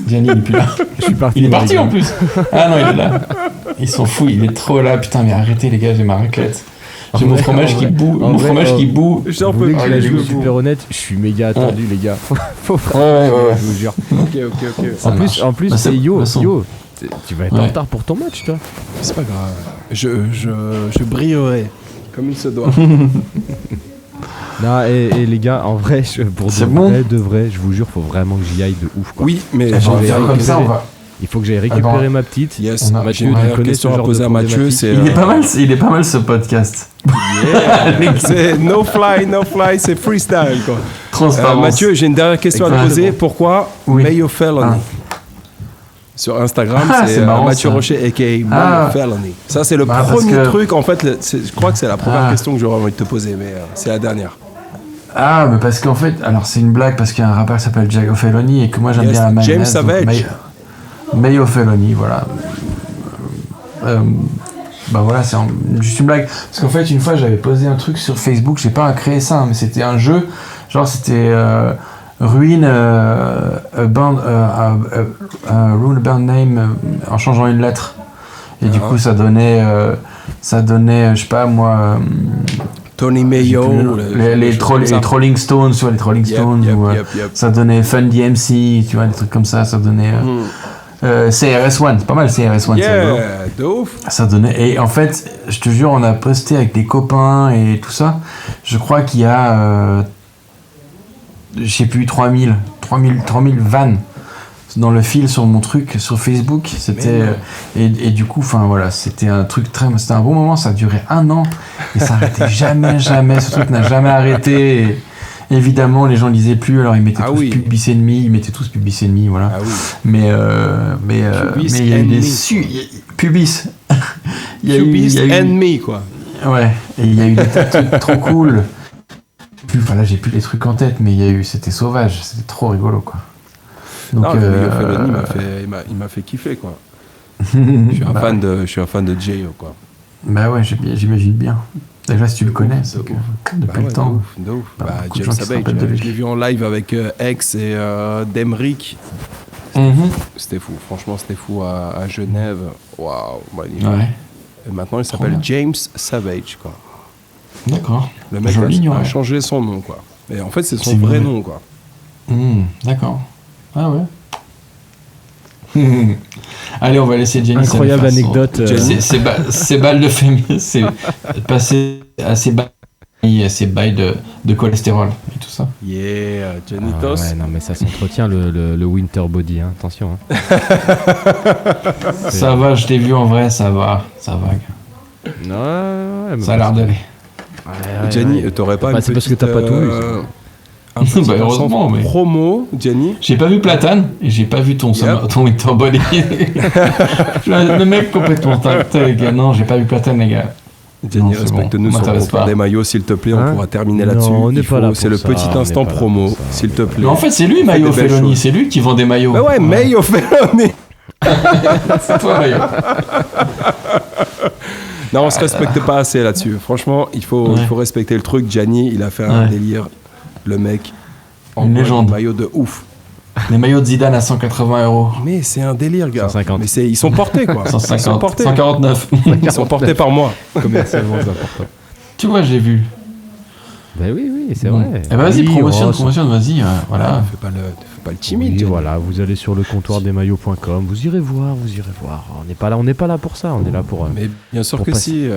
H: Gianni, il est plus là. Il est parti en plus. Ah non, il est là. Ils sont fous, il est trop là. Putain, mais arrêtez les gars, j'ai ma raclette. J'ai mon fromage qui boue. Mon fromage qui boue.
G: J'en
F: Vous
G: peux
F: voulez que
G: plus.
F: je sois super honnête, je suis méga attendu, les gars. Faut
H: Ouais.
F: je vous jure.
G: Ok.
F: En plus,
H: Bah, c'est-
F: c'est Yo,
H: de toute façon.
F: Yo, tu vas être en
H: Ouais.
F: retard pour ton match, toi.
G: C'est pas grave. Je brillerai comme il se doit.
F: Non, et les gars, en vrai, pour
H: C'est
F: de vrai, je vous jure, faut vraiment que j'y aille de ouf, quoi.
G: Oui, mais
H: On va
G: j'en vais
H: faire comme ça, on va.
F: Il faut que j'aille récupérer ma petite.
G: Yes,
H: On a-
G: j'ai
F: Mathieu,
G: une
F: tu
G: dernière
F: connais
G: question
F: ce
G: à
F: genre
G: poser
F: de
G: à Mathieu.
F: problématique
G: C'est
H: Il est pas mal ce podcast.
G: c'est no fly, c'est freestyle quoi.
H: Transparence.
G: Mathieu, j'ai une dernière question à te
H: Exactement.
G: poser. Pourquoi
H: Oui.
G: Mayo Felony
H: Ah.
G: Sur Instagram,
H: Ah,
G: c'est
H: c'est marrant,
G: Mathieu
H: ça.
G: Rocher aka Mayo
H: Ah.
G: Felony. Ça, c'est le
H: Bah, parce
G: premier
H: que-
G: truc. En fait, je crois que c'est la première
H: Ah.
G: question que j'aurais envie de te poser, mais c'est la dernière.
H: Ah, mais parce qu'en fait, alors c'est une blague parce qu'il y a un rappeur qui s'appelle Jago Felony et que moi j'aime
G: Yes,
H: bien la mayonnaise.
G: James
H: donc
G: Savage.
H: Mayo Felony, voilà. Bah voilà, c'est juste une blague. Parce qu'en fait, une fois j'avais posé un truc sur Facebook, j'ai pas créé ça, hein, mais c'était un jeu, genre c'était Ruin a band name en changeant une lettre. Et du coup, ça donnait, je sais pas moi.
G: Tony
H: J'ai
G: Mayo,
H: plus les Rolling Stones, tu vois, les Rolling Stones, ou,
G: yep.
H: ça donnait Fun DMC, tu vois, des trucs comme ça donnait CRS-One, c'est pas mal CRS-One, c'est rigolo.
G: Yeah, de ouf.
H: Ça donnait, et en fait, je te jure, on a posté avec des copains et tout ça, je crois qu'il y a, je sais plus, 3000 vannes dans le fil sur mon truc sur Facebook, c'était et du coup enfin voilà, c'était un bon moment, ça a duré 1 an et ça arrêtait jamais, ce truc n'a jamais arrêté et évidemment les gens lisaient plus, alors ils mettaient Public Enemy, voilà.
G: Ah oui.
H: Mais il y a eu des Pubis
G: Pubis Enemy quoi.
H: ouais, et il y a eu des tas de trucs trop cool. Voilà, j'ai plus les trucs en tête, mais c'était sauvage, c'était trop rigolo quoi. Donc,
G: non, Mayo Felony il m'a fait kiffer quoi. Je suis un fan de J.O. quoi.
H: Bah ouais, j'imagine bien. Déjà, si tu le connais, c'est que depuis le temps.
G: De ouf.
H: Bah, beaucoup de
G: James
H: gens qui se
G: Savage,
H: rappellent de lui.
G: je l'ai vu en live avec X et Demrick. C'était fou, franchement, c'était fou à Genève. Waouh, magnifique.
H: Ouais.
G: Et maintenant, il s'appelle
H: bien.
G: James Savage, quoi.
H: D'accord.
G: Le mec a changé son nom, quoi. Mais en fait, c'est son vrai nom, quoi.
H: D'accord. Ah ouais. Allez, on va laisser Jenny.
F: Incroyable anecdote.
H: Ces balles de féminin, c'est passé à ces bails de cholestérol et tout ça.
G: Yeah, Janitos.
F: Ouais, non, mais ça s'entretient le winter body, hein. Attention. Hein.
H: Ça va, je t'ai vu en vrai, ça va.
F: Ouais,
H: Ça a l'air d'aller.
G: Jenny, t'aurais pas
F: Bah,
G: une
F: c'est parce
G: petite,
F: que t'as pas tout vu,
G: un petit
H: Bah, heureusement, mais-
G: promo, Jenny.
H: J'ai pas vu Platane et j'ai pas vu ton winter body. Le mec complètement tarté, les gars. Non, j'ai pas vu Platane, les gars.
G: Jenny,
H: Non, c'est
G: respecte-nous
H: bon,
G: sur le
H: m'intéresse
G: comptoir
H: pas.
G: des maillots, s'il te plaît.
F: Hein
G: On pourra terminer
F: Non,
G: là-dessus.
F: on n'est pas là pour
G: C'est le
F: ça,
G: petit
F: on n'est
G: instant
F: pas là
G: promo,
F: pour ça.
G: s'il te plaît.
H: Mais en fait, c'est lui,
G: Fais
H: Mayo
G: des belles
H: Felony.
G: choses.
H: C'est lui qui vend des maillots.
G: Bah ouais, Mayo Felony.
H: C'est toi, Mayo.
G: Non, on se respecte pas assez là-dessus. Franchement, il faut respecter le truc. Gianni, il a fait un délire. Le mec,
H: Une légende.
G: Un maillot de ouf.
H: Les maillots de Zidane à 180 €.
G: Mais c'est un délire, gars.
F: 150.
G: Mais ils sont portés, quoi. Ils sont
H: 150,
G: portés.
H: 149.
G: Ils sont portés par moi.
F: Commercialement, c'est important.
H: Tu vois, j'ai vu.
F: Bah oui, c'est vrai.
H: Eh ben, vas-y,
F: Oui,
H: promotion, vas-y. Voilà.
G: Fais pas le timide.
F: Oui,
G: Gianni.
F: voilà, vous allez sur le comptoirdesmaillots.com, vous irez voir. On n'est pas là pour ça, on est là pour.
G: Mais bien sûr
F: pour
G: que
F: passer.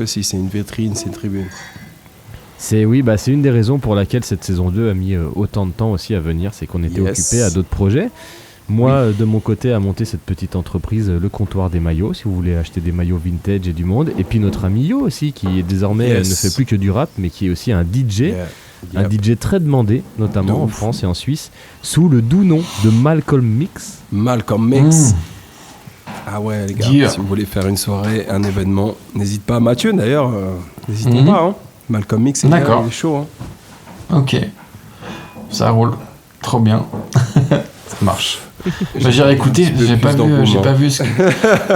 G: si, c'est une vitrine, c'est une tribune.
F: C'est une des raisons pour laquelle cette saison 2 a mis autant de temps aussi à venir, c'est qu'on était occupé à d'autres projets. Moi, de mon côté, à monter cette petite entreprise, le comptoir des maillots, si vous voulez acheter des maillots vintage et du monde. Et puis notre ami Yo aussi, qui désormais ne fait plus que du rap, mais qui est aussi un DJ. Un DJ très demandé, notamment en France et en Suisse, sous le doux nom de Malcolm Mix.
G: Malcolm Mix. Ah ouais, les gars,
H: Yeah.
G: si vous voulez faire une soirée, un événement, n'hésite pas. Mathieu, d'ailleurs, n'hésitez pas. Hein. Malcolm Mix, c'est
H: D'accord.
G: il est chaud. Hein.
H: Ok. Ça roule. Trop bien. Ça marche. Bah, j'ai réécouté, j'ai pas vu ce que...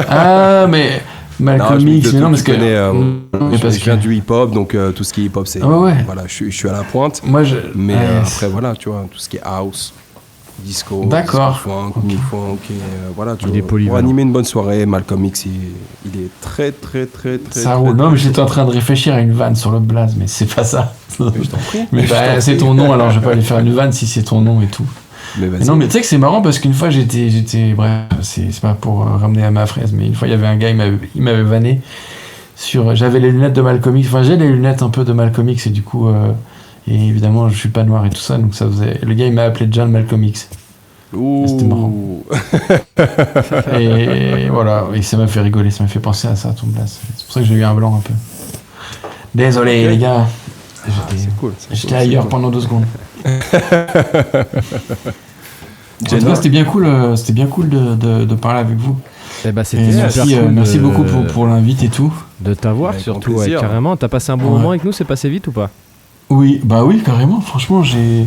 H: Ah, mais Malcolm Mix, mais non, parce que...
G: je viens du hip-hop, donc tout ce qui est hip-hop, c'est...
H: Ah ouais.
G: Voilà, je suis à la pointe.
H: Moi,
G: Mais après, voilà, tu vois, tout ce qui est house. disco,
H: D'accord.
G: disco funk, new funk, et voilà, tu
F: Il est
G: vois,
F: polyvalent.
G: pour animer une bonne soirée, Malcolm X, il est très
H: Ça roule. Non, mais j'étais en train de réfléchir à une vanne sur le blaze, mais c'est pas ça.
G: Mais je t'en prie.
H: Mais bah, c'est ton nom, alors je vais pas aller faire une vanne si c'est ton nom et tout.
G: Mais vas-y.
H: Mais non, mais tu sais que c'est marrant parce qu'une fois j'étais bref, c'est pas pour ramener à ma fraise, mais une fois il y avait un gars, il m'avait vanné sur. J'avais les lunettes de Malcolm X, enfin j'ai les lunettes un peu de Malcolm X et du coup, et évidemment je suis pas noir et tout ça, donc ça faisait. Le gars il m'a appelé John Malcolm X.
G: Ouh.
H: C'était marrant. Et voilà, et ça m'a fait rigoler, ça m'a fait penser à ça, ton blaze. C'est pour ça que j'ai eu un blanc un peu. Désolé les gars.
G: C'est cool.
H: J'étais ailleurs pendant 2 secondes. En tout
G: Jenna.
H: cas, c'était bien cool de parler avec vous.
F: Eh ben,
H: Et
F: c'était super cool
H: merci
F: de-
H: beaucoup pour l'invite et tout.
F: de t'avoir,
G: Avec
F: surtout,
G: grand plaisir.
F: carrément. T'as passé un bon
H: Ouais.
F: moment avec nous, c'est passé vite ou pas?
H: Oui, bah oui, carrément. Franchement,
F: Franchement,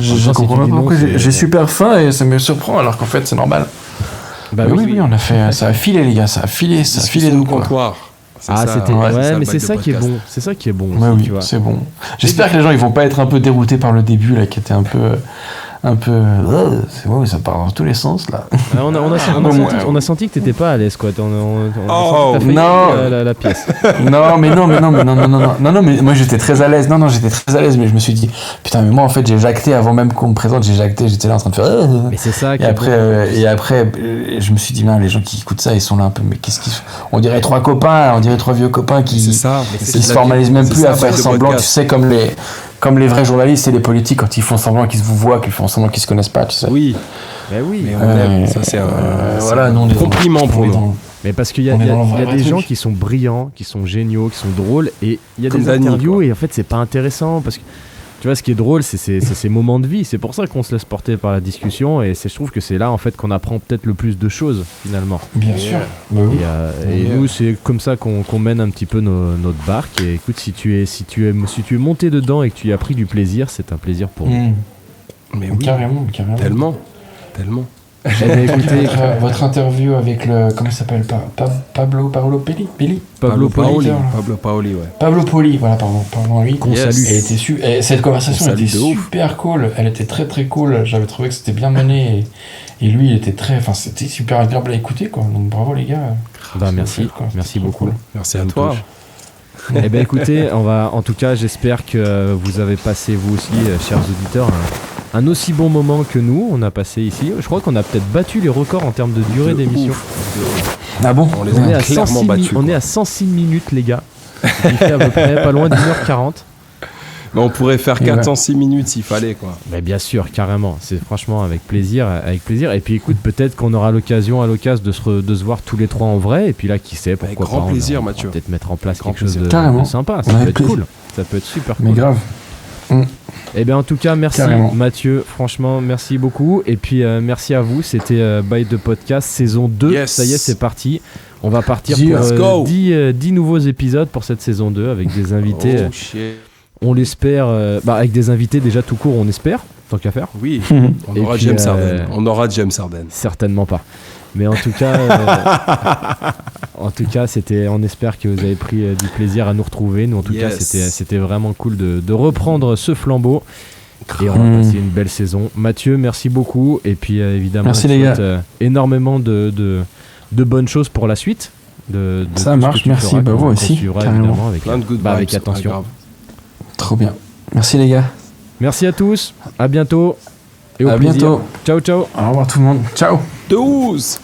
H: je
F: si
H: comprends
F: tu
H: pas
F: dis non,
H: pourquoi
F: c'est-
H: j'ai super faim et ça me surprend alors qu'en fait c'est normal.
F: Bah
H: Mais oui, on a fait, ça a filé les gars, ça a filé
G: Discussion
H: de
G: de
H: quoi.
G: comptoir. C'est
F: Ah,
G: ça,
F: c'était.
H: ouais,
F: Ouais,
G: le
F: mais
G: bail
F: c'est
G: de
F: ça qui est
G: podcast.
F: bon. C'est ça qui est bon
H: Ouais,
F: aussi,
H: oui,
F: tu vois.
H: c'est bon. J'espère que les gens ils vont pas être un peu déroutés par le début là, qui était un peu, c'est ouais, ça part dans tous les sens là.
F: Ah, on a senti que t'étais pas à l'aise, quoi. On
G: Oh,
F: a senti que
H: non.
F: t'as failli la pièce.
H: Non, mais moi j'étais très à l'aise. Non, j'étais très à l'aise, mais je me suis dit, putain, mais moi en fait j'ai jacté avant même qu'on me présente, j'ai jacté, j'étais là en train de faire.
F: Mais c'est ça qui
H: Et
F: est
H: après, je me suis dit, non, les gens qui écoutent ça, ils sont là un peu, mais qu'est-ce qu'ils font ? On dirait 3 copains, on dirait 3 vieux copains qui
G: C'est ça.
H: qui se formalisent même plus à faire semblant, tu sais, comme les vrais journalistes et les politiques, quand ils font semblant qu'ils se vous voient, qu'ils font semblant qu'ils se connaissent pas, tu sais.
G: Oui,
F: Mais oui.
G: mais on aime. Ça, c'est un
H: voilà, non,
G: compliment pour nous.
F: Mais parce qu'il y a,
H: On est
F: il y a-
H: dans le
F: il y a
H: vrai
F: des
H: truc.
F: gens qui sont brillants, qui sont géniaux, qui sont drôles, et il y a
G: Comme
F: des
G: Dany,
F: interviews
G: quoi.
F: et en fait c'est pas intéressant parce que tu vois ce qui est drôle c'est ces moments de vie, c'est pour ça qu'on se laisse porter par la discussion et je trouve que c'est là en fait qu'on apprend peut-être le plus de choses finalement.
H: Bien sûr. Bah oui.
F: Et nous c'est comme ça qu'on mène un petit peu notre barque et écoute si tu es monté dedans et que tu y as pris du plaisir, c'est un plaisir pour nous.
G: Mais oui,
H: Carrément.
G: tellement.
F: Eh ben, écoutez,
H: Votre interview avec le. Comment il s'appelle Pablo Poli
F: Pablo Poli,
G: Pablo Paoli, ouais.
H: Pablo Poli, voilà, pardon lui.
F: qu'on
G: Yes.
F: salue.
H: Elle était cette conversation
G: On salue
H: était
G: de ouf.
H: super cool. Elle était très très cool. J'avais trouvé que c'était bien mené et lui il était c'était super agréable à écouter quoi. Donc bravo les gars.
F: Bah, merci,
H: Quoi.
F: merci
H: C'était trop
F: beaucoup.
H: cool.
G: Merci à
F: Ça nous
G: toi.
F: touche. Eh ben écoutez, en tout cas, j'espère que vous avez passé vous aussi, chers auditeurs, un aussi bon moment que nous. On a passé ici. Je crois qu'on a peut-être battu les records en termes de durée
G: De
F: d'émission.
G: ouf.
H: Ah bon
G: On les
F: On est
G: a
F: à
G: clairement
F: 106
G: battus.
F: on est à 106 minutes, les gars. Il fait à peu près pas loin d'1h40.
G: Mais on pourrait faire
H: Et
G: 406 minutes s'il fallait, quoi.
F: Mais bien sûr, carrément. C'est franchement avec plaisir, Et puis écoute, peut-être qu'on aura l'occasion de se voir tous les trois en vrai. Et puis là, qui sait, pourquoi
G: Avec
F: pas.
G: grand plaisir,
F: on va
G: Mathieu.
F: peut-être mettre en place
G: Grand
F: quelque chose
G: plaisir.
H: Carrément.
F: de sympa. Ça
H: Ouais,
F: peut
H: avec
F: être
H: plaisir.
F: cool. Ça peut être super
H: Mais
F: cool.
H: grave.
F: Eh bien, en tout cas, merci
H: Carrément.
F: Mathieu. Franchement, merci beaucoup. Et puis, merci à vous. C'était By The Podcast saison 2.
G: Yes.
F: Ça y est, c'est parti. On va partir
H: Let's
F: pour
G: go.
F: 10 nouveaux épisodes pour cette saison 2 avec des invités.
G: Oh shit.
F: On l'espère. Avec des invités déjà tout court, on espère. Tant qu'à faire.
G: Oui, on
F: Et
G: aura
F: puis,
G: James Harden. On aura James Harden.
F: Certainement pas. Mais en tout cas, on espère que vous avez pris du plaisir à nous retrouver. Nous, en tout cas,
G: Yes.
F: c'était vraiment cool de reprendre ce flambeau. Et on va passer une belle saison. Mathieu, merci beaucoup. Et puis, évidemment,
H: Merci,
F: on te
H: les gars.
F: souhaite, énormément de bonnes choses pour la suite. De
H: Ça
F: tout ce
H: marche,
F: que tu
H: merci.
F: feras,
H: Bah,
F: qu'on
H: vous aussi,
F: suivra,
H: carrément.
F: évidemment, avec,
G: Plein de good
F: avec
G: vibes.
F: attention.
G: Ah, grave.
H: Trop bien. Merci les gars.
F: Merci à tous. À bientôt. Et au
H: À
F: plaisir.
H: bientôt.
F: Ciao, ciao.
H: Au revoir tout le monde. Ciao.
G: 12